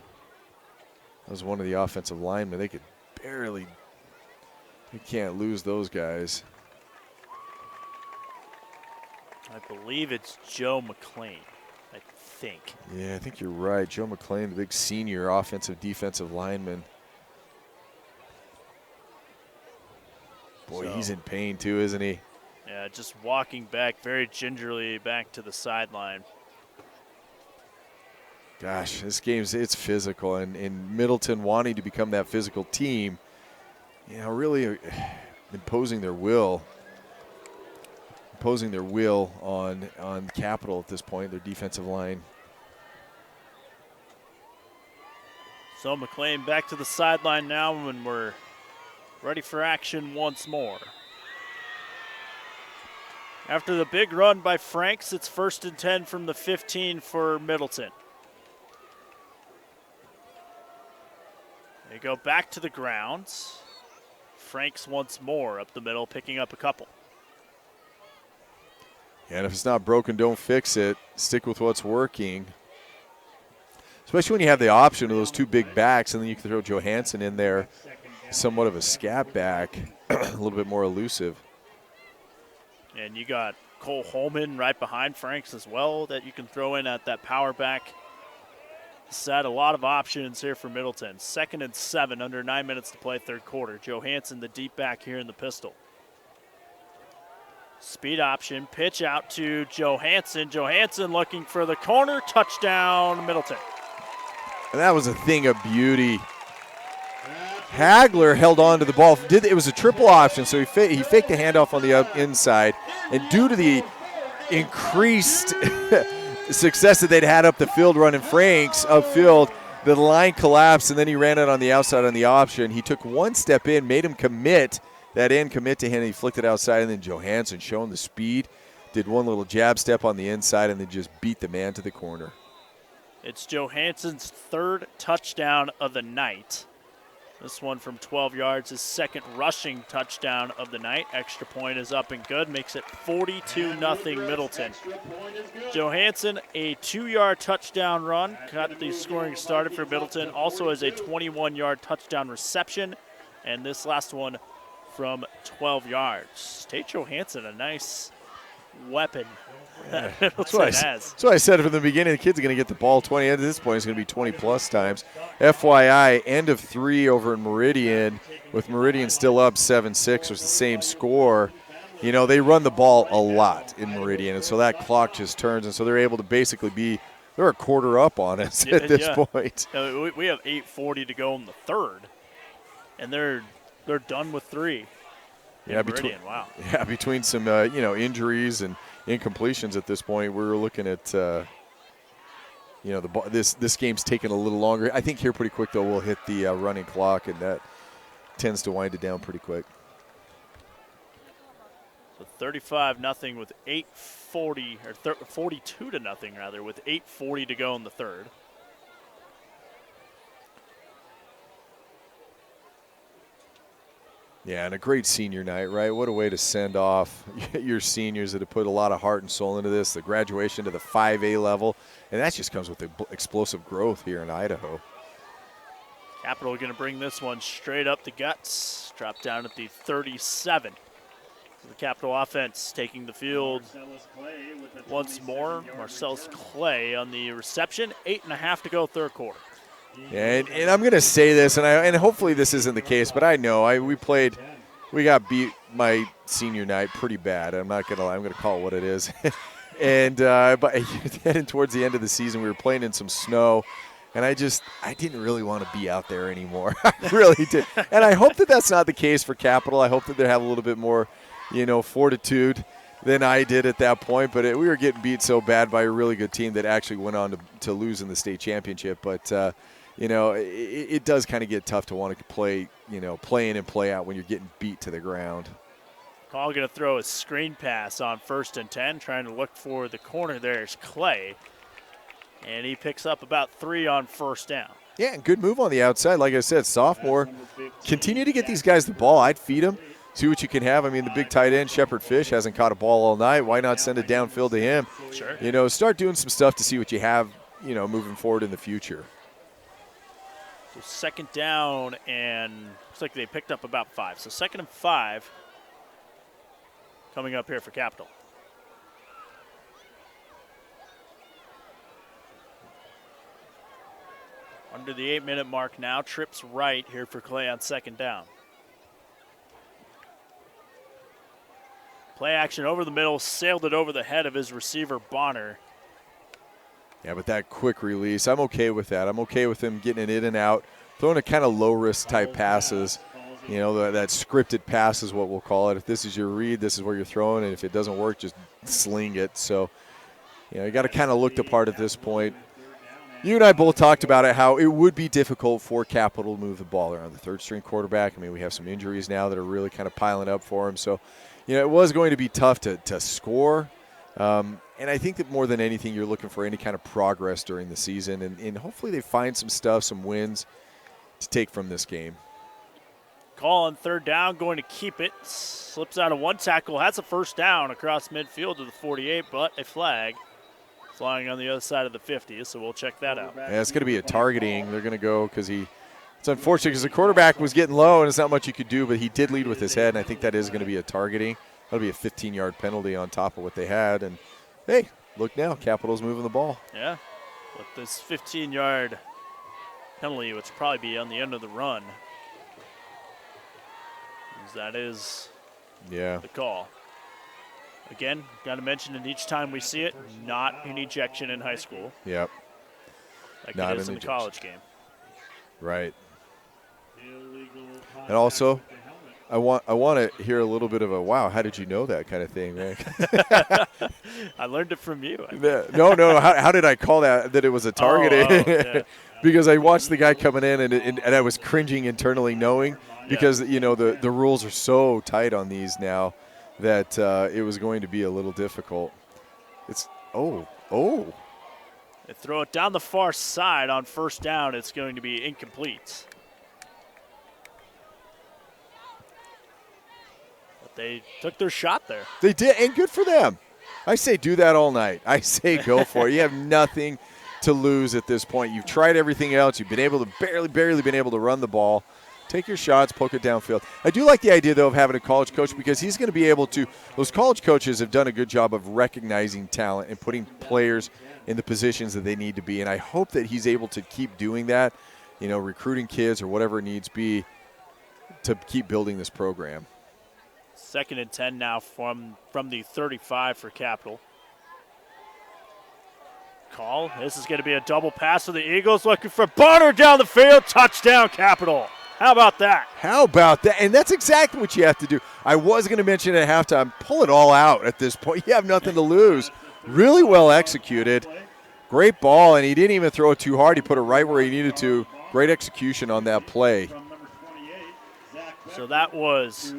That was one of the offensive linemen. They could barely – you can't lose those guys. I believe it's Joe McClain. I think. Yeah, I think you're right. Joe McClain, the big senior offensive defensive lineman. Boy, he's in pain too, isn't he? Yeah, just walking back very gingerly back to the sideline. Gosh, this game's it's physical, and Middleton wanting to become that physical team, really imposing their will on Capital at this point, their defensive line. So McClain back to the sideline now, and we're ready for action once more. After the big run by Franks, it's 1st and 10 from the 15 for Middleton. They go back to the grounds. Franks once more up the middle, picking up a couple. And if it's not broken, don't fix it. Stick with what's working. Especially when you have the option of those two big backs, and then you can throw Johansson in there, somewhat of a scat back, a little bit more elusive. And you got Cole Holman right behind Franks as well that you can throw in at that power back. Set a lot of options here for Middleton. 2nd and 7, under 9 minutes to play third quarter. Johansson, the deep back here in the pistol. Speed option, pitch out to Johansson. Johansson looking for the corner, touchdown Middleton. And that was a thing of beauty. Hagler held on to the ball. It was a triple option, so he faked the handoff on the inside. And due to the increased success that they'd had up the field running Franks upfield, the line collapsed, and then he ran it on the outside on the option. He took one step in, made him commit to him, and he flicked it outside, and then Johansson, showing the speed, did one little jab step on the inside and then just beat the man to the corner. It's Johansson's 3rd touchdown of the night. This one from 12 yards, his 2nd rushing touchdown of the night. Extra point is up and good, makes it 42-0 Middleton. Johansson, a 2-yard touchdown run, got the scoring started for Middleton. Also has a 21-yard touchdown reception, and this last one from 12 yards. Tate Johansson, a nice weapon that Middleton has. That's what I said from the beginning. The kid's going to get the ball 20. At this point, it's going to be 20-plus times. FYI, end of 3 over in Meridian, with Meridian still up 7-6, was the same score. You know, they run the ball a lot in Meridian, and so that clock just turns, and so they're able to basically they're a quarter up on us at this point. We have 8:40 to go in the 3rd, and they're done with 3. Between some injuries and incompletions at this point, we're looking at this game's taking a little longer. I think here pretty quick though we'll hit the running clock, and that tends to wind it down pretty quick. So 35-0 with 8:40 or 42-0 rather, with 8:40 to go in the 3rd. Yeah, and a great senior night, right? What a way to send off your seniors that have put a lot of heart and soul into this, the graduation to the 5A level, and that just comes with the explosive growth here in Idaho. Capital going to bring this one straight up the guts, drop down at the 37. The Capital offense taking the field once more. Marcellus Clay on the reception, 8.5 to go third quarter. And I'm going to say this, and hopefully this isn't the case, but I know we got beat my senior night pretty bad. I'm not going to lie. I'm going to call it what it is. And but heading towards the end of the season, we were playing in some snow, and I didn't really want to be out there anymore. I really did. And I hope that that's not the case for Capital. I hope that they have a little bit more, fortitude than I did at that point. But we were getting beat so bad by a really good team that actually went on to lose in the state championship. But it does kind of get tough to want to play, play in and play out when you're getting beat to the ground. Call going to throw a screen pass on 1st and 10, trying to look for the corner. There's Clay, and he picks up about 3 on 1st down. Yeah, and good move on the outside. Like I said, sophomore. Continue to get these guys the ball. I'd feed them, see what you can have. I mean, the big tight end, Shepard Fish, hasn't caught a ball all night. Why not send it downfield to him? Sure. Start doing some stuff to see what you have, moving forward in the future. So 2nd down, and looks like they picked up about 5. So 2nd and 5 coming up here for Capital. Under the 8-minute mark now, trips right here for Clay on 2nd down. Play action over the middle, sailed it over the head of his receiver, Bonner. Yeah, but that quick release, I'm okay with that. I'm okay with him getting it in and out, throwing a kind of low-risk type passes. That scripted pass is what we'll call it. If this is your read, this is where you're throwing, and if it doesn't work, just sling it. So, you got to kind of look the part at this point. You and I both talked about it, how it would be difficult for Capital to move the ball around the 3rd-string quarterback. I mean, we have some injuries now that are really kind of piling up for him. So, it was going to be tough to score. And I think that more than anything, you're looking for any kind of progress during the season. And hopefully they find some stuff, some wins to take from this game. Call on 3rd down, going to keep it. Slips out of 1 tackle, has a 1st down across midfield to the 48, but a flag flying on the other side of the 50, so we'll check that out. Yeah, it's going to be a targeting. They're going to go because it's unfortunate because the quarterback was getting low and it's not much you could do, but he did lead with his head, and I think that is going to be a targeting. That'll be a 15-yard penalty on top of what they had. And, hey, look now, Capital's moving the ball. Yeah, with this 15-yard penalty, which will probably be on the end of the run. That is the call. Again, got to mention it each time we see it, not an ejection in high school. Yep. Like not it is in the college game. Right. And also, I want to hear a little bit of a, wow, how did you know that kind of thing, man? I learned it from you. No. How did I call that it was a target? Yeah. Because I watched the guy coming in, and I was cringing internally knowing, because, the rules are so tight on these now that it was going to be a little difficult. It's, They throw it down the far side on first down. It's going to be incomplete. But they took their shot there. They did, and good for them. I say do that all night. I say go for it. You have nothing to lose at this point. You've tried everything else. You've been able to barely been able to run the ball. Take your shots, poke it downfield. I do like the idea, though, of having a college coach, because he's going to be able to – those college coaches have done a good job of recognizing talent and putting players in the positions that they need to be. And I hope that he's able to keep doing that, recruiting kids or whatever it needs be to keep building this program. 2nd and 10 now from the 35 for Capital. Call. This is going to be a double pass for the Eagles, looking for Bonner down the field. Touchdown, Capital. How about that? And that's exactly what you have to do. I was going to mention at halftime, pull it all out at this point. You have nothing to lose. Really well executed. Great ball, and he didn't even throw it too hard. He put it right where he needed to. Great execution on that play. So that was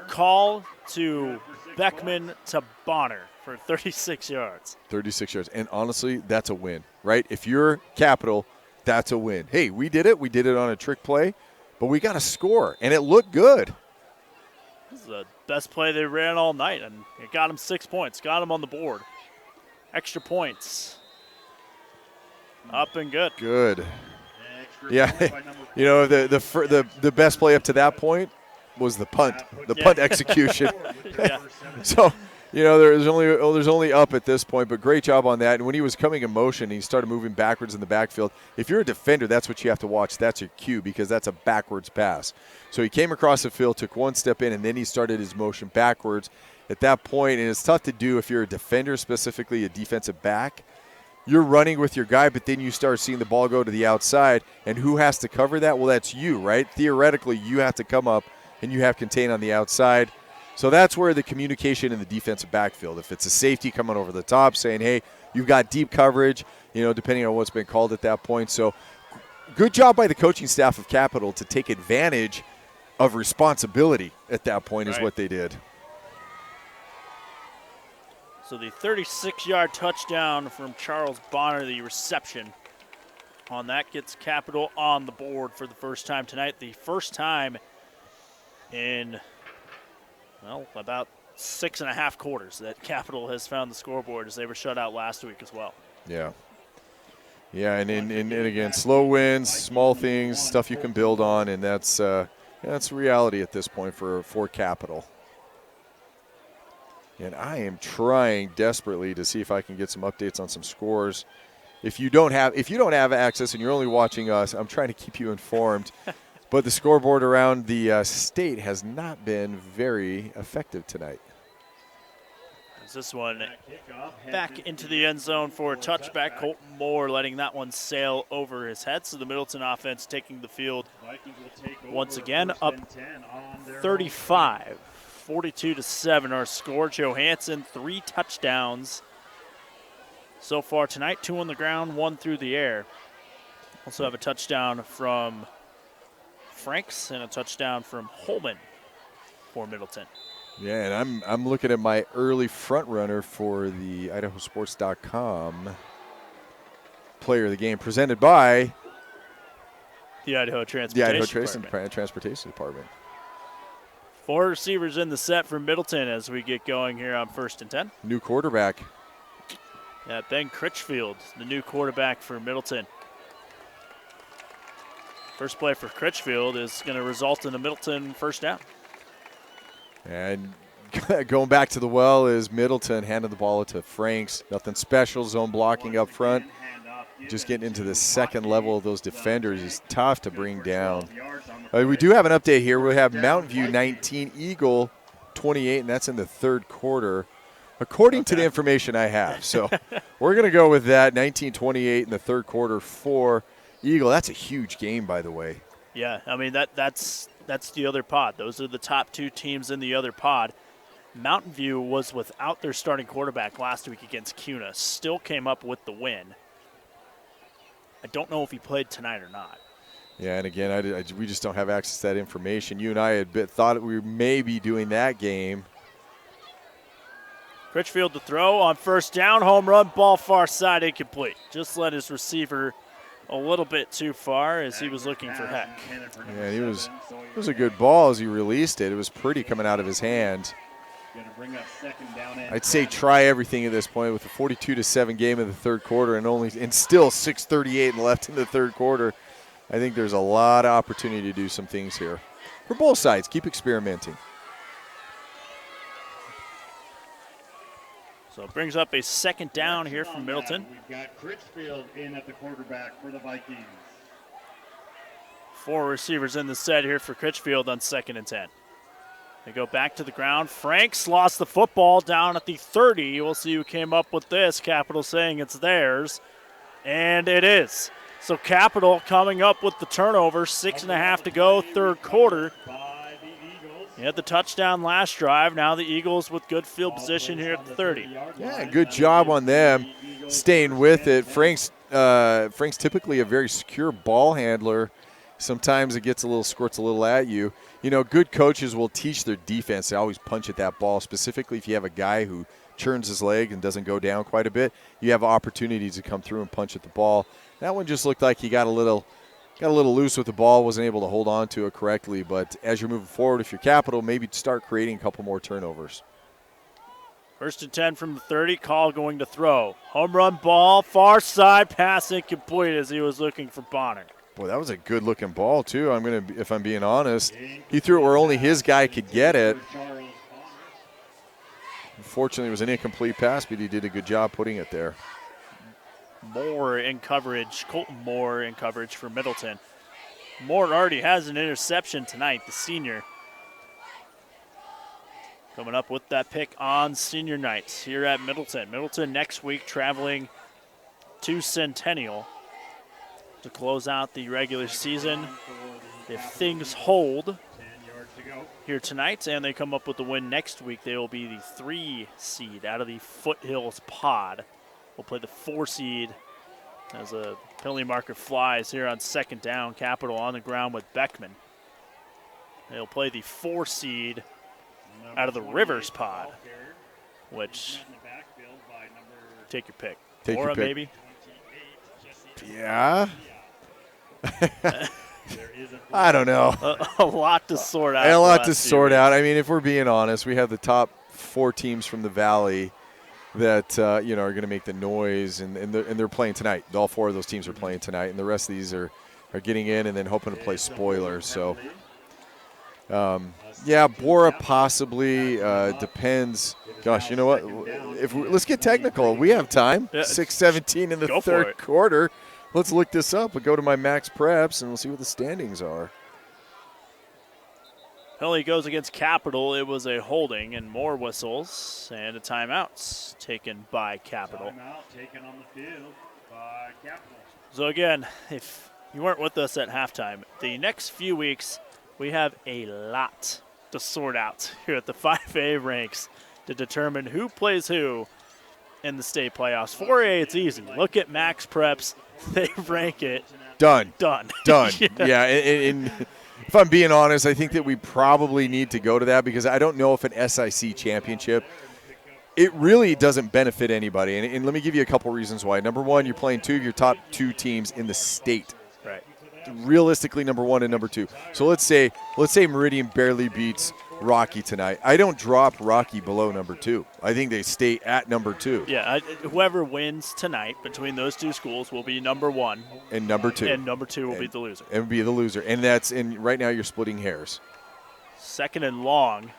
call to Beckman to Bonner for 36 yards. 36 yards. And honestly, that's a win, right? If you're Capital, that's a win. Hey, we did it. We did it on a trick play, but we got a score, and it looked good. This is the best play they ran all night, and it got them 6 points, got them on the board. Extra points. Up and good. Good. Yeah, the best play up to that point was the punt, punt execution. So, there's only up at this point, but great job on that. And when he was coming in motion, he started moving backwards in the backfield. If you're a defender, that's what you have to watch. That's your cue, because that's a backwards pass. So he came across the field, took one step in, and then he started his motion backwards at that point. And it's tough to do if you're a defender, specifically a defensive back. You're running with your guy, but then you start seeing the ball go to the outside. And who has to cover that? Well, that's you, right? Theoretically, you have to come up, and you have contain on the outside. So that's where the communication in the defensive backfield, if it's a safety coming over the top saying, hey, you've got deep coverage, depending on what's been called at that point. So good job by the coaching staff of Capital to take advantage of responsibility at that point is what they did. So the 36-yard touchdown from Charles Bonner, the reception on that, gets Capital on the board for the first time tonight. The first time in about 6.5 quarters that Capital has found the scoreboard, as they were shut out last week as well. Yeah. Yeah, and again, slow wins, small things, stuff you can build on, and that's reality at this point for Capital. And I am trying desperately to see if I can get some updates on some scores. If you don't have access and you're only watching us, I'm trying to keep you informed. But the scoreboard around the state has not been very effective tonight. As this one back into the end zone for a touchback. Colton Moore letting that one sail over his head. So the Middleton offense taking the field once again, up 35. 42-7 our score. Johansson, 3 touchdowns so far tonight. 2 on the ground, 1 through the air. Also have a touchdown from Franks and a touchdown from Holman for Middleton. Yeah, and I'm looking at my early front runner for the IdahoSports.com player of the game, presented by the Idaho Transportation Department. 4 receivers in the set for Middleton as we get going here on 1st and 10. New quarterback. Yeah, Ben Critchfield, the new quarterback for Middleton. First play for Critchfield is going to result in a Middleton first down. And Going back to the well is Middleton, handing the ball to Franks. Nothing special, zone blocking up front. Just getting into the second level of those defenders is tough to bring down. We do have an update here. We have Mountain View 19, Eagle 28, and that's in the third quarter, according to the information I have. So we're going to go with that, 19-28 in the third quarter for Eagle. That's a huge game, by the way. Yeah, I mean, that's the other pod. Those are the top two teams in the other pod. Mountain View was without their starting quarterback last week against CUNA. Still came up with the win. I don't know if he played tonight or not. Yeah, and again, we just don't have access to that information. You and I had thought we may be doing that game. Critchfield to throw on first down, home run, ball far side, incomplete. Just led his receiver a little bit too far as he was looking for Heck. Yeah, it was a good ball as he released it. It was pretty coming out of his hand. I'd say try everything at this point with a 42-7 game in the third quarter and still 6:38 left in the third quarter. I think there's a lot of opportunity to do some things here. For both sides, keep experimenting. So it brings up a second down here from Middleton. We've got Critchfield in at the quarterback for the Vikings. 4 receivers in the set here for Critchfield on 2nd and 10. They go back to the ground. Franks lost the football down at the 30. We'll see who came up with this. Capital saying it's theirs. And it is. So Capital coming up with the turnover. 6.5 to go, third quarter. He had the touchdown last drive. Now the Eagles with good field position here at the 30. Yeah, good job on them staying with it. Frank's typically a very secure ball handler. Sometimes it squirts a little at you. You know, good coaches will teach their defense to always punch at that ball, specifically if you have a guy who churns his leg and doesn't go down quite a bit. You have opportunities to come through and punch at the ball. That one just looked like he got a little loose with the ball, wasn't able to hold on to it correctly. But as you're moving forward, if you're Capital, maybe start creating a couple more turnovers. 1st and 10 from the 30. Call going to throw. Home run ball, far side, pass incomplete as he was looking for Bonner. Boy, that was a good-looking ball, too. If I'm being honest. He threw it where only his guy could get it. Unfortunately, it was an incomplete pass, but he did a good job putting it there. Moore in coverage. Colton Moore in coverage for Middleton. Moore already has an interception tonight, the senior. Coming up with that pick on senior night here at Middleton. Middleton next week traveling to Centennial to close out the regular season. If things hold here tonight and they come up with the win next week, they will be the 3 seed out of the Foothills pod. We'll play the 4 seed as a penalty marker flies here on 2nd down. Capital on the ground with Beckman. They'll play the 4 seed out of the Rivers pod, which take your pick. Take Aura, your pick. maybe? Yeah. I don't know. A lot to sort out. A lot to sort out. I mean, if we're being honest, we have the top 4 teams from the Valley that are going to make the noise, and they're playing tonight. All 4 of those teams are playing tonight, and the rest of these are getting in and then hoping to play spoilers. So, yeah, Bora possibly depends. Gosh, you know what? Let's get technical. We have time. 6:17 in the third quarter. Let's look this up. We'll go to my Max Preps, and we'll see what the standings are. Penalty goes against Capital. It was a holding and more whistles and a timeout taken by Capital. Timeout taken on the field by Capital. So again, if you weren't with us at halftime, the next few weeks we have a lot to sort out here at the 5A ranks to determine who plays who in the state playoffs. 4A, it's easy. Look at Max Preps. They rank it. Done. Done. Yeah, and if I'm being honest, I think that we probably need to go to that because I don't know if an SIC championship, it really doesn't benefit anybody. And let me give you a couple reasons why. Number one, you're playing 2 of your top 2 teams in the state. Right. Realistically, number 1 and number 2. So let's say Meridian barely beats Rocky tonight. I don't drop Rocky below number 2. I think they stay at number 2. Yeah, whoever wins tonight between those 2 schools will be number 1. And number 2. And number 2 will be the loser. And be the loser. And right now you're splitting hairs. 2nd and long.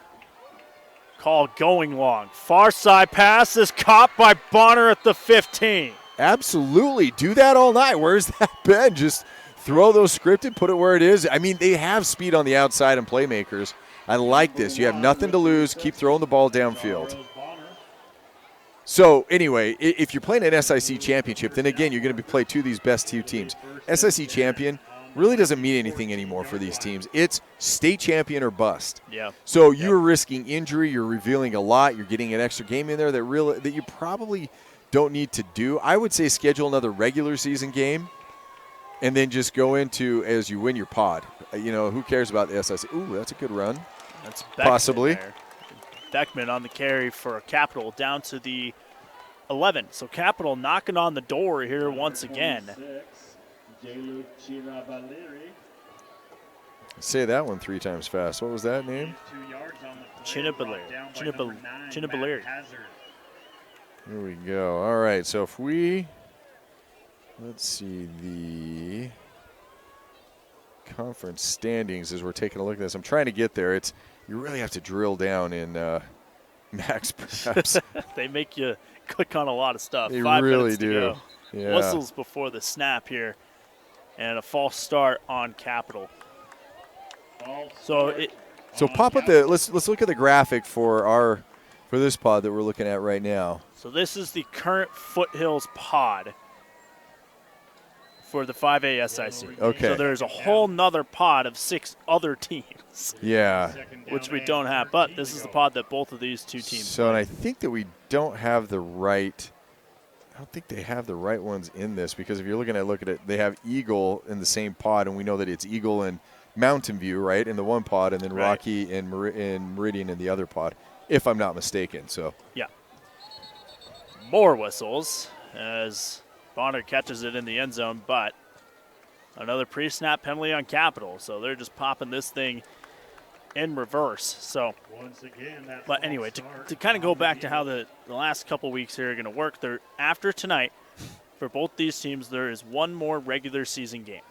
call going long. Far side pass is caught by Bonner at the 15. Absolutely. Do that all night. Where's that been? Just throw those scripted, put it where it is. I mean, they have speed on the outside and playmakers. I like this. You have nothing to lose. Keep throwing the ball downfield. So, anyway, if you're playing an SIC championship, then again, you're going to be playing two of these best two teams. SIC champion really doesn't mean anything anymore for these teams. It's state champion or bust. Yeah. So you're risking injury. You're revealing a lot. You're getting an extra game in there that you probably don't need to do. I would say schedule another regular season game and then just go into as you win your pod. Who cares about the SIC? Ooh, that's a good run. That's Beckman possibly. There. Beckman on the carry for Capital down to the 11. So Capital knocking on the door here once again. Say that one 3 times fast. What was that name? Chinabaleri. Here we go. All right, so if we, let's see the conference standings as we're taking a look at this. I'm trying to get there. You really have to drill down in Max, perhaps. They make you click on a lot of stuff. They 5 really minutes to do. go. Yeah. Whistles before the snap here, and a false start on Capital. So pop up let's look at the graphic for this pod that we're looking at right now. So this is the current Foothills pod for the 5A SIC. Okay. So there's a whole nother pod of 6 other teams. Yeah. Which we don't have, but this is the pod that both of these two teams So, and I think that we don't have the right – I don't think they have the right ones in this because if you're looking at it, they have Eagle in the same pod, and we know that it's Eagle and Mountain View, right, in the one pod, and then Right. Rocky and Meridian in the other pod, if I'm not mistaken. So Yeah. More whistles as Bonner catches it in the end zone, but another pre-snap penalty on Capital. So they're just popping this thing in reverse. So, but anyway, to kind of go back to how the last couple weeks here are going to work, after tonight, for both these teams, there is one more regular season game.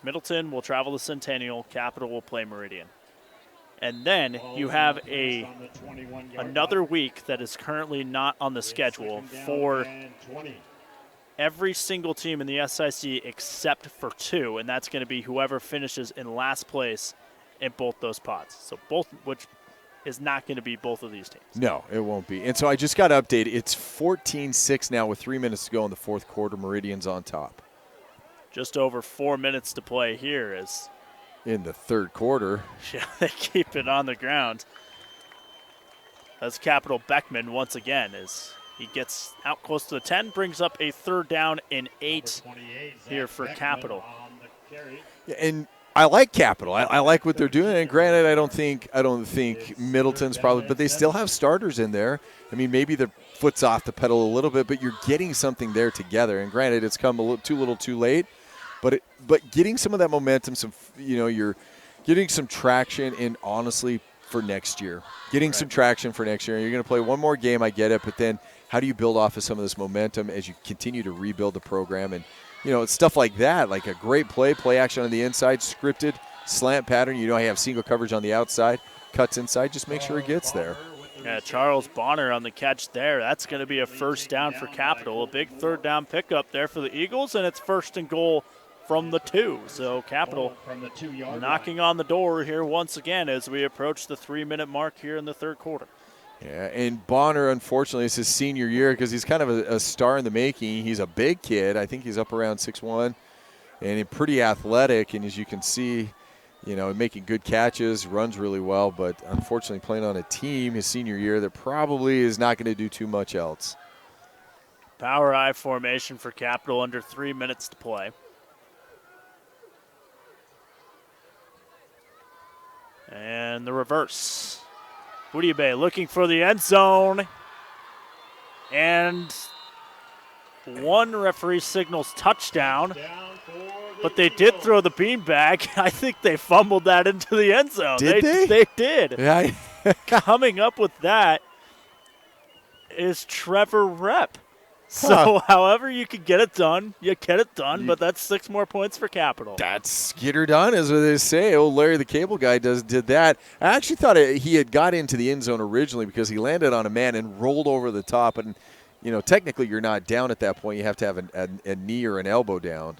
Middleton will travel to Centennial. Capital will play Meridian. And then you have another week that is currently not on the schedule for every single team in the SIC except for 2, and that's going to be whoever finishes in last place in both those pods. So which is not going to be both of these teams. no, it won't be. And so I just got to update. It's 14-6 now with 3 minutes to go in the fourth quarter. Meridian's on top. Just over 4 minutes to play here as in the third quarter. Yeah, they keep it on the ground. As Capital Beckman once again as he gets out close to the 10, brings up a 3rd down and 8 here for Capital. Yeah, and I like Capital. I like what they're doing. And granted, I don't think Middleton's probably, but they still have starters in there. I mean, maybe their foot's off the pedal a little bit, but you're getting something there together. And granted, it's come a little too late. But getting some of that momentum, you're getting some traction, and honestly, for next year, some traction for next year. And you're going to play one more game, I get it, but then how do you build off of some of this momentum as you continue to rebuild the program? And, it's stuff like that, like a great play action on the inside, scripted, slant pattern. You have single coverage on the outside, cuts inside, just make sure it gets there. Yeah, Charles Bonner on the catch there. That's going to be a 1st down for Capital. A big 3rd down pickup there for the Eagles, and it's 1st and goal from the 2. So Capital knocking on the door here once again as we approach the 3-minute mark here in the third quarter. Yeah, and Bonner, unfortunately, it's his senior year because he's kind of a star in the making. He's a big kid. I think he's up around 6'1", and pretty athletic. And as you can see, making good catches, runs really well. But unfortunately, playing on a team his senior year that probably is not going to do too much else. Power I formation for Capital under 3 minutes to play. And the reverse. Bay looking for the end zone. And one referee signals touchdown. But they did throw the beanbag. I think they fumbled that into the end zone. Did they? They did. Yeah. Coming up with that is Trevor Rep. So however you could get it done, you get it done, but that's 6 more points for Capital. That's get her done, as they say. Old Larry the Cable Guy did that. I actually thought he had got into the end zone originally because he landed on a man and rolled over the top. And, technically you're not down at that point. You have to have a knee or an elbow down.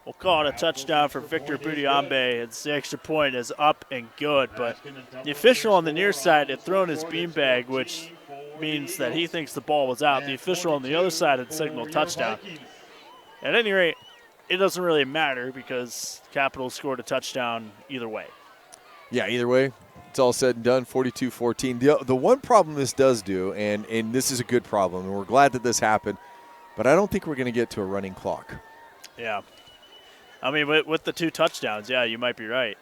We'll call it a touchdown for Victor Budiambe. It's the extra point is up and good, but the official on the near side had thrown his beanbag, which means that he thinks the ball was out. The official on the other side had signaled touchdown. At any rate, it doesn't really matter because Capital scored a touchdown either way. Yeah, either way, it's all said and done, 42-14. The one problem this does do, and this is a good problem, and we're glad that this happened, but I don't think we're going to get to a running clock. Yeah. I mean, with the 2 touchdowns, yeah, you might be right.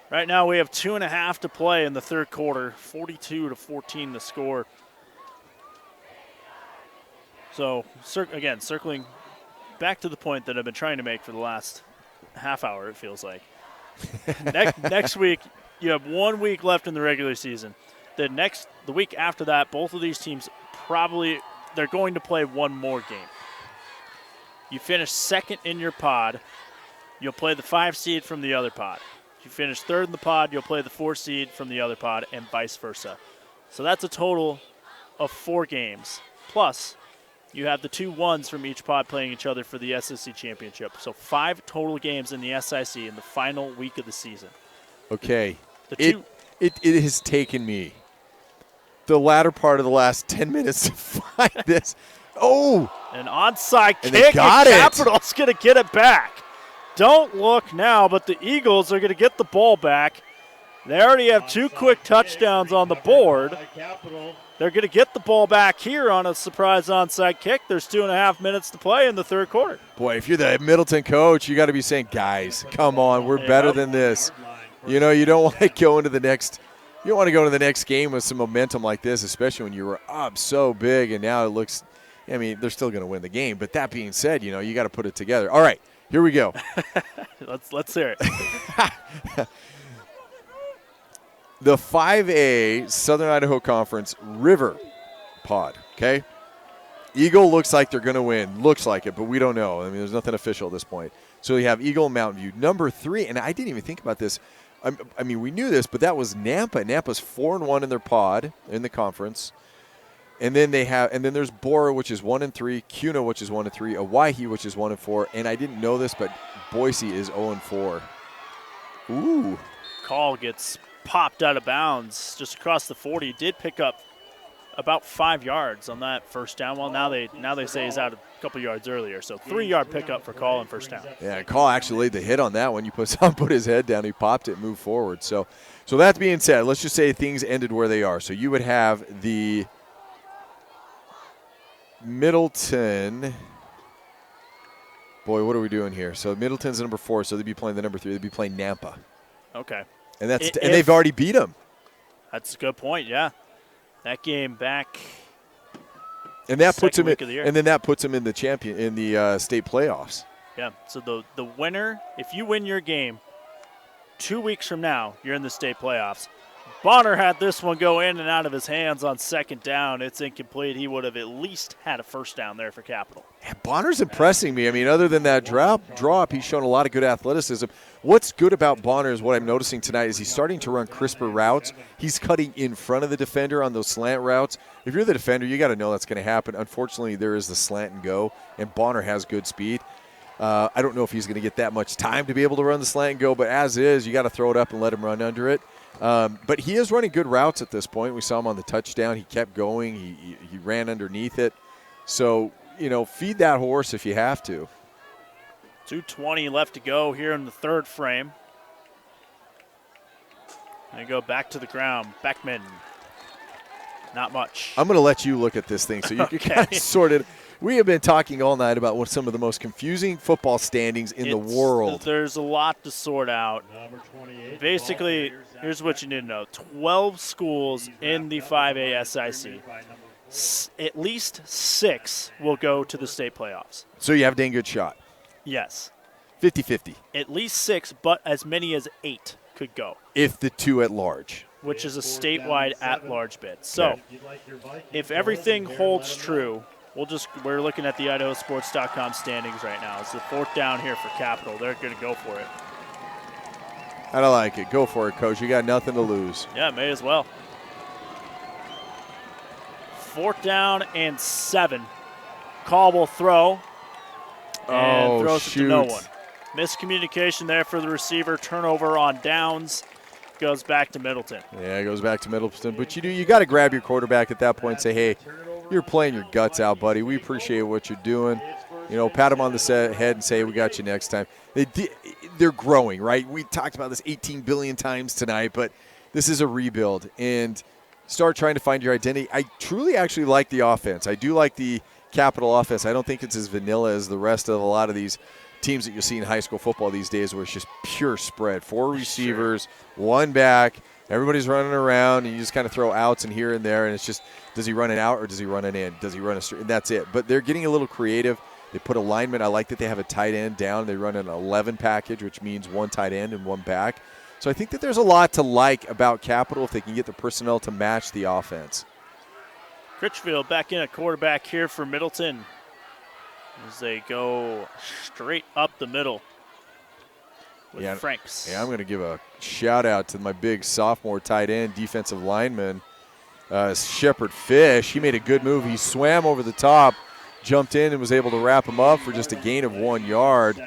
Right now we have 2.5 to play in the third quarter, 42-14 the score. So, again, circling back to the point that I've been trying to make for the last half hour, it feels like. Next week, you have 1 week left in the regular season. The week after that, both of these teams they're going to play one more game. You finish second in your pod, you'll play the 5 seed from the other pod. If you finish third in the pod, you'll play the 4 seed from the other pod, and vice versa. So that's a total of 4 games. Plus, you have the 2 ones from each pod playing each other for the SSC championship. So 5 total games in the SIC in the final week of the season. Okay. It has taken me the latter part of the last 10 minutes to find this. Oh! An onside and kick, and Capital's going to get it back. Don't look now, but the Eagles are going to get the ball back. They already have 2 quick touchdowns on the board. They're going to get the ball back here on a surprise onside kick. There's 2.5 minutes to play in the third quarter. Boy, if you're the Middleton coach, you got to be saying, guys, come on, we're better than this. You don't want to go into the next – you don't want to go into the next game with some momentum like this, especially when you were up so big and now it looks – I mean, they're still going to win the game. But that being said, you got to put it together. All right, here we go. Let's hear it. The 5A Southern Idaho Conference River pod, okay? Eagle looks like they're going to win. Looks like it, but we don't know. I mean, there's nothing official at this point. So we have Eagle and Mountain View. Number 3, and I didn't even think about this. I mean, we knew this, but that was Nampa. Nampa's 4-1 in their pod in the conference. And then there's Bora, which is 1-3, Kuna, which is 1-3, Owyhee, which is 1-4, and I didn't know this, but Boise is 0-4. Ooh. Call gets popped out of bounds just across the 40. Did pick up about 5 yards on that first down. Well, now they say he's out a couple yards earlier, so 3-yard pickup for Call and first down. Yeah, Call actually laid the hit on that one. You put his head down, he popped it, moved forward. So that being said, let's just say things ended where they are. So you would have the Middleton. Boy, what are we doing here? So Middleton's number 4, so they'd be playing the number 3. They'd be playing Nampa. Okay. And they've already beat them. That's a good point, yeah. That game back. And that puts them in the state playoffs. Yeah. So the winner, if you win your game 2 weeks from now, you're in the state playoffs. Bonner had this one go in and out of his hands on second down. It's incomplete. He would have at least had a first down there for Capital. Yeah, Bonner's impressing me. I mean, other than that drop, he's shown a lot of good athleticism. What's good about Bonner is what I'm noticing tonight is he's starting to run crisper routes. He's cutting in front of the defender on those slant routes. If you're the defender, you got to know that's going to happen. Unfortunately, there is the slant and go, and Bonner has good speed. I don't know if he's going to get that much time to be able to run the slant and go, but as is, you got to throw it up and let him run under it. But he is running good routes at this point. We saw him on the touchdown. He kept going. He ran underneath it. So, feed that horse if you have to. 2:20 left to go here in the third frame. They go back to the ground. Beckman. Not much. I'm going to let you look at this thing so you can kind of sort it. We have been talking all night about what some of the most confusing football standings in the world. There's a lot to sort out. Basically, here's what you need to know. 12 schools in the 5A SIC. At least 6 will go to the state playoffs. So you have a dang good shot. Yes. 50-50. At least 6, but as many as 8 could go. If the 2 at large. which is a statewide at-large bid. So if everything holds true, we're looking at the IdahoSports.com standings right now. It's the 4th down here for Capital. They're going to go for it. I don't like it. Go for it, Coach. You got nothing to lose. Yeah, may as well. 4th down and 7. Call will throw. And throws it to no one. Miscommunication there for the receiver. Turnover on downs. Goes back to Middleton. Yeah, it goes back to Middleton. But you got to grab your quarterback at that point and say, hey, you're playing your guts out, buddy. We appreciate what you're doing. Pat him on the head and say, we got you next time. They're growing, right? We talked about this 18 billion times tonight, but this is a rebuild. And start trying to find your identity. I truly actually like the offense. I do like the Capital offense. I don't think it's as vanilla as the rest of a lot of these teams that you'll see in high school football these days where it's just pure spread. 4 receivers, 1 back, everybody's running around, and you just kind of throw outs in here and there, and it's just, does he run it out or does he run it in? Does he run a straight? And that's it. But they're getting a little creative. They put alignment. I like that they have a tight end down. They run an 11 package, which means 1 tight end and 1 back. So I think that there's a lot to like about Capital if they can get the personnel to match the offense. Critchfield back in at quarterback here for Middleton as they go straight up the middle with Franks. Yeah, I'm going to give a shout-out to my big sophomore tight end, defensive lineman, Shepard Fish. He made a good move. He swam over the top, jumped in, and was able to wrap him up for just a gain of 1 yard.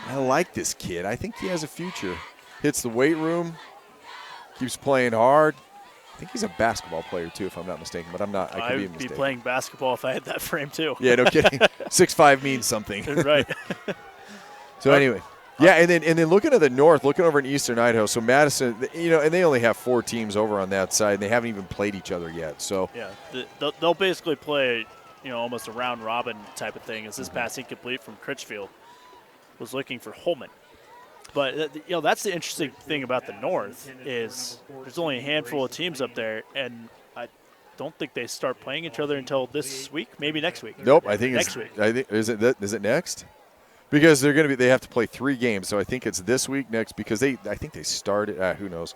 I like this kid. I think he has a future. Hits the weight room, keeps playing hard. I think he's a basketball player, too, if I'm not mistaken, but I'm not. I could be mistaken. I'd be playing basketball if I had that frame, too. Yeah, no kidding. 6'5" means something. Right. So anyway, yeah, and then looking at the north, looking over in eastern Idaho, so Madison, and they only have 4 teams over on that side, and they haven't even played each other yet. So yeah, they'll basically play, almost a round robin type of thing. As this pass incomplete from Critchfield was looking for Holman. But, that's the interesting thing about the North is there's only a handful of teams up there, and I don't think they start playing each other until this week, maybe next week. Nope, I think next week. Is it next? Because they have to play 3 games, so I think it's this week next because I think they started. Who knows?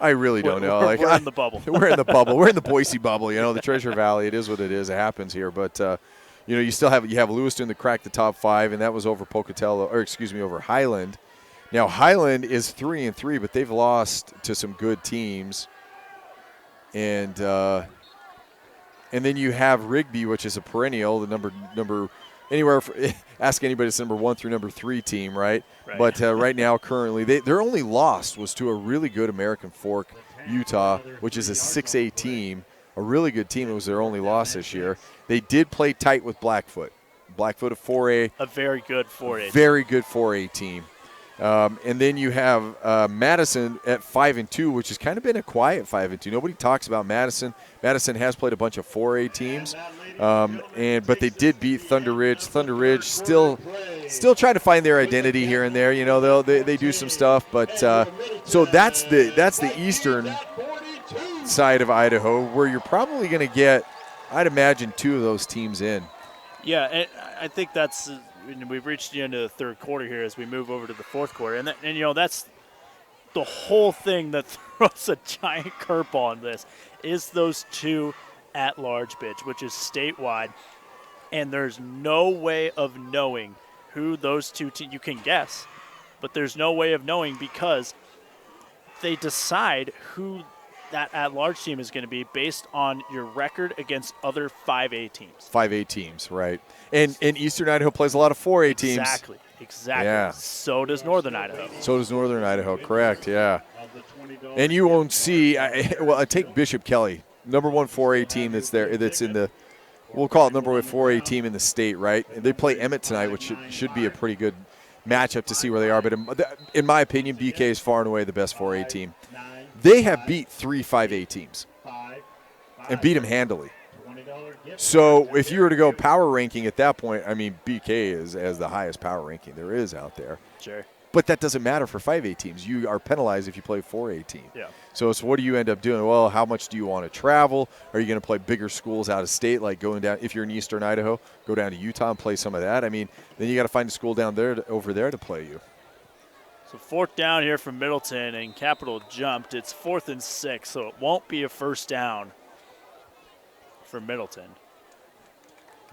I really don't know. We're in the bubble. We're in the bubble. We're in the Boise bubble. The Treasure Valley. It is what it is. It happens here, but. You still have Lewiston that cracked the top 5, and that was over over Highland. Now Highland is 3-3, but they've lost to some good teams, and then you have Rigby, which is a perennial, the number anywhere. Ask anybody, it's number 1 through number 3 team, right? But right now, currently, their only loss was to a really good American Fork, Utah, which is a 6A team. A really good team. It was their only loss this year. They did play tight with Blackfoot. Blackfoot, a 4A. A very good 4A. Very good 4A team. And then you have Madison at 5-2, which has kind of been a quiet 5-2. Nobody talks about Madison. Madison has played a bunch of 4A teams, but they did beat Thunder Ridge. Thunder Ridge still trying to find their identity here and there. They do some stuff, but so that's the eastern side of Idaho, where you're probably going to get, I'd imagine, 2 of those teams in. Yeah, and I think that's we've reached the end of the third quarter here as we move over to the fourth quarter, and that's the whole thing that throws a giant curveball on this is those 2 at-large bids, which is statewide, and there's no way of knowing who those 2 teams. You can guess, but there's no way of knowing because they decide who that at-large team is going to be based on your record against other 5A teams. 5A teams, right. And Eastern Idaho plays a lot of 4A teams. Exactly. Yeah. So does Northern Idaho. Correct, yeah. And you won't see, I take Bishop Kelly, number 1 4A team that's there, that's in the, we'll call it number 1 4A team in the state, right? And they play Emmett tonight, which should be a pretty good matchup to see where they are. But in my opinion, BK is far and away the best 4A team. They have beat 3 5A teams and beat them handily. So if you were to go power ranking at that point, I mean, BK is as the highest power ranking there is out there. Sure. But that doesn't matter for 5A teams. You are penalized if you play 4A team. Yeah. So what do you end up doing? Well, how much do you want to travel? Are you going to play bigger schools out of state, like going down, if you're in Eastern Idaho, go down to Utah and play some of that? I mean, then you got to find a school down there over there to play you. So 4th down here from Middleton, and Capital jumped. It's 4th and 6, so it won't be a first down for Middleton.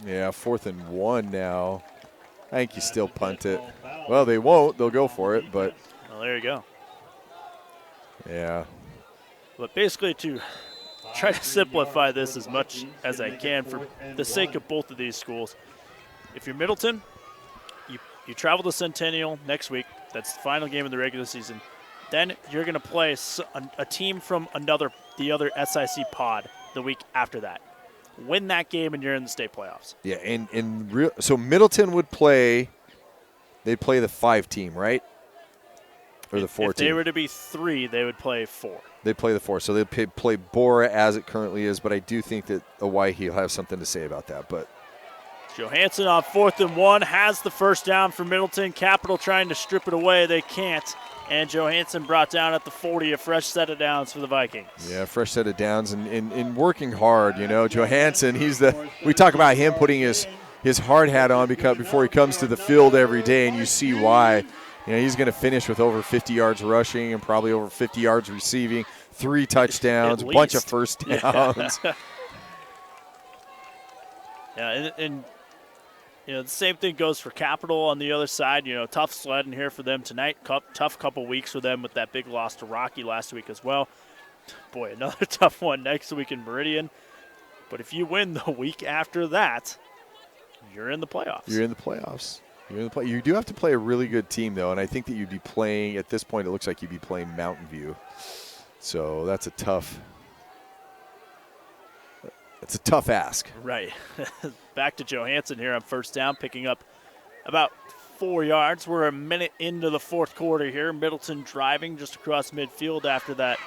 Yeah, 4th and 1 now. I think you still punt it. Well, they won't. They'll go for it, but. Well, there you go. Yeah. But basically, to try to simplify this as much as I can for the sake of both of these schools, if you're Middleton, you travel to Centennial next week. That's the final game of the regular season. Then you're going to play a team from the other SIC pod the week after that. Win that game, and you're in the state playoffs. Yeah, so Middleton would play. They'd play the 5 team, right? Or the 4 If team. they were to be 3, they would play 4. They'd play the 4, so they'd play Bora as it currently is. But I do think that Owyhee will have something to say about that. But Johansson on 4th and 1 has the first down for Middleton. Capital trying to strip it away. They can't. And Johansson brought down at the 40, a fresh set of downs for the Vikings. yeah, fresh set of downs and working hard. You know, Johansson, we talk about him putting his hard hat on before he comes to the field every day, and you see why. You know, he's going to finish with over 50 yards rushing and probably over 50 yards receiving, 3 touchdowns, a bunch of first downs. Yeah, and you know, the same thing goes for Capital on the other side. You know, tough sledding here for them tonight. Tough couple weeks for them with that big loss to Rocky last week as well. Boy, another tough one next week in Meridian. But if you win the week after that, you're in the playoffs. You're in the playoffs. You do have to play a really good team, though, and I think that you'd be playing, at this point, it looks like you'd be playing Mountain View. So that's a tough ask. Right. Back to Johansson here on first down, picking up about 4 yards. We're a minute into the 4th quarter here. Middleton driving just across midfield after that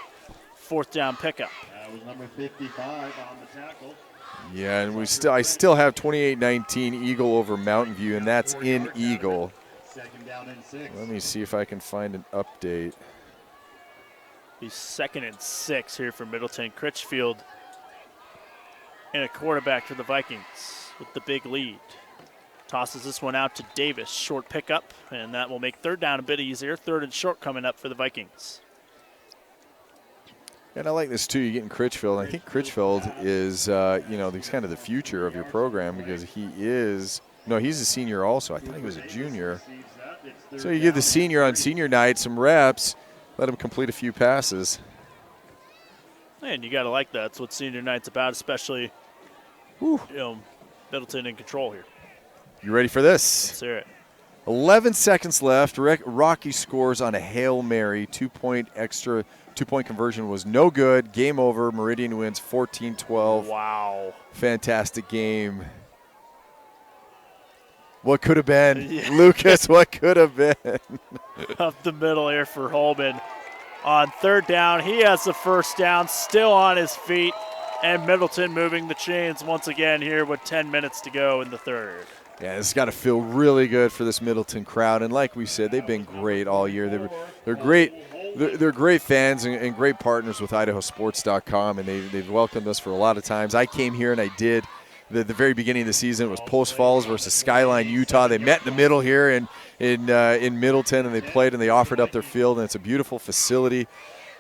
4th down pickup. That was number 55 on the tackle. Yeah, and I still have 28-19 Eagle over Mountain View, and that's in Eagle. Second down and 6. Let me see if I can find an update. He's 2nd and 6 here for Middleton. Critchfield and a quarterback for the Vikings with the big lead. Tosses this one out to Davis. Short pickup, and that will make 3rd down a bit easier. 3rd and short coming up for the Vikings. And I like this, too. You're getting Critchfield. I think Critchfield is, he's kind of the future of your program because he's a senior also. I thought he was a junior. So you give the senior on senior night some reps, let him complete a few passes. And you got to like that. That's what senior night's about, especially Middleton in control here. You ready for this? Let's hear it. 11 seconds left. Rocky scores on a Hail Mary. 2-point conversion was no good. Game over. Meridian wins 14-12. Wow. Fantastic game. What could have been? Yeah. Lucas, what could have been? Up the middle here for Holman. On 3rd down, he has the first down, still on his feet, and Middleton moving the chains once again here with 10 minutes to go in the 3rd. Yeah, this has got to feel really good for this Middleton crowd, and like we said, they've been great all year. They're great. They're great fans and great partners with IdahoSports.com, and they've welcomed us for a lot of times. I came here and I did the very beginning of the season. It was Post Falls versus Skyline, Utah. They met in the middle here in Middleton, and they played and they offered up their field, and it's a beautiful facility,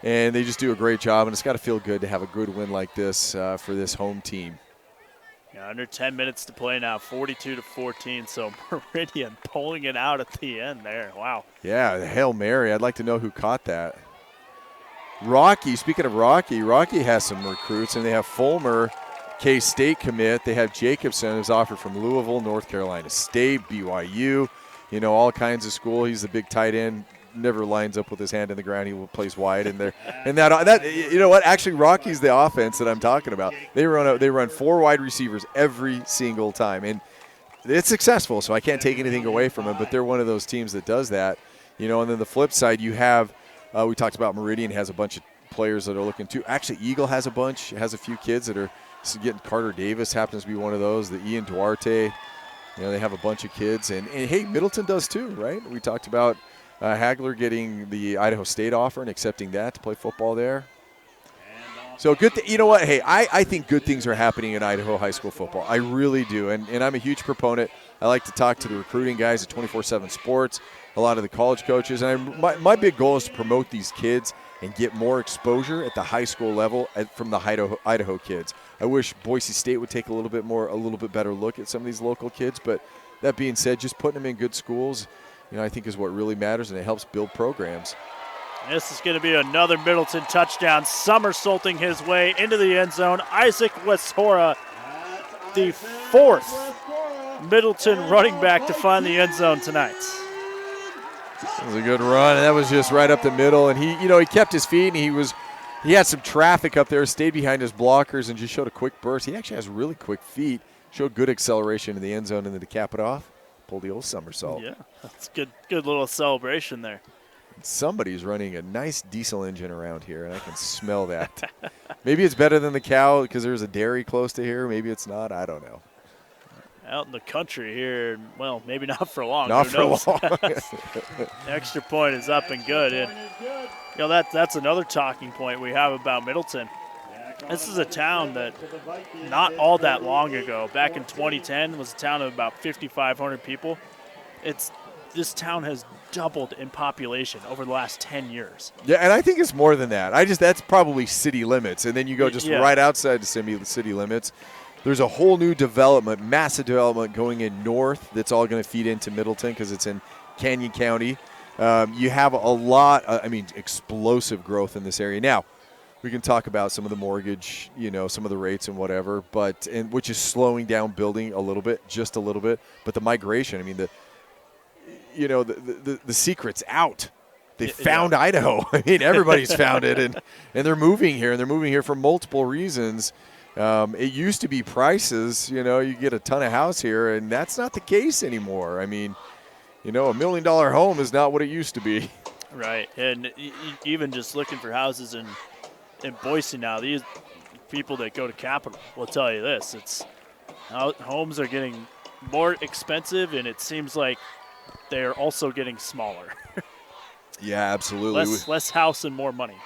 and they just do a great job. And it's got to feel good to have a good win like this for this home team. Yeah, under 10 minutes to play now, 42-14. So Meridian pulling it out at the end there. Wow. Yeah, the Hail Mary. I'd like to know who caught that. Rocky. Speaking of Rocky has some recruits, and they have Fulmer, K-State commit. They have Jacobson, who's offered from Louisville, North Carolina State, BYU. All kinds of school. He's the big tight end. Never lines up with his hand in the ground. He plays wide in there. And that you know what? Actually, Rocky's the offense that I'm talking about. They run 4 wide receivers every single time, and it's successful. So I can't take anything away from them. But they're one of those teams that does that. And then the flip side, you have we talked about Meridian has a bunch of players that are looking too. Actually, Eagle has a bunch. Has a few kids that are getting. Carter Davis happens to be one of those. The Ian Duarte. They have a bunch of kids, and hey, Middleton does too, right? We talked about Hagler getting the Idaho State offer and accepting that to play football there. So good. You know what? Hey, I think good things are happening in Idaho high school football. I really do, and I'm a huge proponent. I like to talk to the recruiting guys at 24/7 Sports, a lot of the college coaches, and my big goal is to promote these kids and get more exposure at the high school level from the Idaho kids. I wish Boise State would take a little bit better look at some of these local kids. But that being said, just putting them in good schools, I think is what really matters, and it helps build programs. This is going to be another Middleton touchdown, somersaulting his way into the end zone. Isaac Westhora, the fourth Middleton running back to find the end zone tonight. That was a good run, and that was just right up the middle. And he kept his feet, and he had some traffic up there, stayed behind his blockers, and just showed a quick burst. He actually has really quick feet, showed good acceleration in the end zone, and then to cap it off, pulled the old somersault. Yeah, that's good little celebration there. Somebody's running a nice diesel engine around here, and I can smell that. Maybe it's better than the cow because there's a dairy close to here. Maybe it's not. I don't know. Out in the country here, well, maybe not for long. Not for long. The extra point is up and good. And that's another talking point we have about Middleton. This is a town that not all that long ago, back in 2010, was a town of about 5,500 people. This town has doubled in population over the last 10 years. Yeah, and I think it's more than that. That's probably city limits. And then you go just right outside the city limits. There's a whole new development, massive development going in north that's all going to feed into Middleton because it's in Canyon County. You have a lot, explosive growth in this area. Now, we can talk about some of the mortgage, some of the rates and whatever, which is slowing down building a little bit, just a little bit. But the migration, the secret's out. They found Idaho. Everybody's found it, and they're moving here, and they're moving here for multiple reasons. It used to be prices, you get a ton of house here, and that's not the case anymore. $1 million home is not what it used to be. Right, and even just looking for houses in Boise now, these people that go to Capital will tell you this. Homes are getting more expensive, and it seems like they're also getting smaller. Yeah, absolutely. Less house and more money.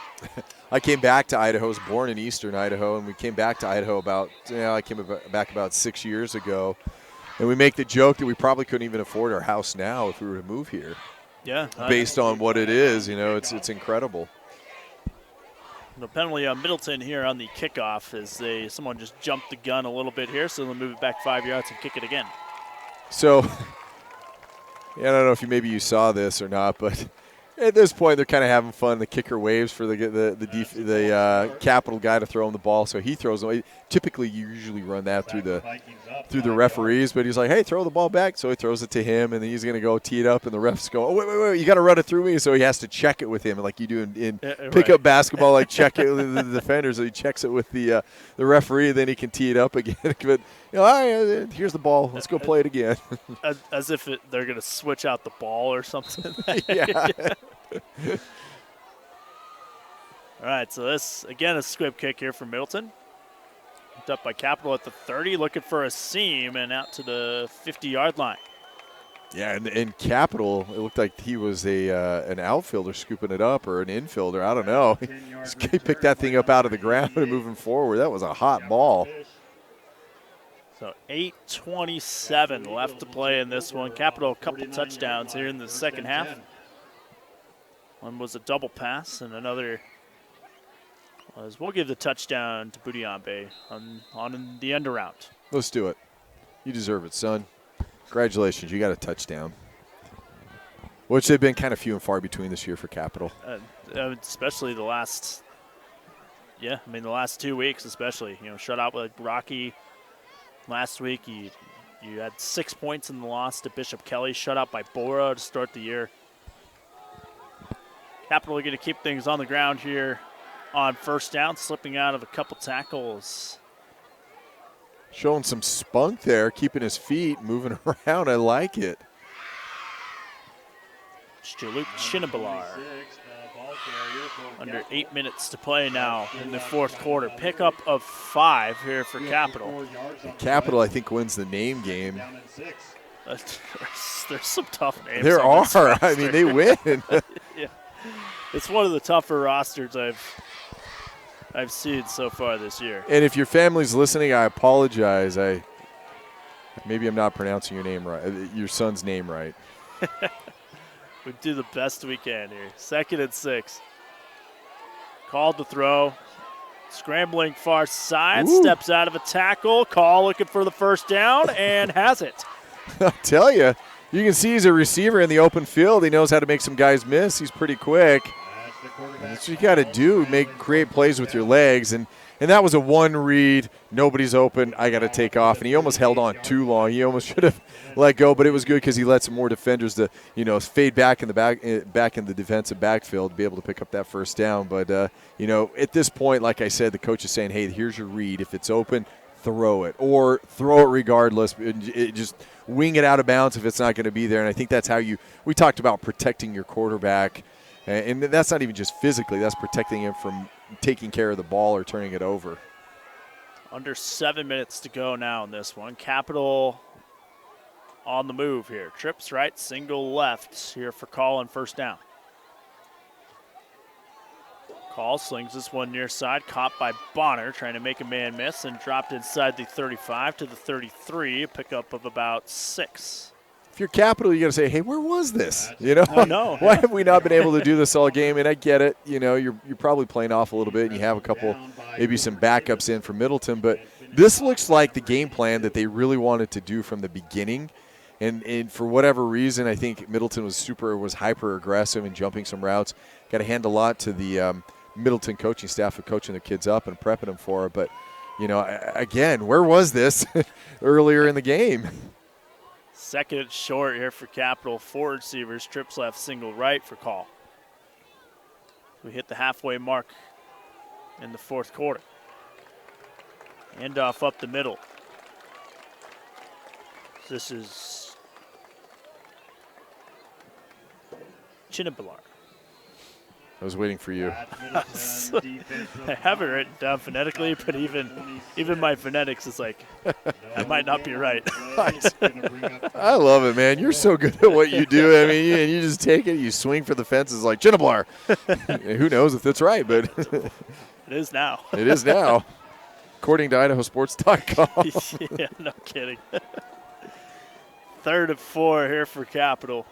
I came back to Idaho. I was born in eastern Idaho, and we came back to Idaho I came back about 6 years ago. And we make the joke that we probably couldn't even afford our house now if we were to move here. Yeah. Based on what it is, it's incredible. The penalty on Middleton here on the kickoff is someone just jumped the gun a little bit here, so they'll move it back 5 yards and kick it again. So, I don't know if maybe you saw this or not, but at this point they're kind of having fun. The kicker waves for the Capital guy to throw him the ball, so he throws it. Typically, you usually run that through the referees, but he's like, "Hey, throw the ball back." So he throws it to him, and then he's going to go tee it up, and the refs go, "Oh, wait, you got to run it through me." So he has to check it with him, like you do in pickup basketball, like check it with the defenders. So he checks it with the referee, then he can tee it up again. But all right, here's the ball. Let's go play it again. As if they're going to switch out the ball or something. Yeah. All right, so this, again, a squib kick here from Middleton. Picked up by Capital at the 30, looking for a seam and out to the 50-yard line. Yeah, and Capital, it looked like he was an outfielder scooping it up or an infielder. I don't know. He picked that thing up out of the ground and moving forward. That was a hot ball. So 8:27 left to play in this one. Capital, a couple touchdowns here in the second half. One was a double pass, and another was, we'll give the touchdown to Budiambe on the end around. Let's do it. You deserve it, son. Congratulations, you got a touchdown. Which they've been kind of few and far between this year for Capital. Especially the last 2 weeks especially. Shut out with Rocky last week. You had 6 points in the loss to Bishop Kelly. Shut out by Bora to start the year. Capital are going to keep things on the ground here on first down, slipping out of a couple tackles. Showing some spunk there, keeping his feet, moving around. I like it. Luke Chinabalar. Under 8 minutes to play now in the fourth quarter. Pickup of 5 here for Capital. Capital, I think, wins the name game. There's some tough names. There are. I mean, they win. Yeah. It's one of the tougher rosters I've seen so far this year. And if your family's listening, I apologize. Maybe I'm not pronouncing your name right, your son's name right. We do the best we can here. 2nd and 6. Called the throw. Scrambling far side. Ooh. Steps out of a tackle. Call looking for the first down and has it. I'll tell you, you can see he's a receiver in the open field. He knows how to make some guys miss. He's pretty quick. That's what you got to do, create plays with your legs. And that was a one read. Nobody's open. I got to take off. And he almost held on too long. He almost should have let go, but it was good because he let some more defenders to, fade back in the defensive backfield to be able to pick up that first down. But, at this point, like I said, the coach is saying, hey, here's your read. If it's open, throw it. Or throw it regardless. Just wing it out of bounds if it's not going to be there. And I think that's how we talked about protecting your quarterback. And that's not even just physically. That's protecting him from taking care of the ball or turning it over. Under 7 minutes to go now in this one. Capital on the move here. Trips right, single left here for Call on first down. Call slings this one near side, caught by Bonner, trying to make a man miss, and dropped inside the 35 to the 33, a pickup of about 6. If you're Capital, you got to say, hey, where was this? I know. Why have we not been able to do this all game? And I get it. You're probably playing off a little bit, and you have a couple, maybe some backups in for Middleton. But this looks like the game plan that they really wanted to do from the beginning. And for whatever reason, I think Middleton was hyper aggressive and jumping some routes. Got to hand a lot to the Middleton coaching staff for coaching the kids up and prepping them for it. But, again, where was this earlier in the game? 2nd short here for Capital. 4 receivers, trips left, single right for Call. We hit the halfway mark in the 4th quarter. Handoff up the middle. This is Chinibalar. I was waiting for you. I have it written down phonetically, but even my phonetics is like, that might not be right. I love it, man. You're so good at what you do. I mean, and you just take it, you swing for the fences like Chinablar. Who knows if that's right, but it is now. It is now, according to IdahoSports.com. Yeah, no kidding. 3rd and 4 here for Capital.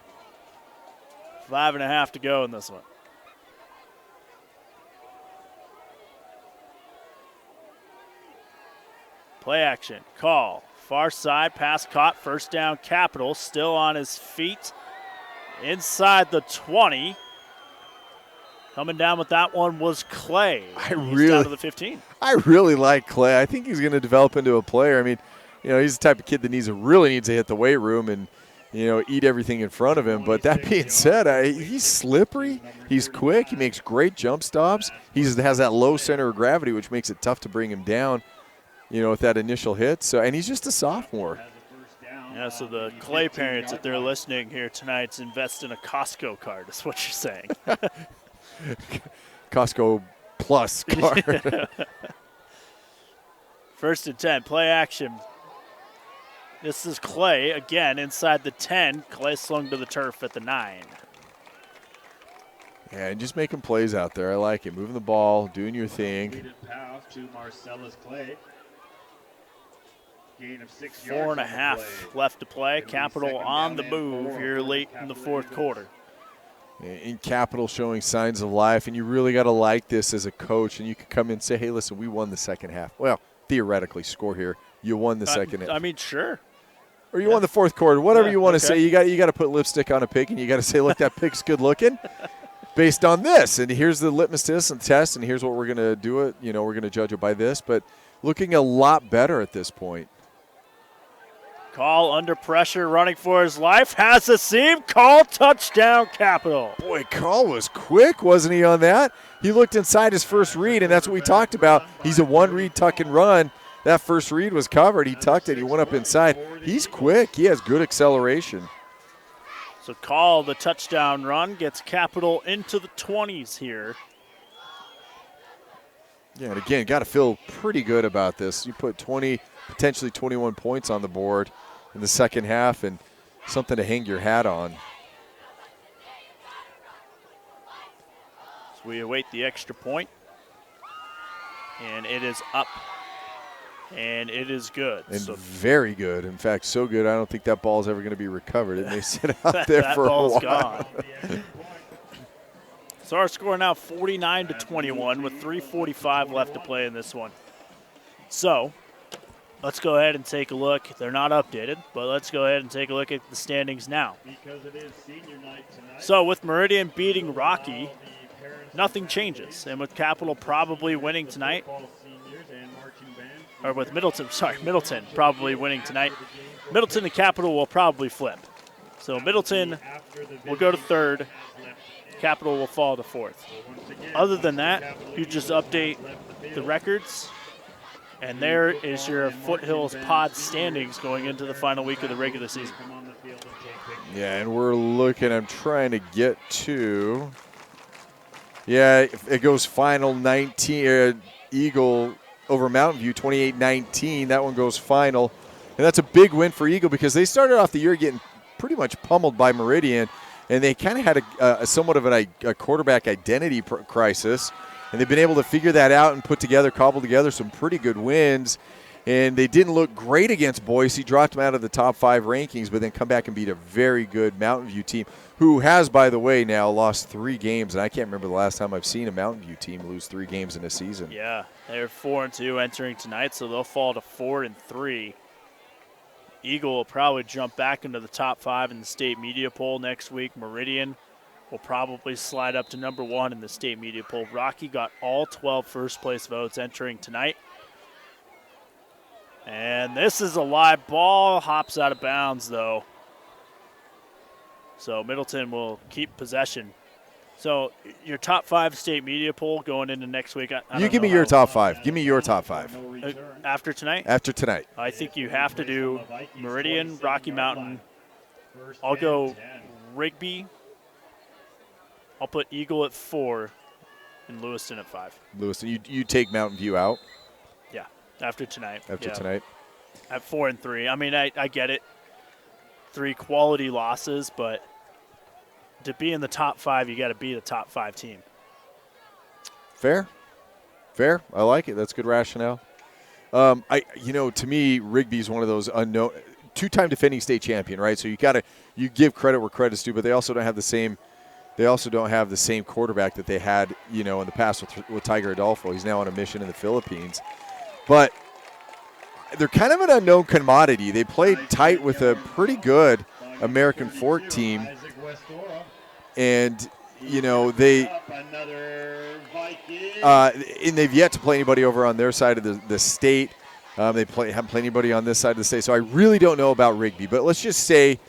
5.5 to go in this one. Play action, Call, far side, pass caught, first down Capital, still on his feet, inside the 20. Coming down with that one was Clay. He's down to the 15. I really like Clay. I think he's going to develop into a player. I mean, he's the type of kid that really needs to hit the weight room and, eat everything in front of him. But that being said, he's slippery. He's quick. He makes great jump stops. He has that low center of gravity, which makes it tough to bring him down. With that initial hit. And he's just a sophomore. Yeah, so the Clay parents, if they're listening here tonight, invest in a Costco card, is what you're saying. Costco Plus card. Yeah. 1st and 10, play action. This is Clay, again, inside the 10. Clay slung to the turf at the 9. Yeah, and just making plays out there. I like it. Moving the ball, doing your thing. To Marcellus Clay. Gain of 6 yards. 4.5 left to play. Capital on the move here late in the 4th quarter. In Capital showing signs of life, and you really got to like this as a coach, and you can come in and say, hey, listen, we won the second half. Well, theoretically, score here. You won the second half. I mean, sure. Or you won the 4th quarter. Whatever you want to say. You got to put lipstick on a pig, and you got to say, look, that pig's good looking. Based on this, and here's the litmus test, and here's what we're going to do it. We're going to judge it by this, but looking a lot better at this point. Call under pressure, running for his life, has a seam, Call, touchdown, Capital. Boy, Call was quick, wasn't he, on that? He looked inside his first read, and that's what we talked about. He's a one-read tuck and run. That first read was covered. He tucked it. He went up inside. He's quick. He has good acceleration. So Call, the touchdown run, gets Capital into the 20s here. Yeah, and again, got to feel pretty good about this. You put 20, potentially 21 points on the board in the second half, and something to hang your hat on. So we await the extra point. and it is up. And it is good. And very good. In fact, so good, I don't think that ball is ever going to be recovered. It may sit out there for a while. That ball's gone. So our score now 49-21 with 3:45 left to play in this one. So let's go ahead and take a look. They're not updated, but let's go ahead and take a look at the standings now. So with Meridian beating Rocky, nothing changes. And with Capital probably winning tonight, or with Middleton probably winning tonight, Middleton and Capital will probably flip. So Middleton will go to third, Capital will fall to fourth. Other than that, you just update the records, and there is your Foothills Pod standings going into the final week of the regular season. Yeah, and we're looking, I'm trying to get to, yeah, it goes final 19, Eagle over Mountain View, 28-19. That one goes final. And that's a big win for Eagle because they started off the year getting pretty much pummeled by Meridian, and they kind of had a somewhat of a quarterback identity crisis. And they've been able to figure that out and cobble together some pretty good wins. And they didn't look great against Boise, dropped them out of the top 5 rankings, but then come back and beat a very good Mountain View team, who has, by the way, now lost 3 games. And I can't remember the last time I've seen a Mountain View team lose 3 games in a season. Yeah, they're 4-2 entering tonight, so they'll fall to 4-3. Eagle will probably jump back into the top 5 in the state media poll next week. Meridian will probably slide up to number 1 in the state media poll. Rocky got all 12 first-place votes entering tonight. And this is a live ball. Hops out of bounds, though. So Middleton will keep possession. So your top 5 state media poll going into next week. You give me your top 5. Give me your top 5. After tonight? After tonight. I think you have to do Meridian, Rocky Mountain. I'll go Rigby. I'll put Eagle at 4 and Lewiston at 5. Lewiston, you take Mountain View out? Yeah, after tonight. After tonight. At 4-3. I mean, I get it. 3 quality losses, but to be in the top 5, you got to beat a top 5 team. Fair. I like it. That's good rationale. To me, Rigby is one of those unknown, 2-time defending state champion, right? So you give credit where credit's due, but they also don't have the same. They also don't have the same quarterback that they had, in the past with Tiger Adolfo. He's now on a mission in the Philippines, but they're kind of an unknown commodity. They played tight with a pretty good American Fork team, and they've yet to play anybody over on their side of the state. They haven't played anybody on this side of the state, so I really don't know about Rigby. But let's just say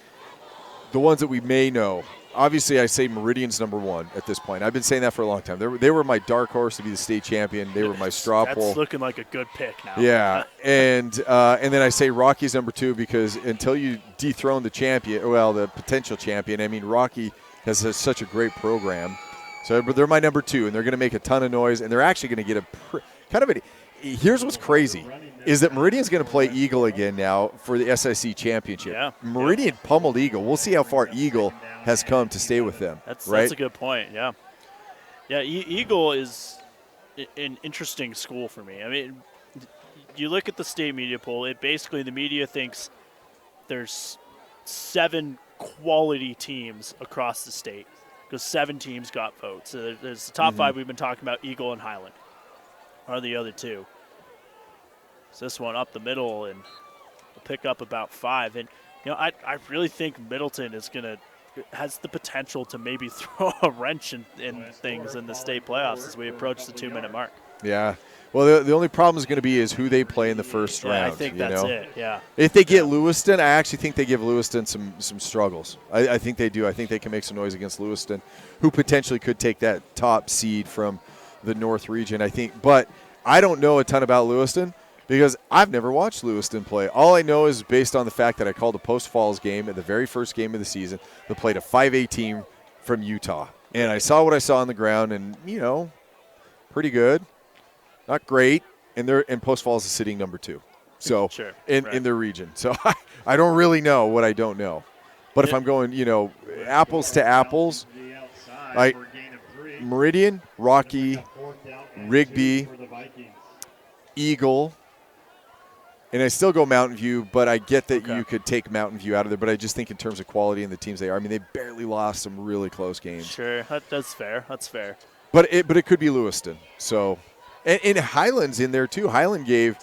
the ones that we may know. Obviously, I say Meridian's number 1 at this point. I've been saying that for a long time. They were my dark horse to be the state champion. They were my straw poll. That's looking like a good pick now. Yeah, and then I say Rocky's number 2 because until you dethrone the champion, the potential champion, I mean, Rocky has such a great program. So they're my number 2, and they're going to make a ton of noise, and they're actually going to get here's what's crazy, is that Meridian's going to play Eagle again now for the SIC championship. Yeah. Meridian pummeled Eagle. We'll see how far Eagle has come to stay with them. That's a good point, yeah. Yeah, Eagle is an interesting school for me. I mean, you look at the state media poll, the media thinks there's 7 quality teams across the state because 7 teams got votes. So there's the top 5 we've been talking about, Eagle and Highland are the other 2. So this one up the middle and will pick up about 5. And, I really think Middleton has the potential to maybe throw a wrench in things in the state playoffs as we approach the 2-minute mark. Yeah. Well, the only problem is going to be is who they play in the first round. I think that's it, yeah. If they get Lewiston, I actually think they give Lewiston some struggles. I think they do. I think they can make some noise against Lewiston, who potentially could take that top seed from the North region, I think. But I don't know a ton about Lewiston because I've never watched Lewiston play. All I know is based on the fact that I called a Post Falls game at the very first game of the season that played a 5A team from Utah. And I saw what I saw on the ground, and, pretty good. Not great. And Post Falls is sitting number 2. So sure, in their region. So I don't really know what I don't know. But if I'm going, apples to apples, Meridian, Rocky, Rigby, Eagle. And I still go Mountain View, but I get that you could take Mountain View out of there. But I just think in terms of quality and the teams they are, I mean, they barely lost some really close games. Sure, that's fair. That's fair. But it could be Lewiston. So, and Highland's in there too. Highland gave,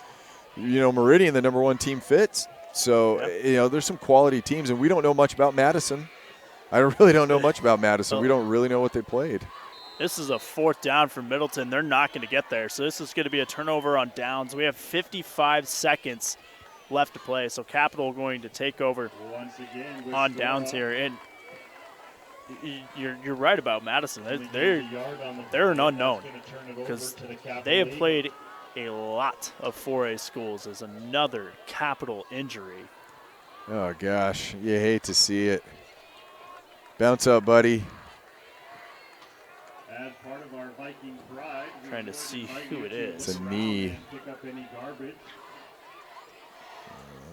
Meridian the number 1 team fits. So, there's some quality teams, and we don't know much about Madison. I really don't know much about Madison. We don't really know what they played. This is a 4th down for Middleton. They're not going to get there. So this is going to be a turnover on downs. We have 55 seconds left to play. So Capital going to take over on downs here. And you're right about Madison. They're an unknown because they have played a lot of 4A schools. As another Capital injury. Oh, gosh. You hate to see it. Bounce up, buddy. As part of our Viking pride, trying to see who it is. It's a knee.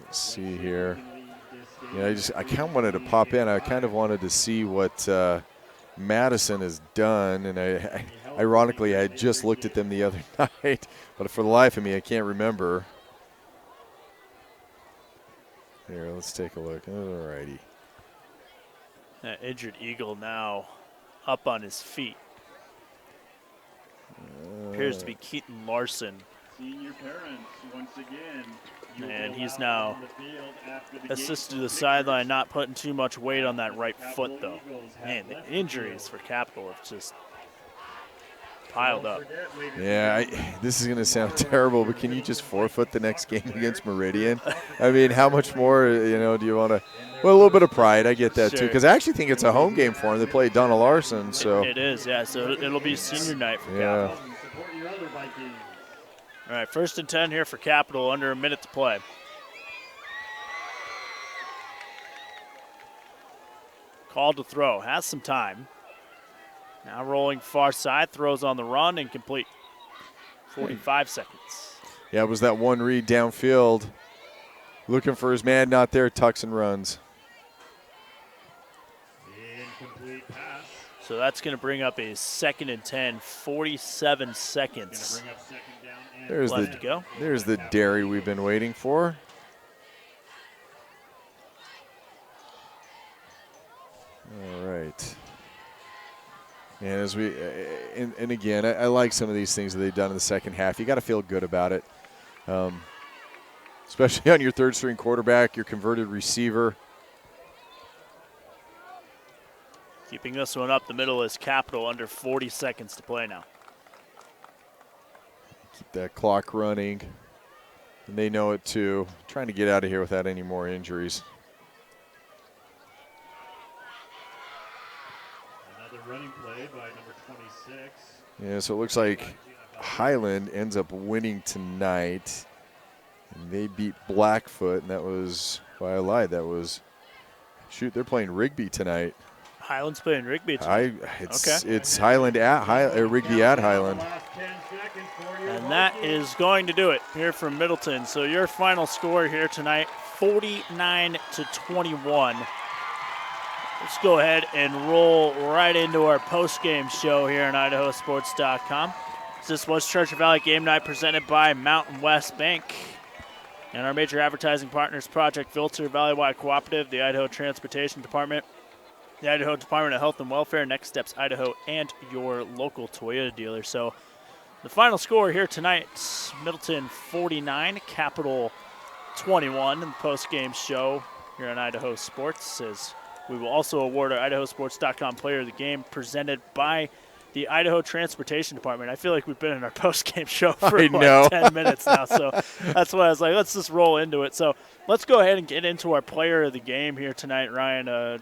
Let's see here. Yeah, I kind of wanted to pop in. I kind of wanted to see what Madison has done, and I ironically I had just looked at them the other night, but for the life of me, I can't remember. Here, let's take a look. All righty. That injured Eagle now up on his feet. Appears to be Keaton Larson. Senior parents, once again. And he's now assisted to the sideline, not putting too much weight on that right foot, though. Man, the injuries for Capital have just piled up. Yeah, this is going to sound terrible, but can you just forfeit the next game against Meridian? I mean, how much more, do you want to? Well, a little bit of pride, I get that too, because I actually think it's a home game for them. They play Donna Larson, so it is, yeah. So it'll be senior night for Capital. All right, 1st and 10 here for Capital, under a minute to play. Called to throw, has some time. Now rolling far side, throws on the run, incomplete. 45 seconds. Yeah, it was that one read downfield. Looking for his man, not there, tucks and runs. Incomplete pass. So that's going to bring up a 2nd and 10, 47 seconds. There's left to go. There's the dairy we've been waiting for. All right. And as we, and again, I like some of these things that they've done in the second half. You got to feel good about it, especially on your 3rd-string quarterback, your converted receiver. Keeping this one up the middle is Capital, under 40 seconds to play now. Keep that clock running, and they know it too. Trying to get out of here without any more injuries. Running play by number 26. Yeah, so it looks like Highland ends up winning tonight. And they beat Blackfoot, and that was, well, I lied. That was, shoot, they're playing Rigby tonight. Highland's playing Rigby tonight. It's Highland at Rigby at Highland. And that is going to do it here from Middleton. So your final score here tonight, 49-21. Let's go ahead and roll right into our post-game show here on IdahoSports.com. This was Treasure Valley Game Night presented by Mountain West Bank. And our major advertising partners, Project Filter, Valley-Wide Cooperative, the Idaho Transportation Department, the Idaho Department of Health and Welfare, Next Steps Idaho, and your local Toyota dealer. So the final score here tonight, Middleton 49, Capital 21 in the post-game show here on Idaho Sports. As we will also award our IdahoSports.com Player of the Game presented by the Idaho Transportation Department. I feel like we've been in our post-game show for 10 minutes now, so that's why I was like, let's just roll into it. So let's go ahead and get into our Player of the Game here tonight, Ryan.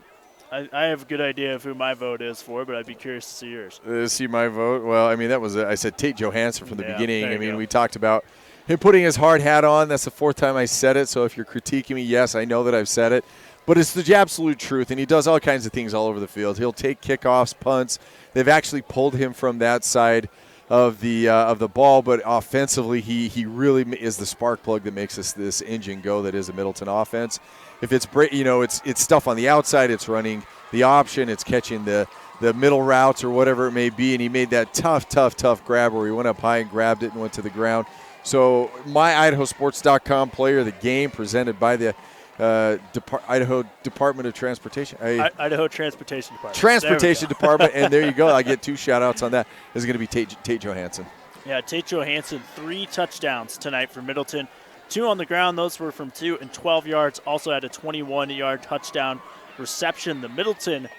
I have a good idea of who my vote is for, but I'd be curious to see yours. See my vote? Well, I mean, that was I said Tate Johansson from the beginning. I mean, we talked about him putting his hard hat on. That's the 4th time I said it, so if you're critiquing me, yes, I know that I've said it. But it's the absolute truth, and he does all kinds of things all over the field. He'll take kickoffs, punts. They've actually pulled him from that side of the ball, but offensively, he really is the spark plug that makes this engine go. That is the Middleton offense. If it's it's stuff on the outside, it's running the option, it's catching the middle routes or whatever it may be, and he made that tough grab where he went up high and grabbed it and went to the ground. So my IdahoSports.com player of the game, presented by the Idaho Department of Transportation. Idaho Transportation Department. Transportation Department, and there you go. I get 2 shout-outs on that. This is going to be Tate Johansson. Yeah, Tate Johansson, 3 touchdowns tonight for Middleton. 2 on the ground. Those were from 2 and 12 yards. Also had a 21-yard touchdown reception. The Middleton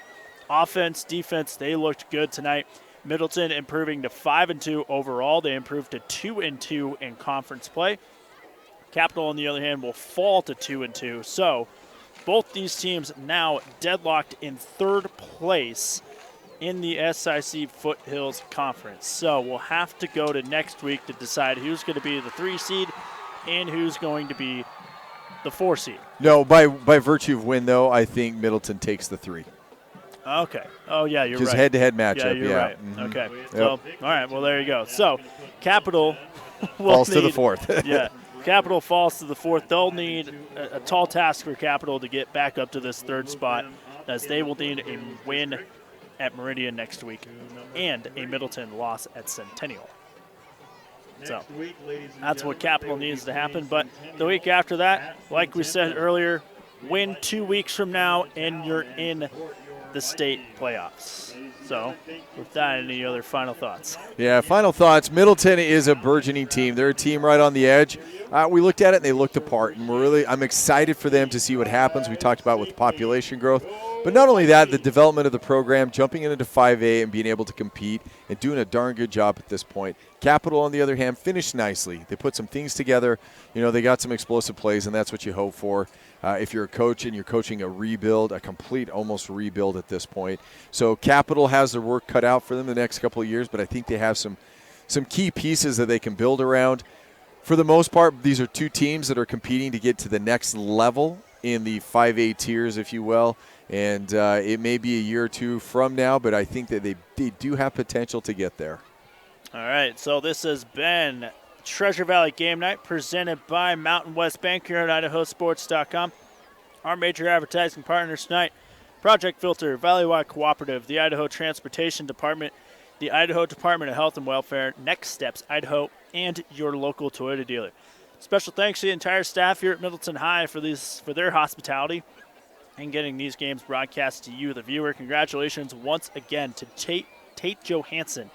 offense, defense, they looked good tonight. Middleton improving to 5-2 overall. They improved to 2-2 in conference play. Capital, on the other hand, will fall to 2-2. So both these teams now deadlocked in 3rd place in the SIC Foothills Conference. So we'll have to go to next week to decide who's going to be the 3 seed and who's going to be the 4 seed. No, by virtue of win, though, I think Middleton takes the 3. Okay. Oh, yeah, you're right. Because head-to-head matchup, yeah. You're right. Mm-hmm. Okay. Yep. So, all right, well, there you go. So, Capital falls to the 4th. Yeah. Capital falls to the 4th. They'll need a tall task for Capital to get back up to this 3rd spot, as they will need a win at Meridian next week and a Middleton loss at Centennial. So that's what Capital needs to happen. But the week after that, like we said earlier, win 2 weeks from now and you're in the state playoffs. So with that, any other final thoughts? Yeah, final thoughts. Middleton is a burgeoning team. They're a team right on the edge. We looked at it and they looked apart, and I'm excited for them to see what happens. We talked about with population growth. But not only that, the development of the program, jumping into 5A and being able to compete and doing a darn good job at this point. Capital, on the other hand, finished nicely. They put some things together. They got some explosive plays, and that's what you hope for if you're a coach and you're coaching a rebuild, a complete almost rebuild at this point. So Capital has their work cut out for them the next couple of years, but I think they have some key pieces that they can build around. For the most part, these are 2 teams that are competing to get to the next level in the 5A tiers, if you will. And it may be a year or 2 from now, but I think that they do have potential to get there. All right, so this has been Treasure Valley Game Night presented by Mountain West Bank here at IdahoSports.com. Our major advertising partners tonight, Project Filter, Valleywide Cooperative, the Idaho Transportation Department, the Idaho Department of Health and Welfare, Next Steps Idaho, and your local Toyota dealer. Special thanks to the entire staff here at Middleton High for their hospitality and getting these games broadcast to you, the viewer. Congratulations once again to Tate Johansson,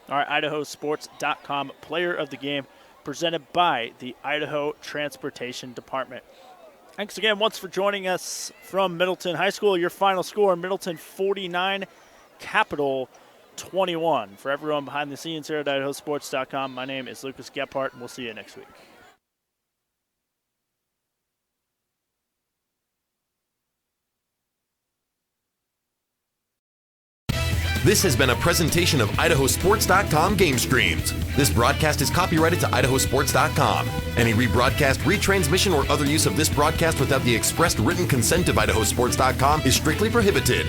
our IdahoSports.com player of the game, presented by the Idaho Transportation Department. Thanks again once for joining us from Middleton High School. Your final score, Middleton 49, Capital 21. For everyone behind the scenes here at IdahoSports.com, my name is Lucas Gephardt, and we'll see you next week. This has been a presentation of IdahoSports.com GameStreams. This broadcast is copyrighted to IdahoSports.com. Any rebroadcast, retransmission, or other use of this broadcast without the expressed written consent of IdahoSports.com is strictly prohibited.